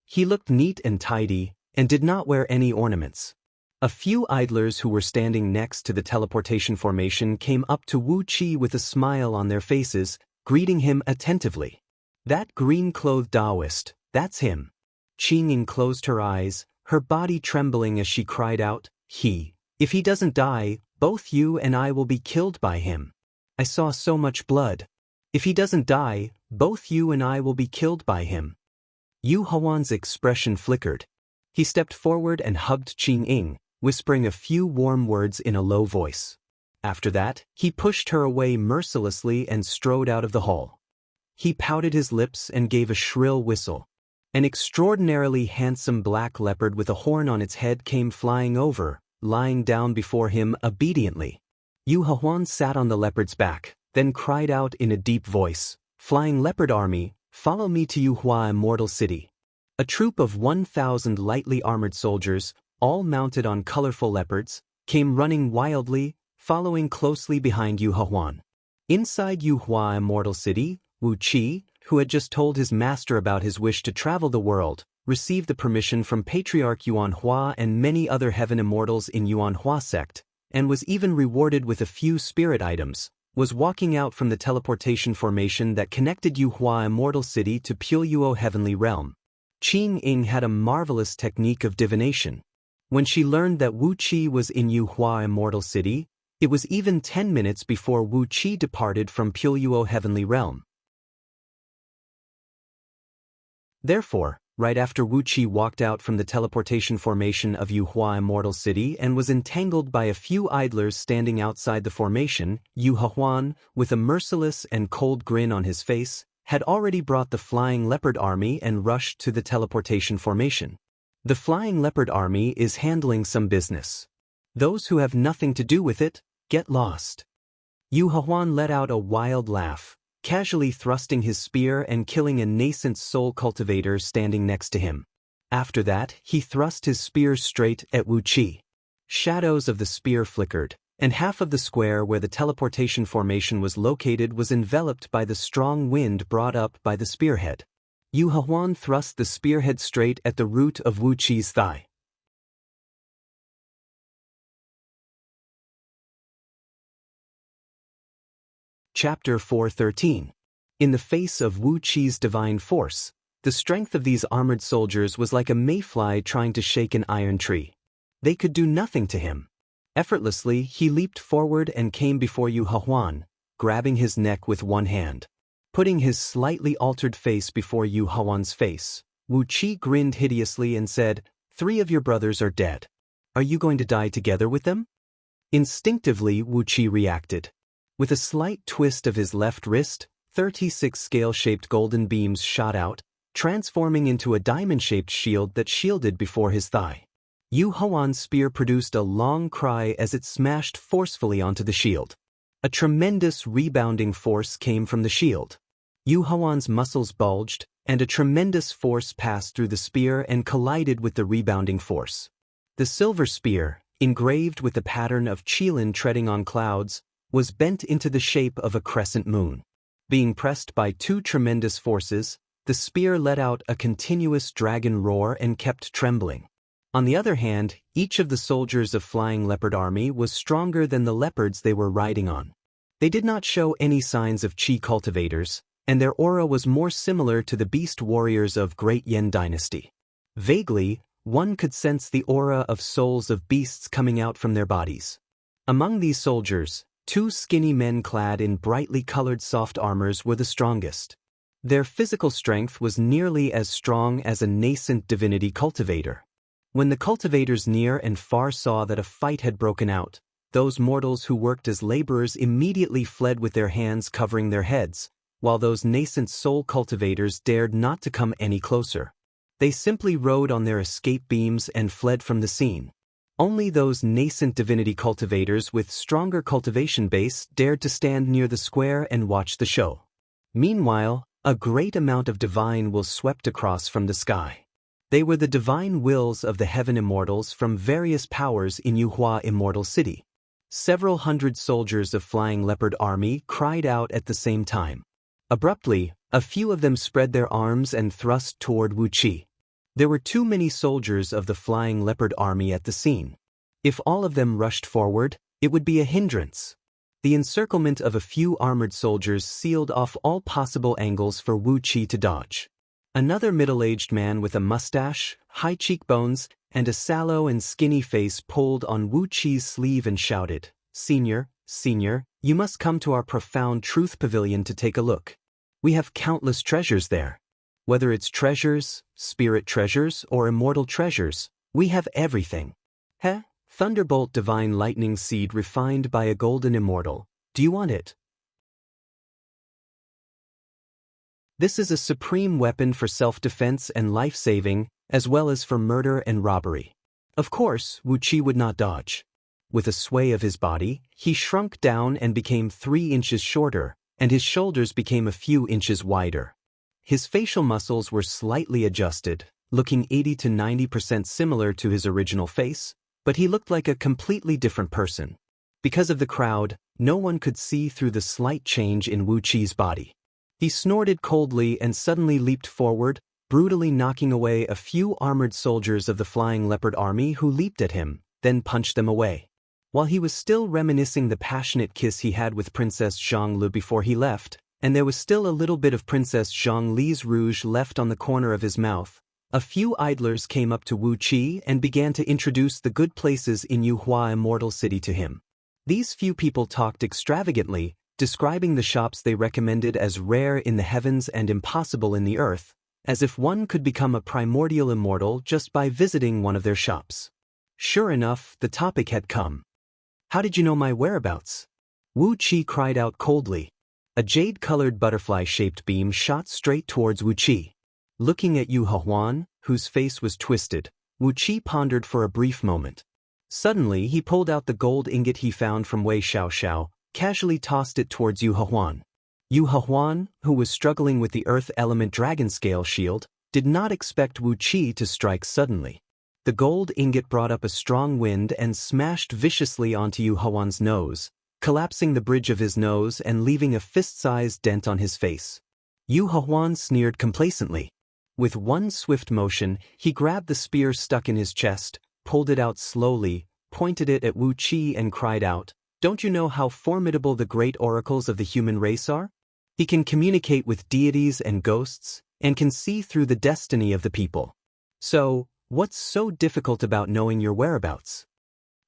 He looked neat and tidy and did not wear any ornaments. A few idlers who were standing next to the teleportation formation came up to Wu Qi with a smile on their faces, greeting him attentively. That green-clothed Taoist, That's him. Qing Ying closed her eyes, her body trembling as she cried out, If he doesn't die, both you and I will be killed by him. I saw so much blood. If he doesn't die, both you and I will be killed by him. Yu Hawan's expression flickered. He stepped forward and hugged Qing Ying, whispering a few warm words in a low voice. After that, he pushed her away mercilessly and strode out of the hall. He pouted his lips and gave a shrill whistle. An extraordinarily handsome black leopard with a horn on its head came flying over, lying down before him obediently. Yu Hawan sat on the leopard's back, then cried out in a deep voice, Flying Leopard Army, follow me to Yuhua Immortal City. A troop of 1,000 lightly armored soldiers, all mounted on colorful leopards, came running wildly, following closely behind Yu Hawan. Inside Yuhua Immortal City, Wu Qi, who had just told his master about his wish to travel the world, received the permission from Patriarch Yuanhua and many other heaven immortals in Yuanhua sect, and was even rewarded with a few spirit items, was walking out from the teleportation formation that connected Yuhua Immortal City to Pyuyo Heavenly Realm. Qing Ying had a marvelous technique of divination. When she learned that Wu Qi was in Yuhua Immortal City, it was even 10 minutes before Wu Qi departed from Pyuyo Heavenly Realm. Therefore, right after Wu Qi walked out from the teleportation formation of Yuhua Immortal City and was entangled by a few idlers standing outside the formation, Yu Hawan, with a merciless and cold grin on his face, had already brought the Flying Leopard Army and rushed to the teleportation formation. The Flying Leopard Army is handling some business. Those who have nothing to do with it, get lost. Yu Hawan let out a wild laugh, casually thrusting his spear and killing a nascent soul cultivator standing next to him. After that, he thrust his spear straight at Wu Qi. Shadows of the spear flickered, and half of the square where the teleportation formation was located was enveloped by the strong wind brought up by the spearhead. Yu Hawan thrust the spearhead straight at the root of Wu Qi's thigh. Chapter 413. In the face of Wu Qi's divine force, the strength of these armored soldiers was like a mayfly trying to shake an iron tree. They could do nothing to him. Effortlessly, he leaped forward and came before Yu Hawan, grabbing his neck with one hand. Putting his slightly altered face before Yu Hawan's face, Wu Qi grinned hideously and said, 3 of your brothers are dead. Are you going to die together with them? Instinctively, Wu Qi reacted. With a slight twist of his left wrist, 36 scale-shaped golden beams shot out, transforming into a diamond-shaped shield that shielded before his thigh. Yu Hawan's spear produced a long cry as it smashed forcefully onto the shield. A tremendous rebounding force came from the shield. Yu Hawan's muscles bulged, and a tremendous force passed through the spear and collided with the rebounding force. The silver spear, engraved with the pattern of Qilin treading on clouds, was bent into the shape of a crescent moon. Being pressed by 2 tremendous forces, the spear let out a continuous dragon roar and kept trembling. On the other hand, each of the soldiers of Flying Leopard Army was stronger than the leopards they were riding on. They did not show any signs of Qi cultivators, and their aura was more similar to the beast warriors of Great Yen Dynasty. Vaguely, one could sense the aura of souls of beasts coming out from their bodies. Among these soldiers, 2 skinny men clad in brightly colored soft armors were the strongest. Their physical strength was nearly as strong as a nascent divinity cultivator. When the cultivators near and far saw that a fight had broken out, those mortals who worked as laborers immediately fled with their hands covering their heads, while those nascent soul cultivators dared not to come any closer. They simply rode on their escape beams and fled from the scene. Only those nascent divinity cultivators with stronger cultivation base dared to stand near the square and watch the show. Meanwhile, a great amount of divine will swept across from the sky. They were the divine wills of the heaven immortals from various powers in Yuhua Immortal City. Several hundred soldiers of Flying Leopard Army cried out at the same time. Abruptly, a few of them spread their arms and thrust toward Wu Qi. There were too many soldiers of the Flying Leopard Army at the scene. If all of them rushed forward, it would be a hindrance. The encirclement of a few armored soldiers sealed off all possible angles for Wu Qi to dodge. Another middle-aged man with a mustache, high cheekbones, and a sallow and skinny face pulled on Wu Qi's sleeve and shouted, "Senior, Senior, you must come to our profound truth pavilion to take a look. We have countless treasures there. Whether it's treasures, spirit treasures, or immortal treasures, we have everything. Heh? Thunderbolt divine lightning seed refined by a golden immortal. Do you want it? This is a supreme weapon for self-defense and life-saving, as well as for murder and robbery." Of course, Wu Qi would not dodge. With a sway of his body, he shrunk down and became 3 inches shorter, and his shoulders became a few inches wider. His facial muscles were slightly adjusted, looking 80 to 90% similar to his original face, but he looked like a completely different person. Because of the crowd, no one could see through the slight change in Wu Qi's body. He snorted coldly and suddenly leaped forward, brutally knocking away a few armored soldiers of the Flying Leopard Army who leaped at him, then punched them away. While he was still reminiscing the passionate kiss he had with Princess Zhongli before he left, and there was still a little bit of Princess Zhongli's rouge left on the corner of his mouth, a few idlers came up to Wu Qi and began to introduce the good places in Yuhua Immortal City to him. These few people talked extravagantly, describing the shops they recommended as rare in the heavens and impossible in the earth, as if one could become a primordial immortal just by visiting one of their shops. Sure enough, the topic had come. "How did you know my whereabouts?" Wu Qi cried out coldly. A jade-colored butterfly-shaped beam shot straight towards Wu Qi. Looking at Yu Huan, whose face was twisted, Wu Qi pondered for a brief moment. Suddenly, he pulled out the gold ingot he found from Wei Xiaoxiao, casually tossed it towards Yu Huan. Yu Huan, who was struggling with the earth element dragon scale shield, did not expect Wu Qi to strike suddenly. The gold ingot brought up a strong wind and smashed viciously onto Yu Huan's nose, collapsing the bridge of his nose and leaving a fist-sized dent on his face. Yu Huan sneered complacently. With one swift motion, he grabbed the spear stuck in his chest, pulled it out slowly, pointed it at Wu Qi and cried out, "Don't you know how formidable the great oracles of the human race are? He can communicate with deities and ghosts, and can see through the destiny of the people. So, what's so difficult about knowing your whereabouts?"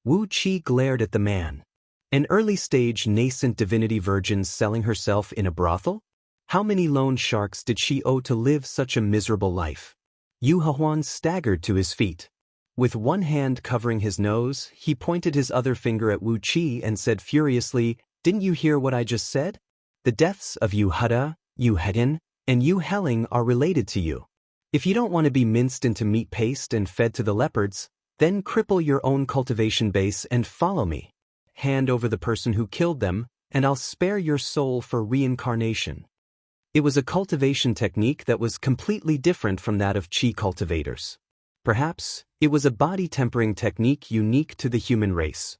Wu Qi glared at the man. An early-stage nascent divinity virgin selling herself in a brothel? How many loan sharks did she owe to live such a miserable life? Yu Huan staggered to his feet. With one hand covering his nose, he pointed his other finger at Wu Qi and said furiously, "Didn't you hear what I just said? The deaths of Yu Heda, Yu Hedin, and Yu Heling are related to you. If you don't want to be minced into meat paste and fed to the leopards, then cripple your own cultivation base and follow me. Hand over the person who killed them, and I'll spare your soul for reincarnation." It was a cultivation technique that was completely different from that of Qi cultivators. Perhaps, it was a body-tempering technique unique to the human race.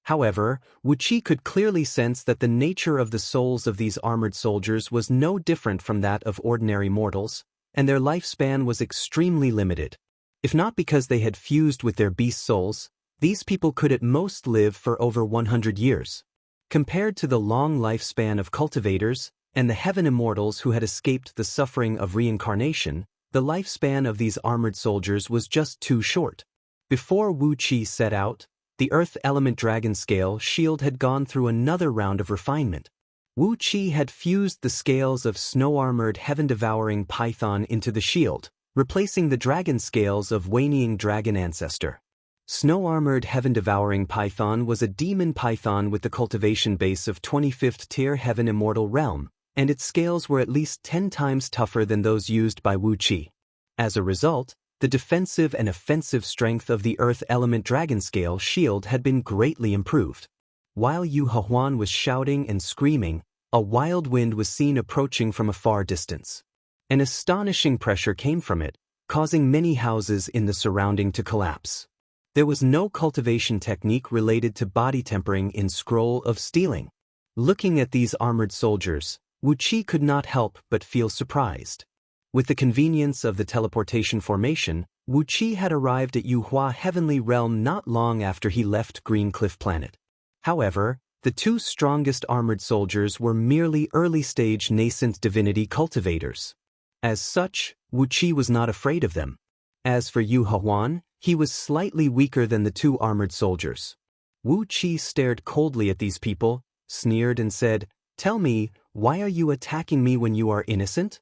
However, Wu Qi could clearly sense that the nature of the souls of these armored soldiers was no different from that of ordinary mortals, and their lifespan was extremely limited. If not because they had fused with their beast souls, these people could at most live for over 100 years. Compared to the long lifespan of cultivators and the heaven immortals who had escaped the suffering of reincarnation, the lifespan of these armored soldiers was just too short. Before Wu Qi set out, the Earth Element Dragon Scale shield had gone through another round of refinement. Wu Qi had fused the scales of snow-armored heaven-devouring python into the shield, replacing the dragon scales of whinnying dragon ancestor. Snow-armored heaven-devouring python was a demon python with the cultivation base of 25th tier heaven immortal realm, and its scales were at least 10 times tougher than those used by Wu Qi. As a result, the defensive and offensive strength of the Earth Element Dragon Scale shield had been greatly improved. While Yu Huan was shouting and screaming, a wild wind was seen approaching from a far distance. An astonishing pressure came from it, causing many houses in the surrounding to collapse. There was no cultivation technique related to body tempering in Scroll of Stealing. Looking at these armored soldiers, Wu Qi could not help but feel surprised. With the convenience of the teleportation formation, Wu Qi had arrived at Yuhua Heavenly Realm not long after he left Green Cliff Planet. However, The two strongest armored soldiers were merely early-stage nascent divinity cultivators. As such, Wu Qi was not afraid of them. As for Yu Hehuan, he was slightly weaker than the two armored soldiers. Wu Qi stared coldly at these people, sneered and said, "Tell me, why are you attacking me when you are innocent?"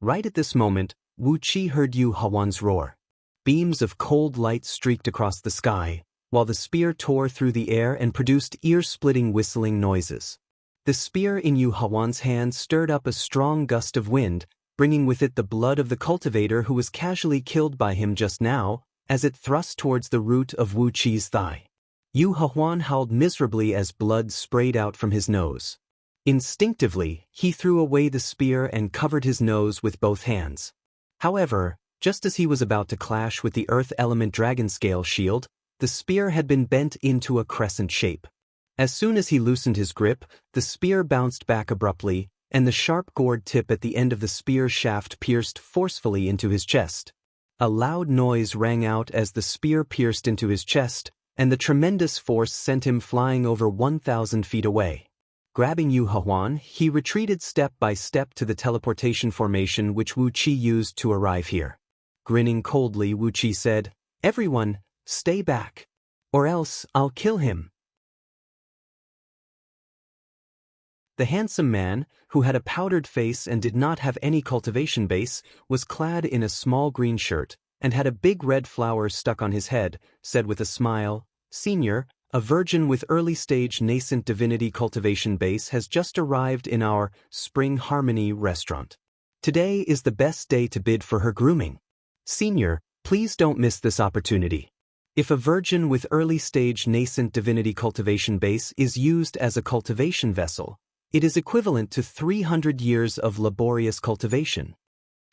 Right at this moment, Wu Qi heard Yu Hehuan's roar. Beams of cold light streaked across the sky, while the spear tore through the air and produced ear-splitting whistling noises. The spear in Yu Hehuan's hand stirred up a strong gust of wind, bringing with it the blood of the cultivator who was casually killed by him just now, as it thrust towards the root of Wu Qi's thigh. Yu Hehuan howled miserably as blood sprayed out from his nose. Instinctively, he threw away the spear and covered his nose with both hands. However, just as he was about to clash with the Earth Element Dragon Scale shield, the spear had been bent into a crescent shape. As soon as he loosened his grip, the spear bounced back abruptly, and the sharp gourd tip at the end of the spear shaft pierced forcefully into his chest. A loud noise rang out as the spear pierced into his chest, and the tremendous force sent him flying over 1,000 feet away. Grabbing Yu Hehuan, he retreated step by step to the teleportation formation which Wu Qi used to arrive here. Grinning coldly, Wu Qi said, "Everyone, stay back. Or else I'll kill him." The handsome man, who had a powdered face and did not have any cultivation base, was clad in a small green shirt, and had a big red flower stuck on his head, said with a smile, "Senior, a virgin with early-stage nascent divinity cultivation base has just arrived in our Spring Harmony restaurant. Today is the best day to bid for her grooming. Senior, please don't miss this opportunity. If a virgin with early-stage nascent divinity cultivation base is used as a cultivation vessel, it is equivalent to 300 years of laborious cultivation."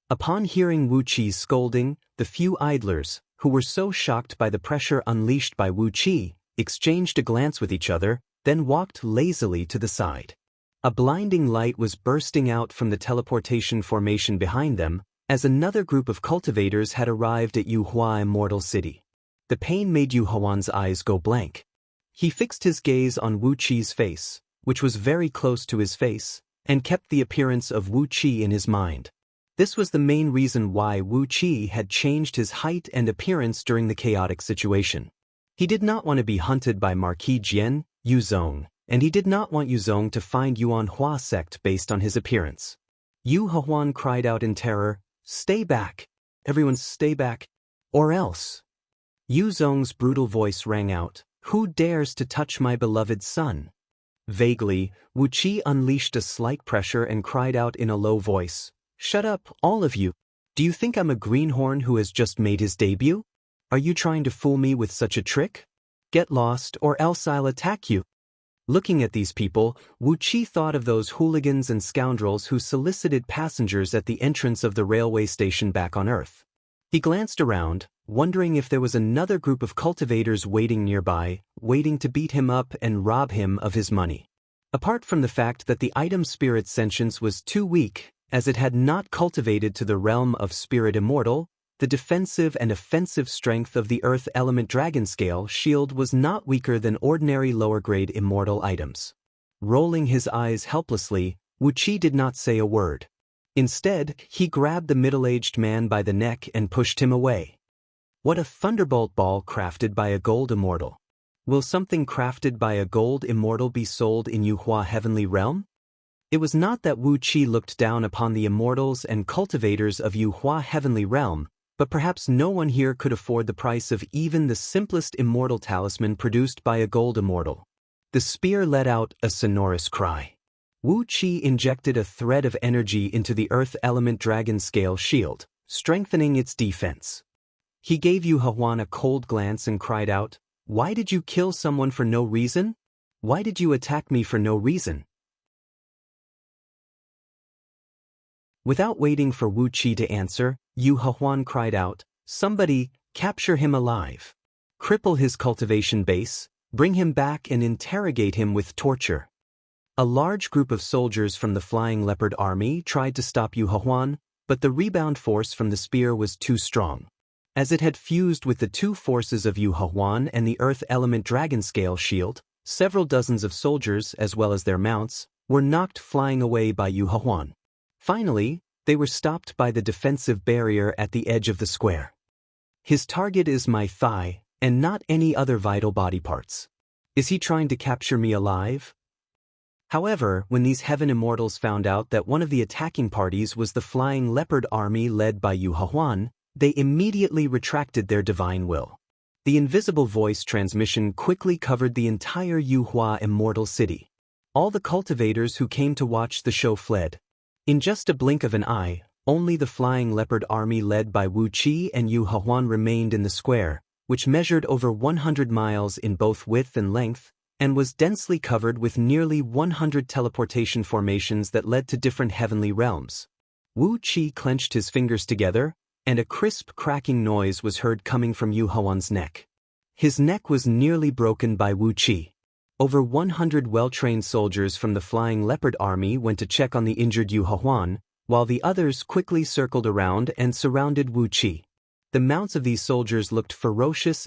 Upon hearing Wu Qi's scolding, the few idlers, who were so shocked by the pressure unleashed by Wu Qi, exchanged a glance with each other, then walked lazily to the side. A blinding light was bursting out from the teleportation formation behind them, as another group of cultivators had arrived at Yuhua Immortal City. The pain made Yu Hehuan's eyes go blank. He fixed his gaze on Wu Qi's face, which was very close to his face, and kept the appearance of Wu Qi in his mind. This was the main reason why Wu Qi had changed his height and appearance during the chaotic situation. He did not want to be hunted by Marquis Jian, Yuzong, and he did not want Yuzong to find Yuan Hua sect based on his appearance. Yu Hehuan cried out in terror, "Stay back! Everyone stay back! Or else!" Yuzong's brutal voice rang out, "Who dares to touch my beloved son?" Vaguely, Wu Qi unleashed a slight pressure and cried out in a low voice, "Shut up, all of you! Do you think I'm a greenhorn who has just made his debut? Are you trying to fool me with such a trick? Get lost or else I'll attack you." Looking at these people, Wu Qi thought of those hooligans and scoundrels who solicited passengers at the entrance of the railway station back on Earth. He glanced around, wondering if there was another group of cultivators waiting nearby, waiting to beat him up and rob him of his money. Apart from the fact that the item Spirit Sentience was too weak, as it had not cultivated to the realm of Spirit Immortal, the defensive and offensive strength of the Earth Element Dragon Scale shield was not weaker than ordinary lower-grade immortal items. Rolling his eyes helplessly, Wu Qi did not say a word. Instead, he grabbed the middle-aged man by the neck and pushed him away. What a thunderbolt ball crafted by a gold immortal! Will something crafted by a gold immortal be sold in Yuhua Heavenly Realm? It was not that Wu Qi looked down upon the immortals and cultivators of Yuhua Heavenly Realm, but perhaps no one here could afford the price of even the simplest immortal talisman produced by a gold immortal. The spear let out a sonorous cry. Wu Qi injected a thread of energy into the Earth Element Dragon Scale shield, strengthening its defense. He gave Yu Hehuan a cold glance and cried out, "Why did you kill someone for no reason? Why did you attack me for no reason?" Without waiting for Wu Qi to answer, Yu Hehuan cried out, "Somebody, capture him alive. Cripple his cultivation base, bring him back and interrogate him with torture." A large group of soldiers from the Flying Leopard Army tried to stop Yu Hehuan, but the rebound force from the spear was too strong. As it had fused with the two forces of Yu Hehuan and the Earth Element Dragon Scale shield, Several dozens of soldiers, as well as their mounts, were knocked flying away by Yu Hahuan. Finally, they were stopped by the defensive barrier at the edge of the square. His target is my thigh, and not any other vital body parts. Is he trying to capture me alive? However, when these heaven immortals found out that one of the attacking parties was the flying leopard army led by Yu Hahuan, they immediately retracted their divine will. The invisible voice transmission quickly covered the entire Yuhua immortal city. All the cultivators who came to watch the show fled. In just a blink of an eye, only the flying leopard army led by Wu Qi and Yu Hahuan remained in the square, which measured over 100 miles in both width and length, and was densely covered with nearly 100 teleportation formations that led to different heavenly realms. Wu Qi clenched his fingers together, and a crisp cracking noise was heard coming from Yu Hahuan's neck. His neck was nearly broken by Wu Qi. Over 100 well-trained soldiers from the Flying Leopard Army went to check on the injured Yu Hahuan, while the others quickly circled around and surrounded Wu Qi. The mounts of these soldiers looked ferocious,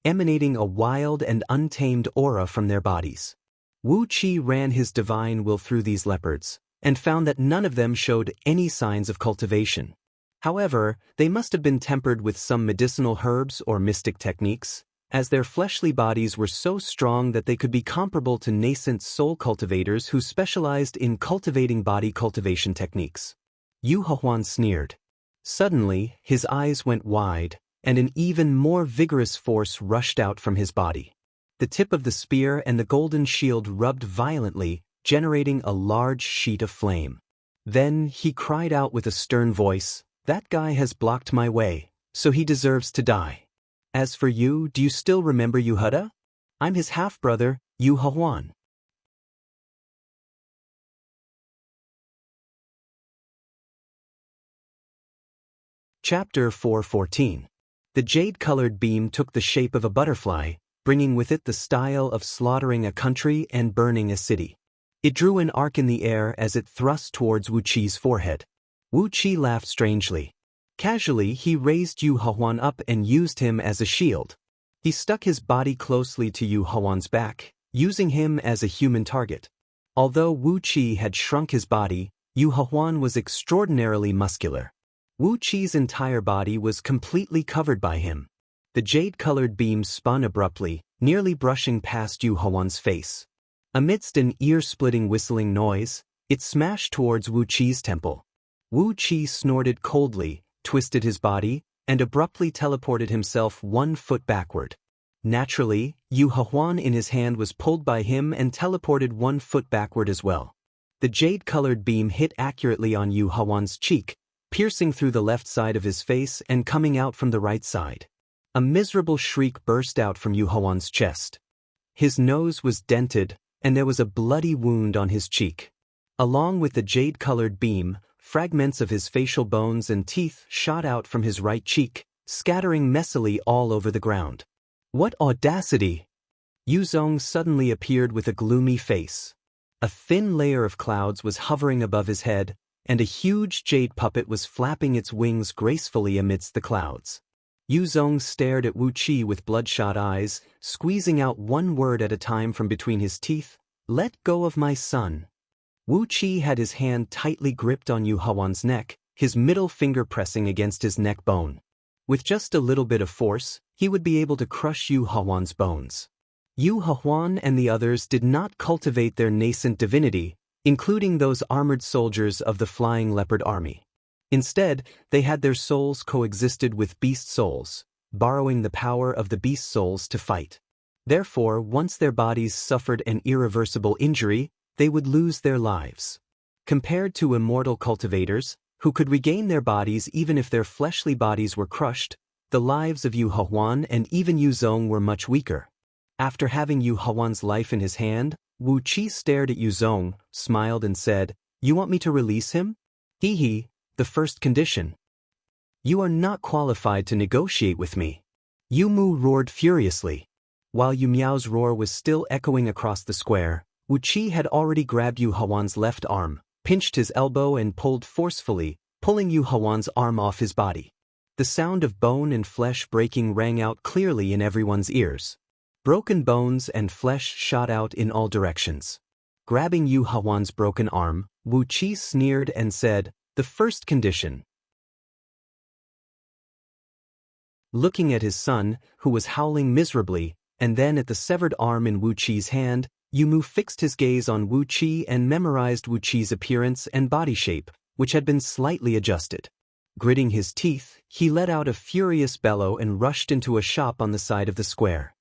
emanating a wild and untamed aura from their bodies. Wu Qi ran his divine will through these leopards, and found that none of them showed any signs of cultivation. However, they must have been tempered with some medicinal herbs or mystic techniques, as their fleshly bodies were so strong that they could be comparable to nascent soul cultivators who specialized in cultivating body cultivation techniques. Yu Hahuan sneered. Suddenly, his eyes went wide, and an even more vigorous force rushed out from his body. The tip of the spear and the golden shield rubbed violently, generating a large sheet of flame. Then he cried out with a stern voice, "That guy has blocked my way, so he deserves to die. As for you, do you still remember Yuhuda? I'm his half-brother, Yu Hahuan." Chapter 4:14. The jade-colored beam took the shape of a butterfly, bringing with it the style of slaughtering a country and burning a city. It drew an arc in the air as it thrust towards Wu Qi's forehead. Wu Qi laughed strangely. Casually, he raised Yu Hahuan up and used him as a shield. He stuck his body closely to Yu Hahuan's back, using him as a human target. Although Wu Qi had shrunk his body, Yu Hahuan was extraordinarily muscular. Wu Qi's entire body was completely covered by him. The jade-colored beam spun abruptly, nearly brushing past Yu Hahuan's face. Amidst an ear-splitting whistling noise, it smashed towards Wu Qi's temple. Wu Qi snorted coldly, twisted his body, and abruptly teleported himself 1 foot backward. Naturally, Yu Hahuan in his hand was pulled by him and teleported 1 foot backward as well. The jade-colored beam hit accurately on Yu Hahuan's cheek, piercing through the left side of his face and coming out from the right side. A miserable shriek burst out from Yu Hahuan's chest. His nose was dented, and there was a bloody wound on his cheek. Along with the jade-colored beam, fragments of his facial bones and teeth shot out from his right cheek, scattering messily all over the ground. What audacity! Yu Zong suddenly appeared with a gloomy face. A thin layer of clouds was hovering above his head, and a huge jade puppet was flapping its wings gracefully amidst the clouds. Yu Zong stared at Wu Qi with bloodshot eyes, squeezing out one word at a time from between his teeth, "Let go of my son." Wu Qi had his hand tightly gripped on Yu Hahuan's neck, his middle finger pressing against his neck bone. With just a little bit of force, he would be able to crush Yu Hahuan's bones. Yu Hahuan and the others did not cultivate their nascent divinity, including those armored soldiers of the Flying Leopard Army. Instead, they had their souls coexisted with beast souls, borrowing the power of the beast souls to fight. Therefore, once their bodies suffered an irreversible injury, they would lose their lives. Compared to immortal cultivators, who could regain their bodies even if their fleshly bodies were crushed, the lives of Yu Hahuan and even Yu Zong were much weaker. After having Yu Hahuan's life in his hand, Wu Qi stared at Yu Zong, smiled and said, "You want me to release him? Hee, the first condition. You are not qualified to negotiate with me." Yu Mu roared furiously. While Yu Miao's roar was still echoing across the square, Wu Qi had already grabbed Yu Hahuan's left arm, pinched his elbow and pulled forcefully, pulling Yu Hahuan's arm off his body. The sound of bone and flesh breaking rang out clearly in everyone's ears. Broken bones and flesh shot out in all directions. Grabbing Yu Hawan's broken arm, Wu Qi sneered and said, "The first condition." Looking at his son, who was howling miserably, and then at the severed arm in Wu Qi's hand, Yu Mu fixed his gaze on Wu Qi and memorized Wu Qi's appearance and body shape, which had been slightly adjusted. Gritting his teeth, he let out a furious bellow and rushed into a shop on the side of the square.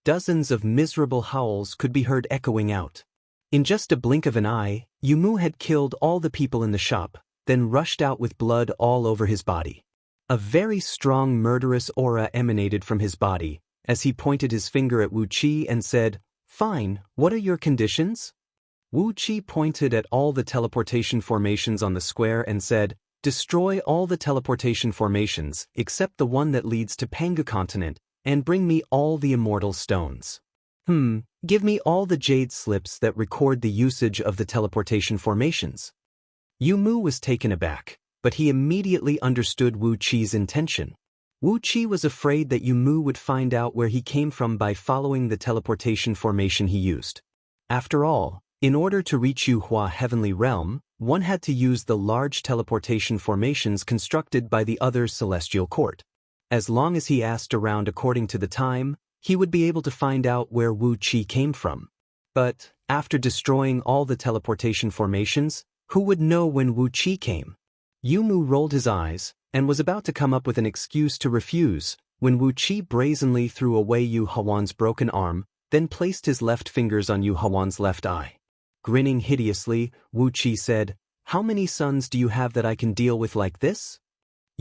Dozens of miserable howls could be heard echoing out. In just a blink of an eye, Yu Mu had killed all the people in the shop, then rushed out with blood all over his body. A very strong murderous aura emanated from his body, as he pointed his finger at Wu Qi and said, "Fine, what are your conditions?" Wu Qi pointed at all the teleportation formations on the square and said, "Destroy all the teleportation formations, except the one that leads to Panga continent, and bring me all the immortal stones. Give me all the jade slips that record the usage of the teleportation formations." Yu Mu was taken aback, but he immediately understood Wu Qi's intention. Wu Qi was afraid that Yu Mu would find out where he came from by following the teleportation formation he used. After all, in order to reach Yu Hua Heavenly Realm, one had to use the large teleportation formations constructed by the other celestial court. As long as he asked around according to the time, he would be able to find out where Wu Qi came from. But, after destroying all the teleportation formations, who would know when Wu Qi came? Yu Mu rolled his eyes, and was about to come up with an excuse to refuse, when Wu Qi brazenly threw away Yu Hawan's broken arm, then placed his left fingers on Yu Hawan's left eye. Grinning hideously, Wu Qi said, "How many sons do you have that I can deal with like this?"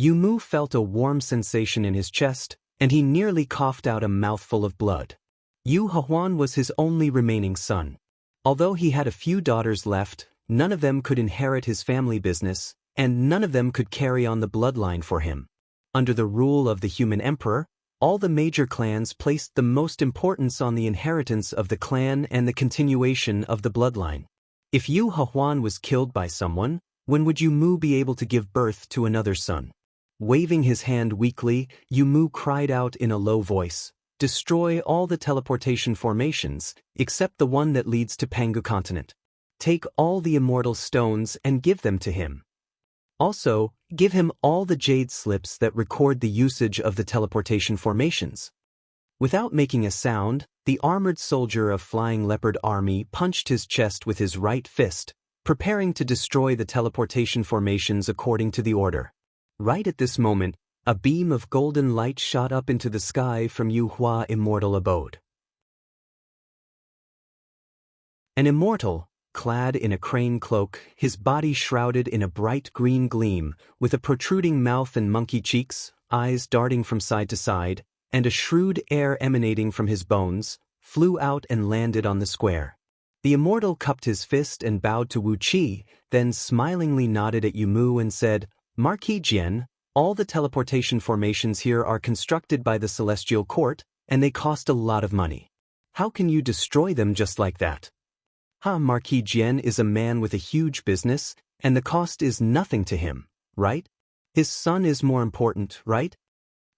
Yu Mu felt a warm sensation in his chest, and he nearly coughed out a mouthful of blood. Yu Hawan was his only remaining son. Although he had a few daughters left, none of them could inherit his family business, and none of them could carry on the bloodline for him. Under the rule of the human emperor, all the major clans placed the most importance on the inheritance of the clan and the continuation of the bloodline. If Yu Hawan was killed by someone, when would Yu Mu be able to give birth to another son? Waving his hand weakly, Yu Mu cried out in a low voice, "Destroy all the teleportation formations, except the one that leads to Pangu continent. Take all the immortal stones and give them to him. Also, give him all the jade slips that record the usage of the teleportation formations." Without making a sound, the armored soldier of Flying Leopard Army punched his chest with his right fist, preparing to destroy the teleportation formations according to the order. Right at this moment, a beam of golden light shot up into the sky from Yu Hua immortal abode. An immortal, clad in a crane cloak, his body shrouded in a bright green gleam, with a protruding mouth and monkey cheeks, eyes darting from side to side, and a shrewd air emanating from his bones, flew out and landed on the square. The immortal cupped his fist and bowed to Wu Qi, then smilingly nodded at Yu Mu and said, "Marquis Jian, all the teleportation formations here are constructed by the Celestial Court, and they cost a lot of money. How can you destroy them just like that?" Marquis Jian is a man with a huge business, and the cost is nothing to him, right? His son is more important, right?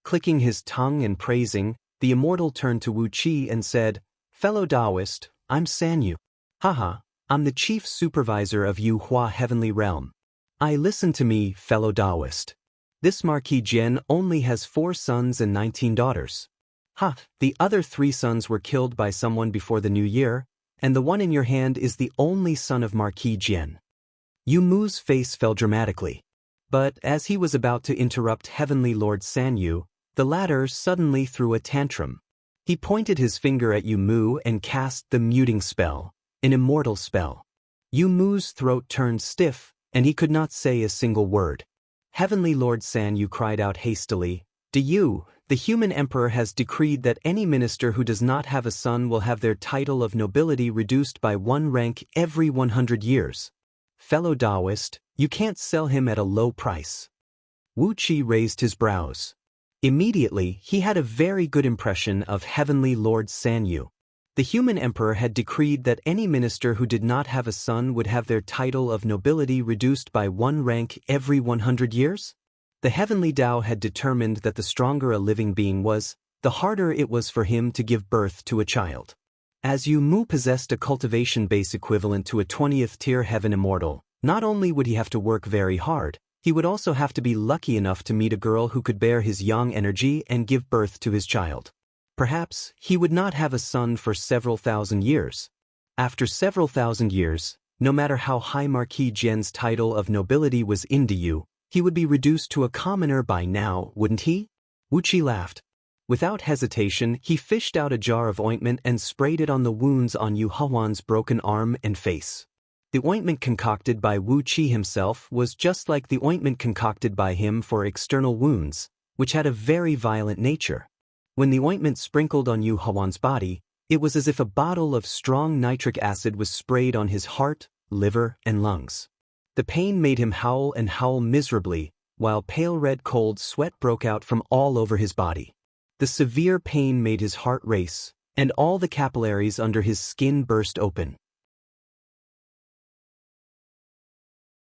Clicking his tongue and praising, the immortal turned to Wu Qi and said, "Fellow Taoist, I'm Sanyu. I'm the chief supervisor of Yu Hua Heavenly Realm. Listen to me, fellow Taoist. This Marquis Jian only has 4 sons and 19 daughters. The other 3 sons were killed by someone before the new year, and the one in your hand is the only son of Marquis Jian." Yu Mu's face fell dramatically. But as he was about to interrupt Heavenly Lord Sanyu, the latter suddenly threw a tantrum. He pointed his finger at Yu Mu and cast the muting spell, an immortal spell. Yu Mu's throat turned stiff, and he could not say a single word. Heavenly Lord Sanyu cried out hastily, "The human emperor has decreed that any minister who does not have a son will have their title of nobility reduced by 1 rank every 100 years. Fellow Taoist, you can't sell him at a low price." Wu Qi raised his brows. Immediately, he had a very good impression of Heavenly Lord Sanyu. The human emperor had decreed that any minister who did not have a son would have their title of nobility reduced by 1 rank every 100 years? The heavenly Tao had determined that the stronger a living being was, the harder it was for him to give birth to a child. As Yu Mu possessed a cultivation base equivalent to a 20th tier heaven immortal, not only would he have to work very hard, he would also have to be lucky enough to meet a girl who could bear his yang energy and give birth to his child. Perhaps he would not have a son for several thousand years. After several thousand years, no matter how high Marquis Jian's title of nobility was into Yu, he would be reduced to a commoner by now, wouldn't he? Wu Qi laughed. Without hesitation, he fished out a jar of ointment and sprayed it on the wounds on Yu Hawan's broken arm and face. The ointment concocted by Wu Qi himself was just like the ointment concocted by him for external wounds, which had a very violent nature. When the ointment sprinkled on Yu Hawan's body, it was as if a bottle of strong nitric acid was sprayed on his heart, liver, and lungs. The pain made him howl and howl miserably, while pale red cold sweat broke out from all over his body. The severe pain made his heart race, and all the capillaries under his skin burst open.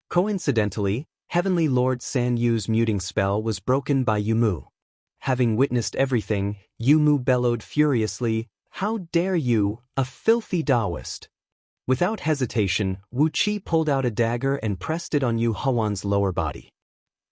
Coincidentally, Heavenly Lord San Yu's muting spell was broken by Yu Mu. Having witnessed everything, Yu Mu bellowed furiously, "How dare you, a filthy Taoist!" Without hesitation, Wu Qi pulled out a dagger and pressed it on Yu Hawan's lower body.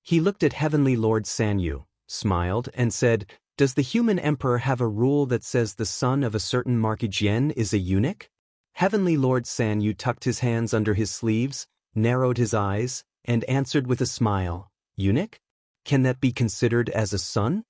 He looked at Heavenly Lord San Yu, smiled, and said, "Does the human emperor have a rule that says the son of a certain Marquis Jian is a eunuch?" Heavenly Lord San Yu tucked his hands under his sleeves, narrowed his eyes, and answered with a smile, "Eunuch? Can that be considered as a son?"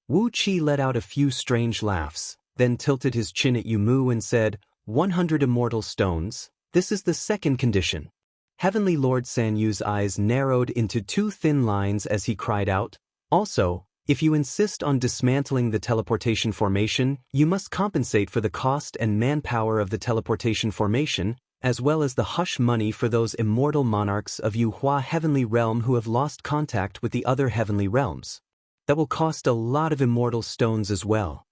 Wu Qi let out a few strange laughs, then tilted his chin at Yu Mu and said, 100 immortal stones, this is the second condition. Heavenly Lord San Yu's eyes narrowed into two thin lines as he cried out, "Also, if you insist on dismantling the teleportation formation, you must compensate for the cost and manpower of the teleportation formation, as well as the hush money for those immortal monarchs of Yu Hua Heavenly Realm who have lost contact with the other heavenly realms. That will cost a lot of immortal stones as well."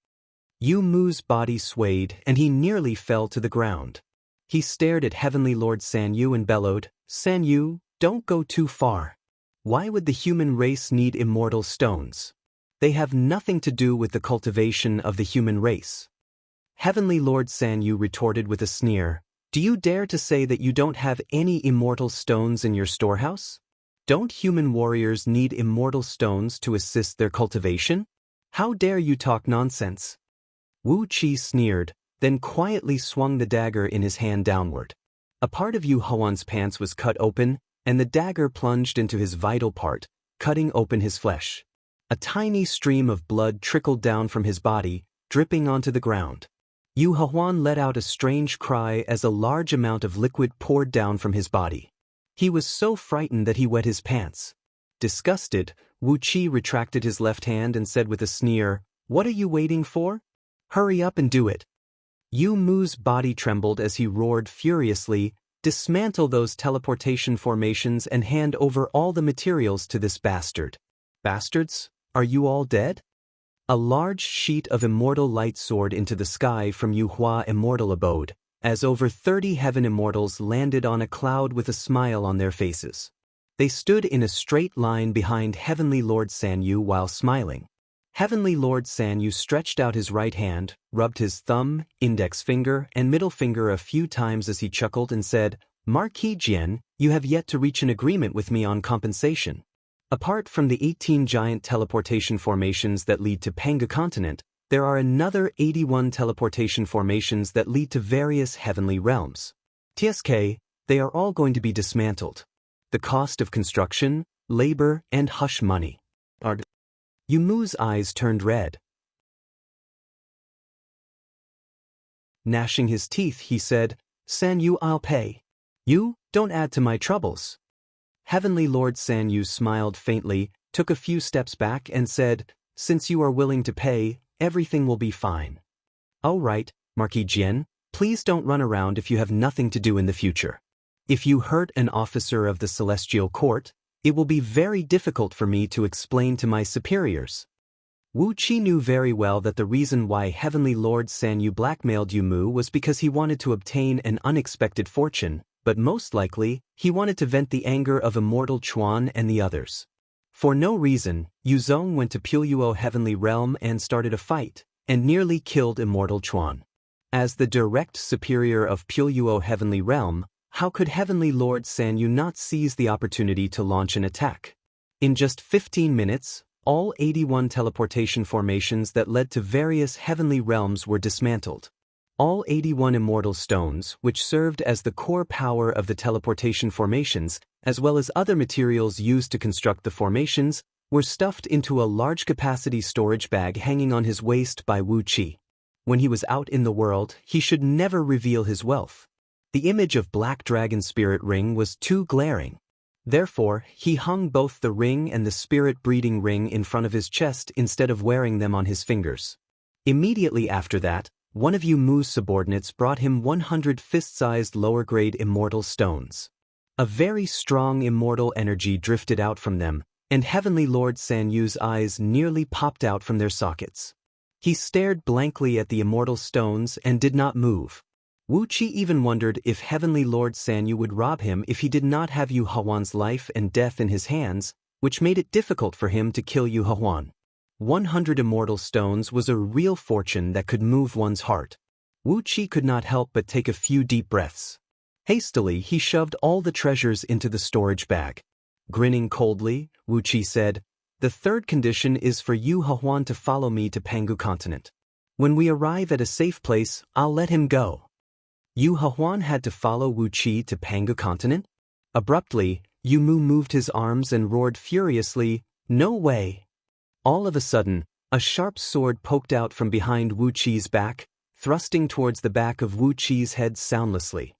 Yu Mu's body swayed and he nearly fell to the ground. He stared at Heavenly Lord San Yu and bellowed, "San Yu, don't go too far. Why would the human race need immortal stones? They have nothing to do with the cultivation of the human race." Heavenly Lord San Yu retorted with a sneer, "Do you dare to say that you don't have any immortal stones in your storehouse? Don't human warriors need immortal stones to assist their cultivation? How dare you talk nonsense?" Wu Qi sneered, then quietly swung the dagger in his hand downward. A part of Yu Hawan's pants was cut open, and the dagger plunged into his vital part, cutting open his flesh. A tiny stream of blood trickled down from his body, dripping onto the ground. Yu Hawan let out a strange cry as a large amount of liquid poured down from his body. He was so frightened that he wet his pants. Disgusted, Wu Qi retracted his left hand and said with a sneer, "What are you waiting for? Hurry up and do it." Yu Mu's body trembled as he roared furiously, "Dismantle those teleportation formations and hand over all the materials to this bastard." "Bastards, are you all dead?" A large sheet of immortal light soared into the sky from Yu Hua Immortal Abode, as over 30 heaven immortals landed on a cloud with a smile on their faces. They stood in a straight line behind Heavenly Lord San Yu while smiling. Heavenly Lord San Yu stretched out his right hand, rubbed his thumb, index finger, and middle finger a few times as he chuckled and said, "Marquis Jian, you have yet to reach an agreement with me on compensation. Apart from the 18 giant teleportation formations that lead to Panga Continent, there are another 81 teleportation formations that lead to various heavenly realms. TSK, they are all going to be dismantled. The cost of construction, labor, and hush money are..." Yu Mu's eyes turned red. Gnashing his teeth, he said, "San Yu, I'll pay. You, don't add to my troubles." Heavenly Lord San Yu smiled faintly, took a few steps back and said, "Since you are willing to pay, everything will be fine." "All right, Marquis Jian, please don't run around if you have nothing to do in the future. If you hurt an officer of the Celestial Court, it will be very difficult for me to explain to my superiors." Wu Qi knew very well that the reason why Heavenly Lord San Yu blackmailed Yu Mu was because he wanted to obtain an unexpected fortune, but most likely, he wanted to vent the anger of Immortal Chuan and the others. For no reason, Yuzong went to Pulyuo Heavenly Realm and started a fight, and nearly killed Immortal Chuan. As the direct superior of Pulyuo Heavenly Realm, how could Heavenly Lord Sanyu not seize the opportunity to launch an attack? In just 15 minutes, all 81 teleportation formations that led to various heavenly realms were dismantled. All 81 immortal stones, which served as the core power of the teleportation formations, as well as other materials used to construct the formations, were stuffed into a large-capacity storage bag hanging on his waist by Wu Qi. When he was out in the world, he should never reveal his wealth. The image of Black Dragon Spirit Ring was too glaring. Therefore, he hung both the ring and the Spirit Breeding Ring in front of his chest instead of wearing them on his fingers. Immediately after that, one of Yu Mu's subordinates brought him 100 fist-sized lower-grade immortal stones. A very strong immortal energy drifted out from them, and Heavenly Lord Sanyu's eyes nearly popped out from their sockets. He stared blankly at the immortal stones and did not move. Wu Qi even wondered if Heavenly Lord Sanyu would rob him if he did not have Yu Hawan's life and death in his hands, which made it difficult for him to kill Yu Hawan. 100 immortal stones was a real fortune that could move one's heart. Wu Qi could not help but take a few deep breaths. Hastily, he shoved all the treasures into the storage bag. Grinning coldly, Wu Qi said, "The third condition is for Yu Hawan to follow me to Pangu Continent. When we arrive at a safe place, I'll let him go." Yu Hawan had to follow Wu Qi to Pangu Continent? Abruptly, Yu Mu moved his arms and roared furiously, "No way!" All of a sudden, a sharp sword poked out from behind Wu Qi's back, thrusting towards the back of Wu Qi's head soundlessly.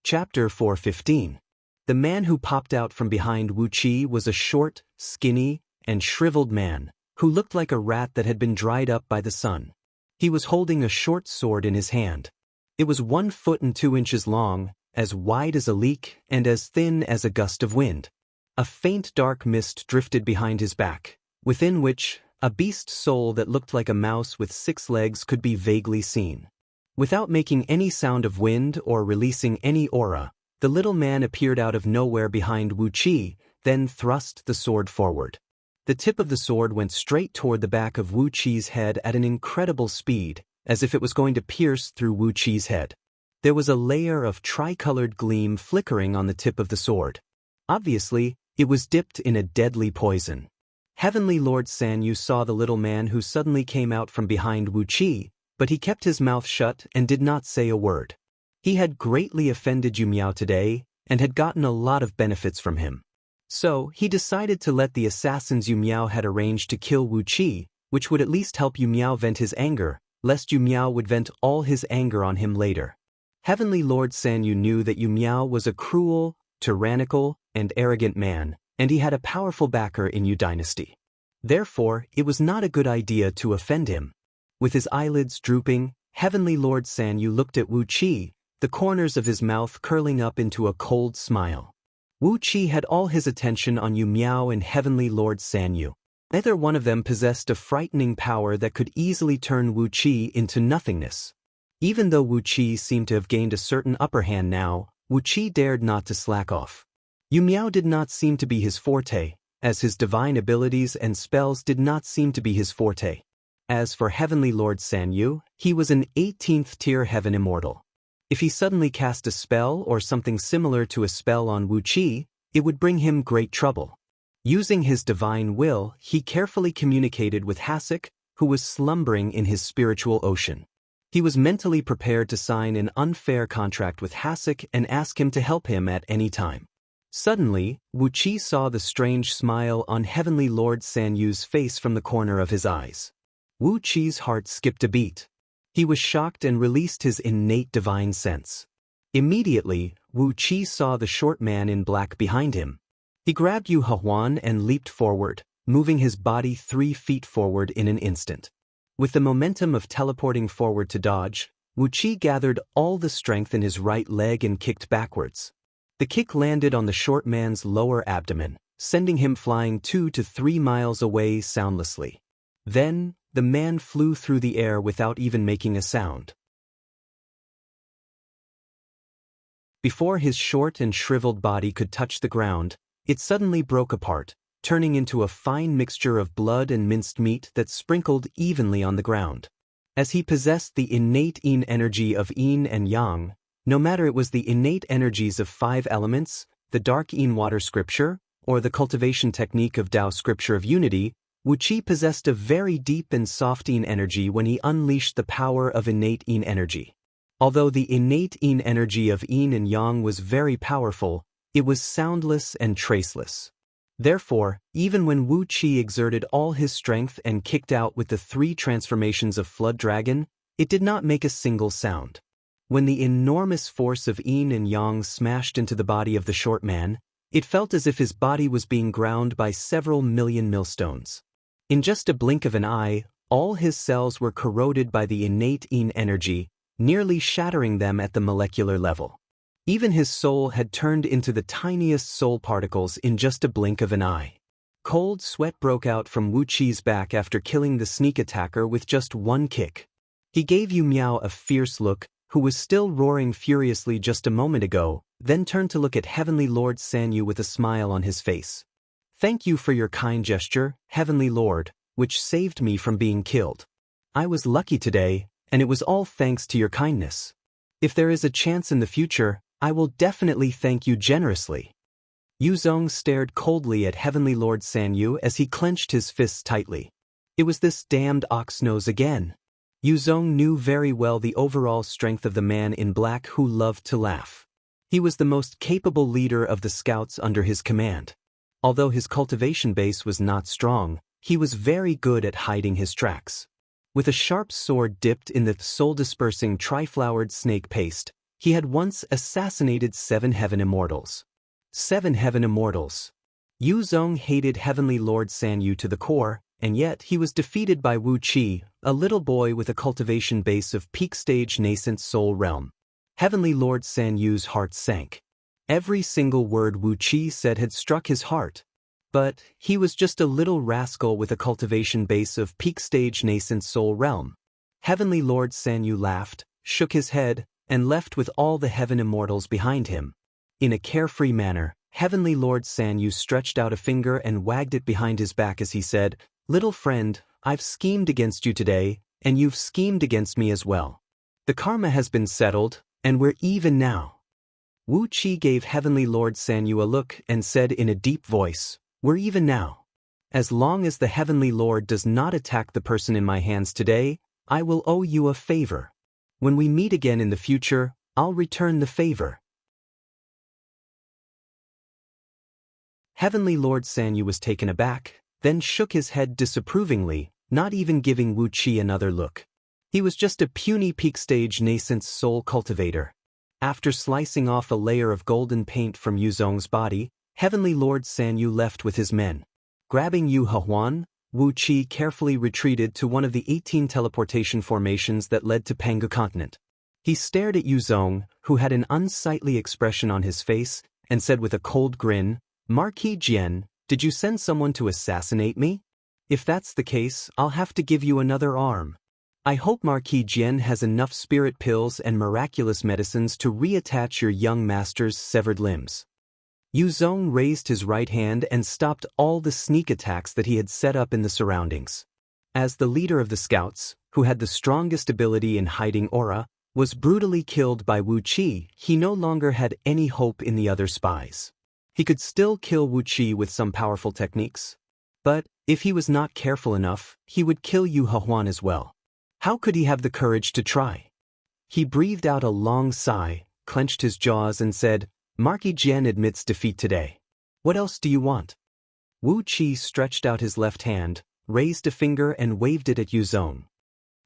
Chapter 415. The man who popped out from behind Wu Qi was a short, skinny, and shriveled man, who looked like a rat that had been dried up by the sun. He was holding a short sword in his hand. It was 1 foot and 2 inches long, as wide as a leek, and as thin as a gust of wind. A faint dark mist drifted behind his back, within which a beast soul that looked like a mouse with 6 legs could be vaguely seen. Without making any sound of wind or releasing any aura, the little man appeared out of nowhere behind Wu Qi, then thrust the sword forward. The tip of the sword went straight toward the back of Wu Qi's head at an incredible speed, as if it was going to pierce through Wu Qi's head. There was a layer of tricolored gleam flickering on the tip of the sword. Obviously, it was dipped in a deadly poison. Heavenly Lord Sanyu saw the little man who suddenly came out from behind Wu Qi, but he kept his mouth shut and did not say a word. He had greatly offended Yu Miao today, and had gotten a lot of benefits from him. So, he decided to let the assassins Yu Miao had arranged to kill Wu Qi, which would at least help Yu Miao vent his anger, lest Yu Miao would vent all his anger on him later. Heavenly Lord Sanyu knew that Yu Miao was a cruel, tyrannical, and arrogant man, and he had a powerful backer in Yu Dynasty. Therefore, it was not a good idea to offend him. With his eyelids drooping, Heavenly Lord Sanyu looked at Wu Qi, the corners of his mouth curling up into a cold smile. Wu Qi had all his attention on Yu Miao and Heavenly Lord Sanyu. Neither one of them possessed a frightening power that could easily turn Wu Qi into nothingness. Even though Wu Qi seemed to have gained a certain upper hand now, Wu Qi dared not to slack off. Yu Miao did not seem to be his forte, as his divine abilities and spells did not seem to be his forte. As for Heavenly Lord Sanyu, he was an 18th tier heaven immortal. If he suddenly cast a spell or something similar to a spell on Wu Qi, it would bring him great trouble. Using his divine will, he carefully communicated with Hasek, who was slumbering in his spiritual ocean. He was mentally prepared to sign an unfair contract with Hasek and ask him to help him at any time. Suddenly, Wu Qi saw the strange smile on Heavenly Lord Sanyu's face from the corner of his eyes. Wu Qi's heart skipped a beat. He was shocked and released his innate divine sense. Immediately, Wu Qi saw the short man in black behind him. He grabbed Yu Hehuan and leaped forward, moving his body 3 feet forward in an instant. With the momentum of teleporting forward to dodge, Wu Qi gathered all the strength in his right leg and kicked backwards. The kick landed on the short man's lower abdomen, sending him flying 2 to 3 miles away soundlessly. Then, the man flew through the air without even making a sound. Before his short and shriveled body could touch the ground, it suddenly broke apart, turning into a fine mixture of blood and minced meat that sprinkled evenly on the ground. As he possessed the innate yin energy of yin and yang, no matter it was the innate energies of 5 elements, the dark yin water scripture, or the cultivation technique of Tao scripture of unity, Wu Qi possessed a very deep and soft yin energy when he unleashed the power of innate yin energy. Although the innate yin energy of yin and yang was very powerful, it was soundless and traceless. Therefore, even when Wu Qi exerted all his strength and kicked out with the 3 transformations of Flood Dragon, it did not make a single sound. When the enormous force of yin and yang smashed into the body of the short man, it felt as if his body was being ground by several million millstones. In just a blink of an eye, all his cells were corroded by the innate yin energy, nearly shattering them at the molecular level. Even his soul had turned into the tiniest soul particles in just a blink of an eye. Cold sweat broke out from Wu Qi's back after killing the sneak attacker with just 1 kick. He gave Yu Miao a fierce look, who was still roaring furiously just a moment ago, then turned to look at Heavenly Lord Sanyu with a smile on his face. "Thank you for your kind gesture, Heavenly Lord, which saved me from being killed. I was lucky today, and it was all thanks to your kindness. If there is a chance in the future, I will definitely thank you generously." Yu Zong stared coldly at Heavenly Lord Sanyu as he clenched his fists tightly. It was this damned ox nose again. Yu Zong knew very well the overall strength of the man in black who loved to laugh. He was the most capable leader of the scouts under his command. Although his cultivation base was not strong, he was very good at hiding his tracks. With a sharp sword dipped in the soul-dispersing tri-flowered snake paste, he had once assassinated 7 heaven immortals. 7 heaven immortals. Yu Zong hated Heavenly Lord Sanyu to the core, and yet he was defeated by Wu Qi, a little boy with a cultivation base of peak-stage nascent soul realm. Heavenly Lord Sanyu's heart sank. Every single word Wu Qi said had struck his heart. But he was just a little rascal with a cultivation base of peak-stage nascent soul realm. Heavenly Lord Sanyu laughed, shook his head, and left with all the heaven immortals behind him. In a carefree manner, Heavenly Lord Sanyu stretched out a finger and wagged it behind his back as he said, "Little friend, I've schemed against you today, and you've schemed against me as well. The karma has been settled, and we're even now." Wu Qi gave Heavenly Lord Sanyu a look and said in a deep voice, "We're even now. As long as the Heavenly Lord does not attack the person in my hands today, I will owe you a favor. When we meet again in the future, I'll return the favor." Heavenly Lord Sanyu was taken aback, then shook his head disapprovingly, not even giving Wu Qi another look. He was just a puny peak-stage nascent soul cultivator. After slicing off a layer of golden paint from Yu Zong's body, Heavenly Lord Sanyu left with his men. Grabbing Yu Hehuan, Wu Qi carefully retreated to one of the 18 teleportation formations that led to Pangu Continent. He stared at Yu Zong, who had an unsightly expression on his face, and said with a cold grin, "Marquis Jian, did you send someone to assassinate me? If that's the case, I'll have to give you another arm. I hope Marquis Jian has enough spirit pills and miraculous medicines to reattach your young master's severed limbs." Yu Zong raised his right hand and stopped all the sneak attacks that he had set up in the surroundings. As the leader of the scouts, who had the strongest ability in hiding aura, was brutally killed by Wu Qi, he no longer had any hope in the other spies. He could still kill Wu Qi with some powerful techniques. But, if he was not careful enough, he would kill Yu Hehuan as well. How could he have the courage to try? He breathed out a long sigh, clenched his jaws and said, "Marquis Jian admits defeat today. What else do you want?" Wu Qi stretched out his left hand, raised a finger and waved it at Yuzong.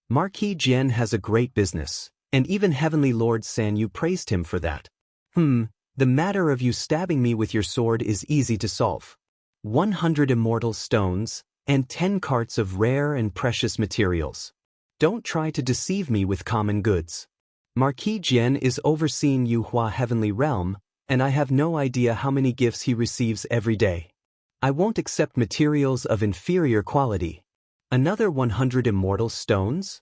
Marquis Jian has a great business, and even Heavenly Lord San Yu praised him for that. The matter of you stabbing me with your sword is easy to solve. 100 immortal stones, and 10 carts of rare and precious materials. Don't try to deceive me with common goods. Marquis Jian is overseeing Yuhua Heavenly Realm, and I have no idea how many gifts he receives every day. I won't accept materials of inferior quality. Another 100 immortal stones?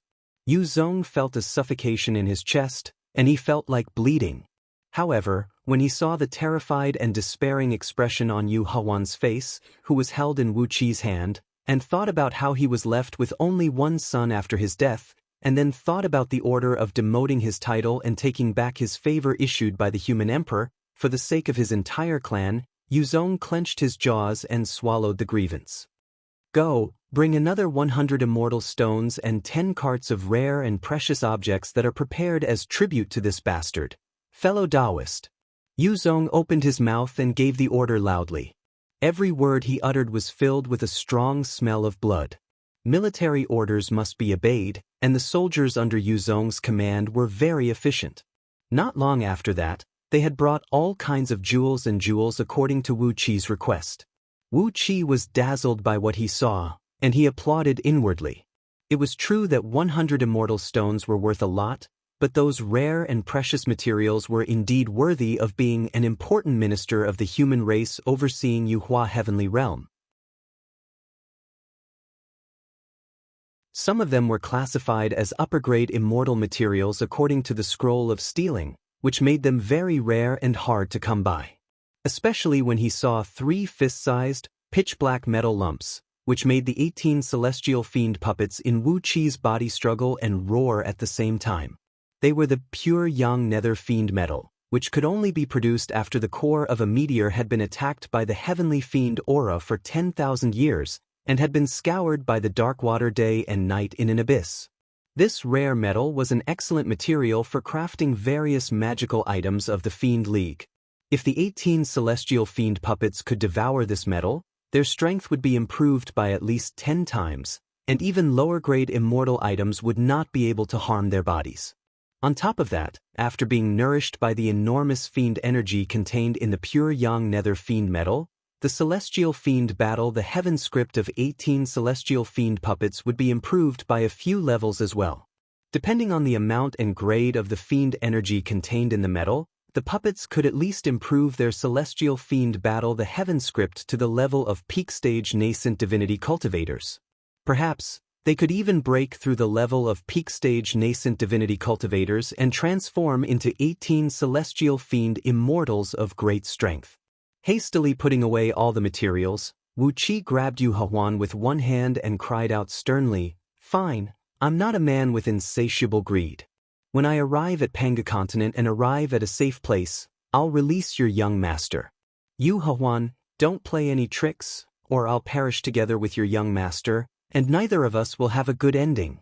Yuzong felt a suffocation in his chest, and he felt like bleeding. However, when he saw the terrified and despairing expression on Yu Hawan's face, who was held in Wu Qi's hand, and thought about how he was left with only one son after his death, and then thought about the order of demoting his title and taking back his favor issued by the human emperor, for the sake of his entire clan, Yuzong clenched his jaws and swallowed the grievance. Go, bring another 100 immortal stones and 10 carts of rare and precious objects that are prepared as tribute to this bastard. Fellow Taoist. Yuzong opened his mouth and gave the order loudly. Every word he uttered was filled with a strong smell of blood. Military orders must be obeyed, and the soldiers under Yuzong's command were very efficient. Not long after that, they had brought all kinds of jewels according to Wu Qi's request. Wu Qi was dazzled by what he saw, and he applauded inwardly. It was true that 100 immortal stones were worth a lot, but those rare and precious materials were indeed worthy of being an important minister of the human race overseeing Yuhua Heavenly Realm. Some of them were classified as upper-grade immortal materials according to the Scroll of Stealing, which made them very rare and hard to come by. Especially when he saw 3 fist-sized, pitch-black metal lumps, which made the 18 celestial fiend puppets in Wu Qi's body struggle and roar at the same time. They were the pure yang nether fiend metal, which could only be produced after the core of a meteor had been attacked by the heavenly fiend aura for 10,000 years, and had been scoured by the dark water day and night in an abyss. This rare metal was an excellent material for crafting various magical items of the Fiend League. If the 18 celestial fiend puppets could devour this metal, their strength would be improved by at least 10 times, and even lower-grade immortal items would not be able to harm their bodies. On top of that, after being nourished by the enormous fiend energy contained in the pure yang nether fiend metal, the celestial fiend battle the heaven script of 18 celestial fiend puppets would be improved by a few levels as well. Depending on the amount and grade of the fiend energy contained in the metal, the puppets could at least improve their celestial fiend battle the heaven script to the level of peak stage nascent divinity cultivators. Perhaps, they could even break through the level of peak stage nascent divinity cultivators and transform into 18 celestial fiend immortals of great strength. Hastily putting away all the materials, Wu Qi grabbed Yu Hawan with one hand and cried out sternly, "Fine, I'm not a man with insatiable greed. When I arrive at Panga Continent and arrive at a safe place, I'll release your young master. Yu Hawan, don't play any tricks, or I'll perish together with your young master, and neither of us will have a good ending."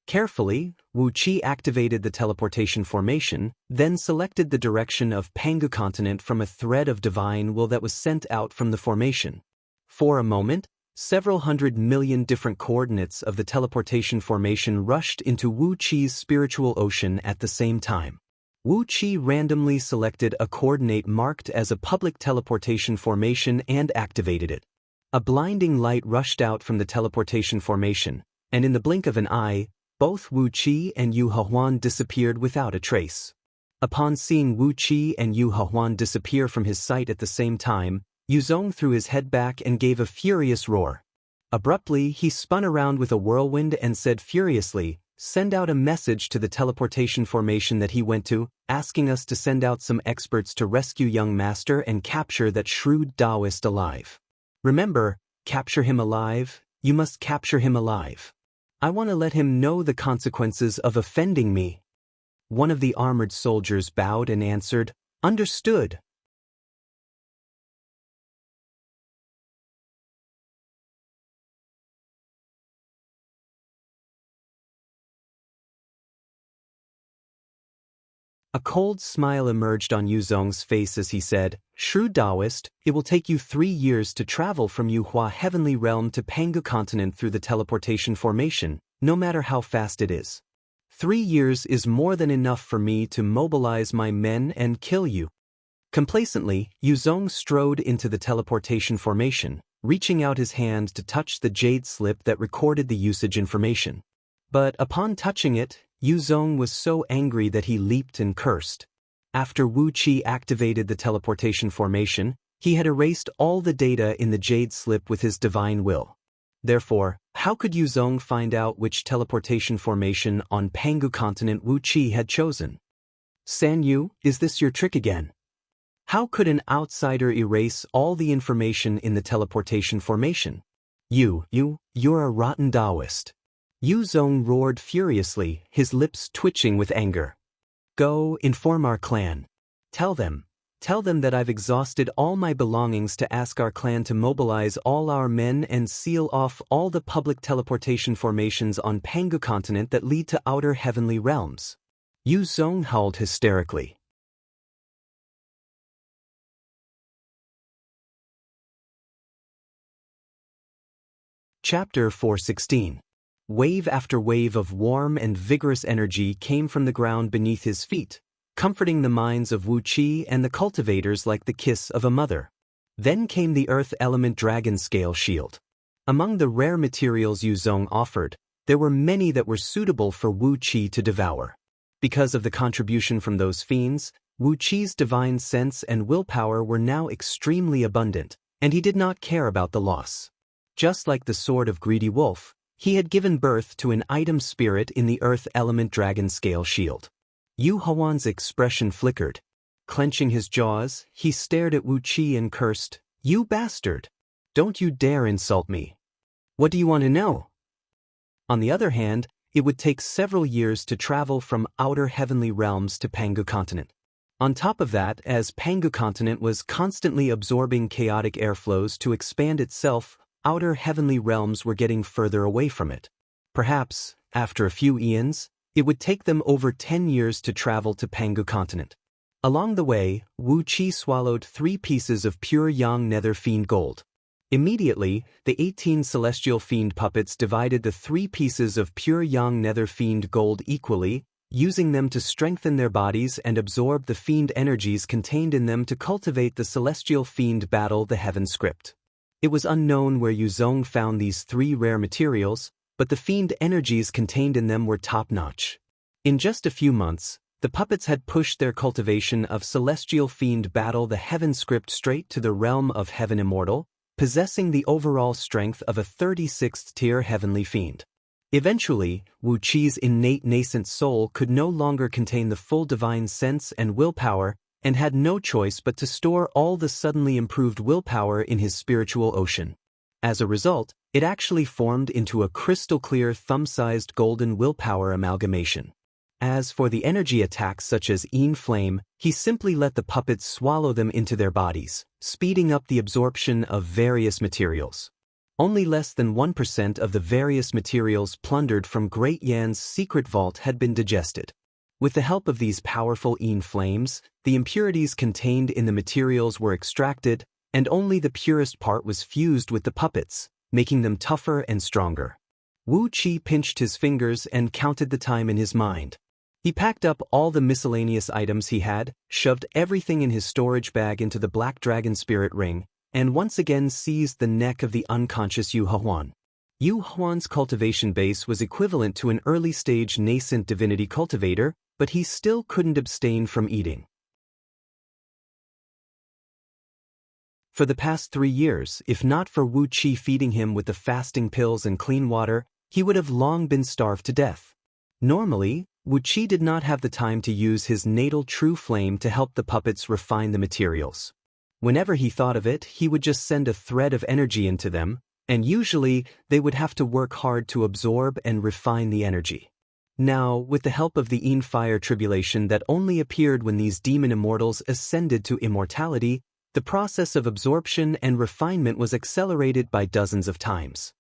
Carefully, Wu Qi activated the teleportation formation, then selected the direction of Pangu Continent from a thread of divine will that was sent out from the formation. For a moment, several 100 million different coordinates of the teleportation formation rushed into Wu Qi's spiritual ocean at the same time. Wu Qi randomly selected a coordinate marked as a public teleportation formation and activated it. A blinding light rushed out from the teleportation formation, and in the blink of an eye, both Wu Qi and Yu Hawan disappeared without a trace. Upon seeing Wu Qi and Yu Hawan disappear from his sight at the same time, Yuzong threw his head back and gave a furious roar. Abruptly, he spun around with a whirlwind and said furiously, "Send out a message to the teleportation formation that he went to, asking us to send out some experts to rescue young master and capture that shrewd Taoist alive. Remember, capture him alive, you must capture him alive. I want to let him know the consequences of offending me." One of the armored soldiers bowed and answered, "Understood." A cold smile emerged on Yuzong's face as he said, Shrewd Taoist, it will take you 3 years to travel from Yuhua Heavenly Realm to Pangu Continent through the teleportation formation, no matter how fast it is. 3 years is more than enough for me to mobilize my men and kill you. Complacently, Yuzong strode into the teleportation formation, reaching out his hand to touch the jade slip that recorded the usage information. But upon touching it, Yuzong was so angry that he leaped and cursed. After Wu Qi activated the teleportation formation, he had erased all the data in the jade slip with his divine will. Therefore, how could Yuzong find out which teleportation formation on Pangu Continent Wu Qi had chosen? San Yu, is this your trick again? How could an outsider erase all the information in the teleportation formation? You're a rotten Taoist. Yuzong roared furiously, his lips twitching with anger. Go, inform our clan. Tell them that I've exhausted all my belongings to ask our clan to mobilize all our men and seal off all the public teleportation formations on Pangu Continent that lead to outer heavenly realms. Yuzong howled hysterically. Chapter 416. Wave after wave of warm and vigorous energy came from the ground beneath his feet, comforting the minds of Wu Qi and the cultivators like the kiss of a mother. Then came the earth element dragon scale shield. Among the rare materials Yuzong offered, there were many that were suitable for Wu Qi to devour. Because of the contribution from those fiends, Wu Qi's divine sense and willpower were now extremely abundant, and he did not care about the loss. Just like the sword of greedy wolf, he had given birth to an item spirit in the earth element dragon scale shield. Yu Huan's expression flickered. Clenching his jaws, he stared at Wu Qi and cursed, "You bastard! Don't you dare insult me! What do you want to know?" On the other hand, it would take several years to travel from outer heavenly realms to Pangu Continent. On top of that, as Pangu Continent was constantly absorbing chaotic airflows to expand itself, outer heavenly realms were getting further away from it. Perhaps, after a few eons, it would take them over 10 years to travel to Pangu Continent. Along the way, Wu Qi swallowed 3 pieces of pure yang nether fiend gold. Immediately, the 18 celestial fiend puppets divided the 3 pieces of pure yang nether fiend gold equally, using them to strengthen their bodies and absorb the fiend energies contained in them to cultivate the celestial fiend battle the heaven script. It was unknown where Yuzong found these 3 rare materials, but the fiend energies contained in them were top-notch. In just a few months, the puppets had pushed their cultivation of celestial fiend battle the heaven script straight to the realm of heaven immortal, possessing the overall strength of a 36th tier heavenly fiend. Eventually, Wu Qi's innate nascent soul could no longer contain the full divine sense and willpower, and had no choice but to store all the suddenly improved willpower in his spiritual ocean. As a result, it actually formed into a crystal-clear thumb-sized golden willpower amalgamation. As for the energy attacks such as Yin Flame, he simply let the puppets swallow them into their bodies, speeding up the absorption of various materials. Only less than 1% of the various materials plundered from Great Yan's secret vault had been digested. With the help of these powerful Yin flames, the impurities contained in the materials were extracted, and only the purest part was fused with the puppets, making them tougher and stronger. Wu Qi pinched his fingers and counted the time in his mind. He packed up all the miscellaneous items he had, shoved everything in his storage bag into the Black Dragon Spirit Ring, and once again seized the neck of the unconscious Yu Huan. Yu Huan's cultivation base was equivalent to an early-stage nascent divinity cultivator, but he still couldn't abstain from eating. For the past 3 years, if not for Wu Qi feeding him with the fasting pills and clean water, he would have long been starved to death. Normally, Wu Qi did not have the time to use his natal true flame to help the puppets refine the materials. Whenever he thought of it, he would just send a thread of energy into them, and usually they would have to work hard to absorb and refine the energy. Now, with the help of the Yin fire tribulation that only appeared when these demon immortals ascended to immortality, the process of absorption and refinement was accelerated by dozens of times.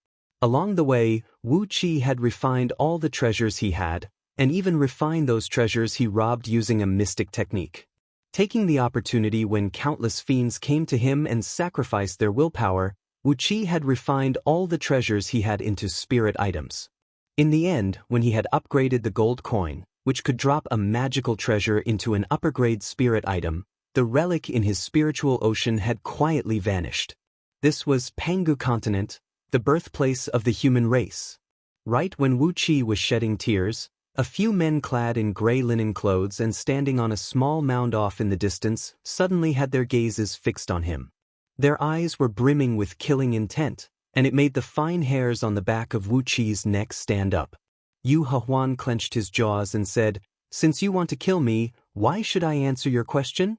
Along the way, Wu Qi had refined all the treasures he had, and even refined those treasures he robbed using a mystic technique. Taking the opportunity when countless fiends came to him and sacrificed their willpower, Wu Qi had refined all the treasures he had into spirit items. In the end, when he had upgraded the gold coin, which could drop a magical treasure into an upper-grade spirit item, the relic in his spiritual ocean had quietly vanished. This was Pangu continent, the birthplace of the human race. Right when Wu Qi was shedding tears, a few men clad in gray linen clothes and standing on a small mound off in the distance suddenly had their gazes fixed on him. Their eyes were brimming with killing intent, and it made the fine hairs on the back of Wu Qi's neck stand up. Yu Hehuan clenched his jaws and said, "Since you want to kill me, why should I answer your question?"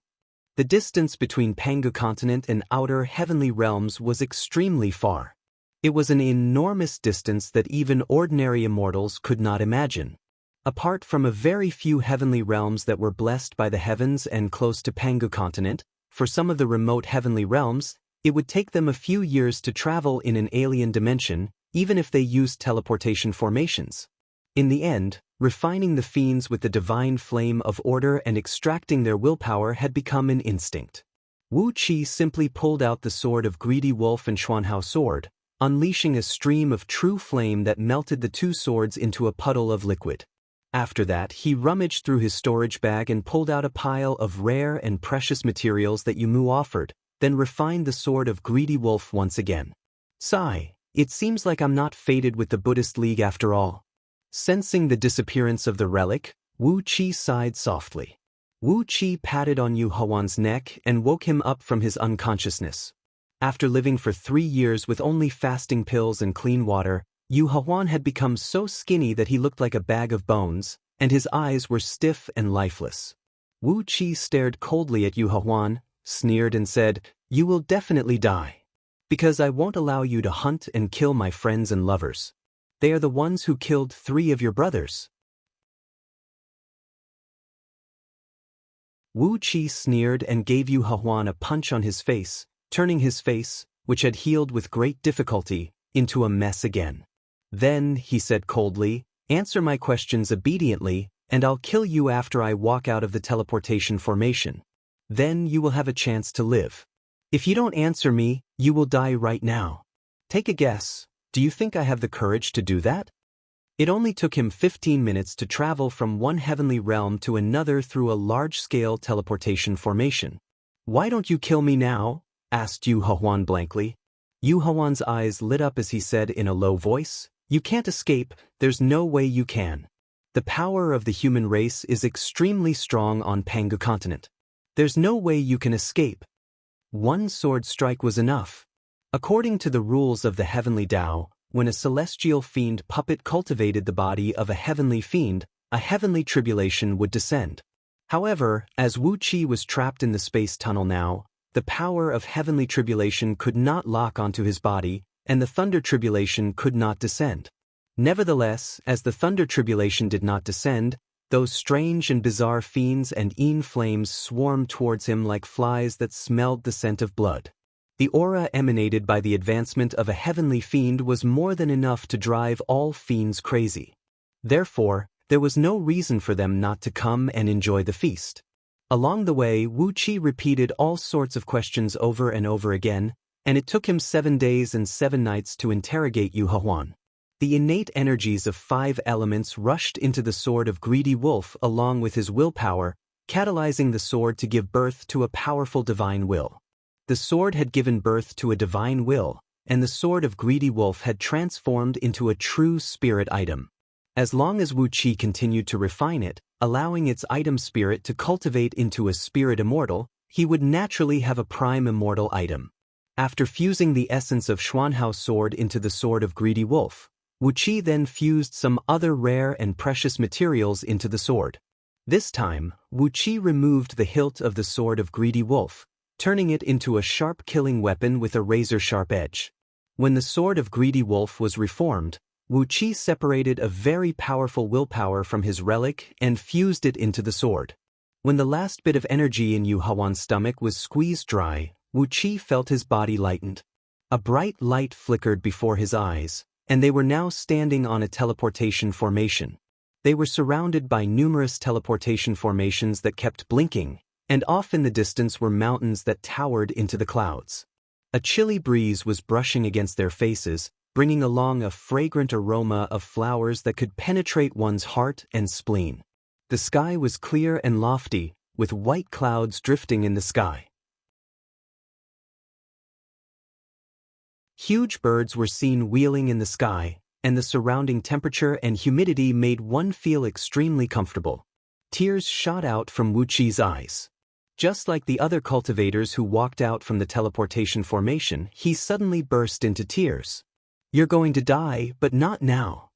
The distance between Pangu continent and outer heavenly realms was extremely far. It was an enormous distance that even ordinary immortals could not imagine. Apart from a very few heavenly realms that were blessed by the heavens and close to Pangu continent, for some of the remote heavenly realms, it would take them a few years to travel in an alien dimension, even if they used teleportation formations. In the end, refining the fiends with the divine flame of order and extracting their willpower had become an instinct. Wu Qi simply pulled out the sword of Greedy Wolf and Xuanhao sword, unleashing a stream of true flame that melted the two swords into a puddle of liquid. After that, he rummaged through his storage bag and pulled out a pile of rare and precious materials that Yumu offered, then refined the sword of Greedy Wolf once again. Sigh, it seems like I'm not fated with the Buddhist League after all. Sensing the disappearance of the relic, Wu Qi sighed softly. Wu Qi patted on Yu Hehuan's neck and woke him up from his unconsciousness. After living for 3 years with only fasting pills and clean water, Yu Hehuan had become so skinny that he looked like a bag of bones, and his eyes were stiff and lifeless. Wu Qi stared coldly at Yu Hehuan, sneered and said, "You will definitely die. Because I won't allow you to hunt and kill my friends and lovers. They are the ones who killed 3 of your brothers." Wu Qi sneered and gave Yu Hehuan a punch on his face, turning his face, which had healed with great difficulty, into a mess again. "Then," he said coldly, "answer my questions obediently, and I'll kill you after I walk out of the teleportation formation. Then you will have a chance to live. If you don't answer me, you will die right now. Take a guess, do you think I have the courage to do that?" It only took him 15 minutes to travel from one heavenly realm to another through a large-scale teleportation formation. "Why don't you kill me now?" asked Yu Hehuan blankly. Yu Hehuan's eyes lit up as he said in a low voice, "You can't escape, there's no way you can. The power of the human race is extremely strong on Pangu continent. There's no way you can escape. One sword strike was enough." According to the rules of the heavenly Tao, when a celestial fiend puppet cultivated the body of a heavenly fiend, a heavenly tribulation would descend. However, as Wu Qi was trapped in the space tunnel now, the power of heavenly tribulation could not lock onto his body, and the thunder tribulation could not descend. Nevertheless, as the thunder tribulation did not descend, those strange and bizarre fiends and Yin flames swarmed towards him like flies that smelled the scent of blood. The aura emanated by the advancement of a heavenly fiend was more than enough to drive all fiends crazy. Therefore, there was no reason for them not to come and enjoy the feast. Along the way, Wu Qi repeated all sorts of questions over and over again, and it took him 7 days and 7 nights to interrogate Yu Hehuan. The innate energies of 5 elements rushed into the sword of Greedy Wolf along with his willpower, catalyzing the sword to give birth to a powerful divine will. The sword had given birth to a divine will, and the sword of Greedy Wolf had transformed into a true spirit item. As long as Wu Qi continued to refine it, allowing its item spirit to cultivate into a spirit immortal, he would naturally have a prime immortal item. After fusing the essence of Xuanhao sword into the sword of Greedy Wolf, Wu Qi then fused some other rare and precious materials into the sword. This time, Wu Qi removed the hilt of the sword of Greedy Wolf, turning it into a sharp killing weapon with a razor-sharp edge. When the sword of Greedy Wolf was reformed, Wu Qi separated a very powerful willpower from his relic and fused it into the sword. When the last bit of energy in Yu Hehuan's stomach was squeezed dry, Wu Qi felt his body lightened. A bright light flickered before his eyes, and they were now standing on a teleportation formation. They were surrounded by numerous teleportation formations that kept blinking, and off in the distance were mountains that towered into the clouds. A chilly breeze was brushing against their faces, bringing along a fragrant aroma of flowers that could penetrate one's heart and spleen. The sky was clear and lofty, with white clouds drifting in the sky. Huge birds were seen wheeling in the sky, and the surrounding temperature and humidity made one feel extremely comfortable. Tears shot out from Wu Qi's eyes. Just like the other cultivators who walked out from the teleportation formation, he suddenly burst into tears. "You're going to die, but not now."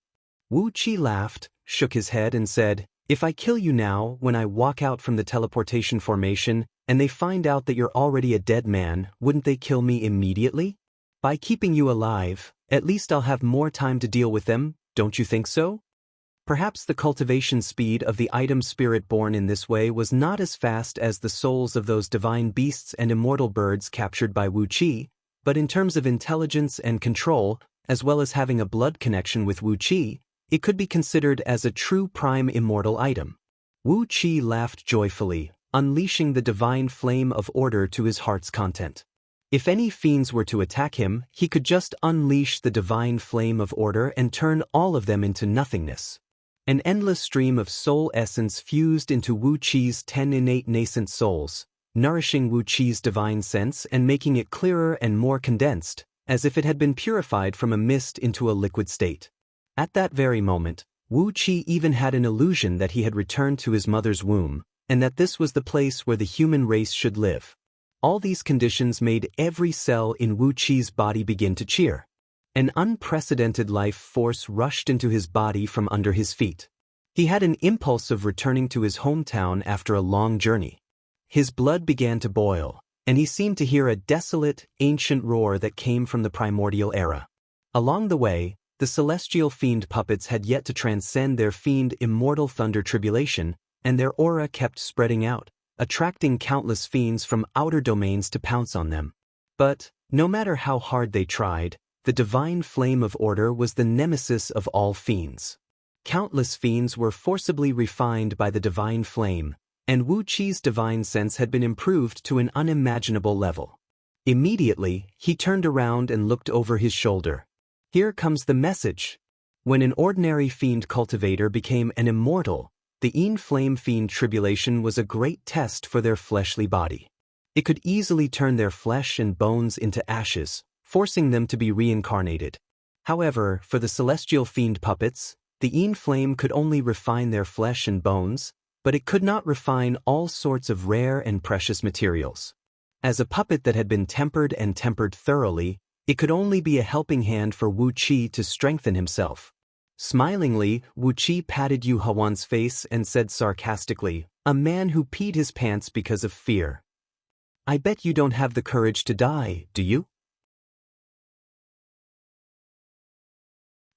Wu Qi laughed, shook his head and said, "If I kill you now, when I walk out from the teleportation formation, and they find out that you're already a dead man, wouldn't they kill me immediately? By keeping you alive, at least I'll have more time to deal with them, don't you think so?" Perhaps the cultivation speed of the item spirit born in this way was not as fast as the souls of those divine beasts and immortal birds captured by Wu Qi, but in terms of intelligence and control, as well as having a blood connection with Wu Qi, it could be considered as a true prime immortal item. Wu Qi laughed joyfully, unleashing the divine flame of order to his heart's content. If any fiends were to attack him, he could just unleash the divine flame of order and turn all of them into nothingness. An endless stream of soul essence fused into Wu Qi's 10 innate nascent souls, nourishing Wu Qi's divine sense and making it clearer and more condensed, as if it had been purified from a mist into a liquid state. At that very moment, Wu Qi even had an illusion that he had returned to his mother's womb, and that this was the place where the human race should live. All these conditions made every cell in Wu Qi's body begin to cheer. An unprecedented life force rushed into his body from under his feet. He had an impulse of returning to his hometown after a long journey. His blood began to boil, and he seemed to hear a desolate, ancient roar that came from the primordial era. Along the way, the celestial fiend puppets had yet to transcend their fiend immortal thunder tribulation, and their aura kept spreading out, attracting countless fiends from outer domains to pounce on them. But, no matter how hard they tried, the divine flame of order was the nemesis of all fiends. Countless fiends were forcibly refined by the divine flame, and Wu Qi's divine sense had been improved to an unimaginable level. Immediately, he turned around and looked over his shoulder. Here comes the message. When an ordinary fiend cultivator became an immortal, the Yin Flame Fiend tribulation was a great test for their fleshly body. It could easily turn their flesh and bones into ashes, forcing them to be reincarnated. However, for the celestial fiend puppets, the Yin Flame could only refine their flesh and bones, but it could not refine all sorts of rare and precious materials. As a puppet that had been tempered and tempered thoroughly, it could only be a helping hand for Wu Qi to strengthen himself. Smilingly, Wu Qi patted Yu Hawan's face and said sarcastically, "A man who peed his pants because of fear. I bet you don't have the courage to die, do you?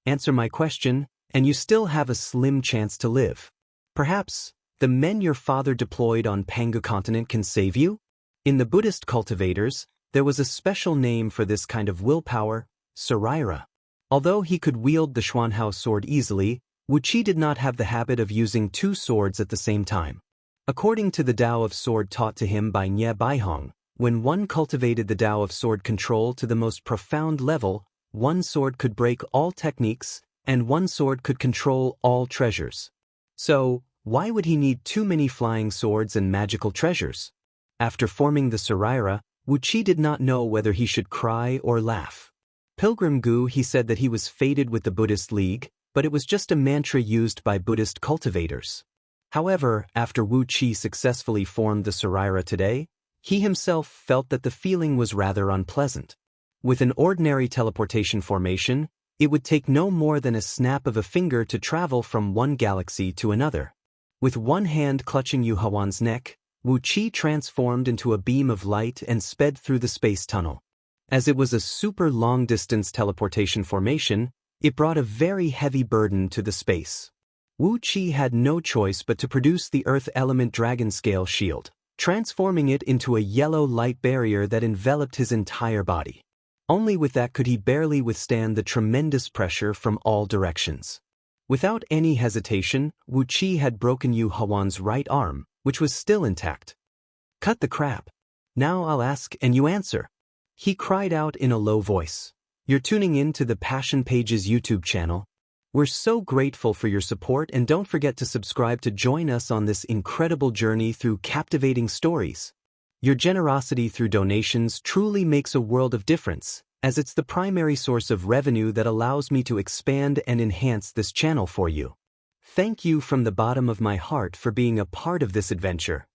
Answer my question, and you still have a slim chance to live. Perhaps, the men your father deployed on Pangu continent can save you?" In the Buddhist cultivators, there was a special name for this kind of willpower, Saraira. Although he could wield the Xuanhao sword easily, Wu Qi did not have the habit of using two swords at the same time. According to the Tao of Sword taught to him by Nye Baihong, when one cultivated the Tao of Sword control to the most profound level, one sword could break all techniques, and one sword could control all treasures. So, why would he need too many flying swords and magical treasures? After forming the Saraira, Wu Qi did not know whether he should cry or laugh. Pilgrim Gu he said that he was fated with the Buddhist League, but it was just a mantra used by Buddhist cultivators. However, after Wu Qi successfully formed the Saraira today, he himself felt that the feeling was rather unpleasant. With an ordinary teleportation formation, it would take no more than a snap of a finger to travel from one galaxy to another. With one hand clutching Yu Hawan's neck, Wu Qi transformed into a beam of light and sped through the space tunnel. As it was a super long-distance teleportation formation, it brought a very heavy burden to the space. Wu Qi had no choice but to produce the Earth Element Dragon Scale Shield, transforming it into a yellow light barrier that enveloped his entire body. Only with that could he barely withstand the tremendous pressure from all directions. Without any hesitation, Wu Qi had broken Yu Hawan's right arm, which was still intact. Cut the crap. Now I'll ask and you answer. He cried out in a low voice. You're tuning in to the Passion Pages YouTube channel. We're so grateful for your support, and don't forget to subscribe to join us on this incredible journey through captivating stories. Your generosity through donations truly makes a world of difference, as it's the primary source of revenue that allows me to expand and enhance this channel for you. Thank you from the bottom of my heart for being a part of this adventure.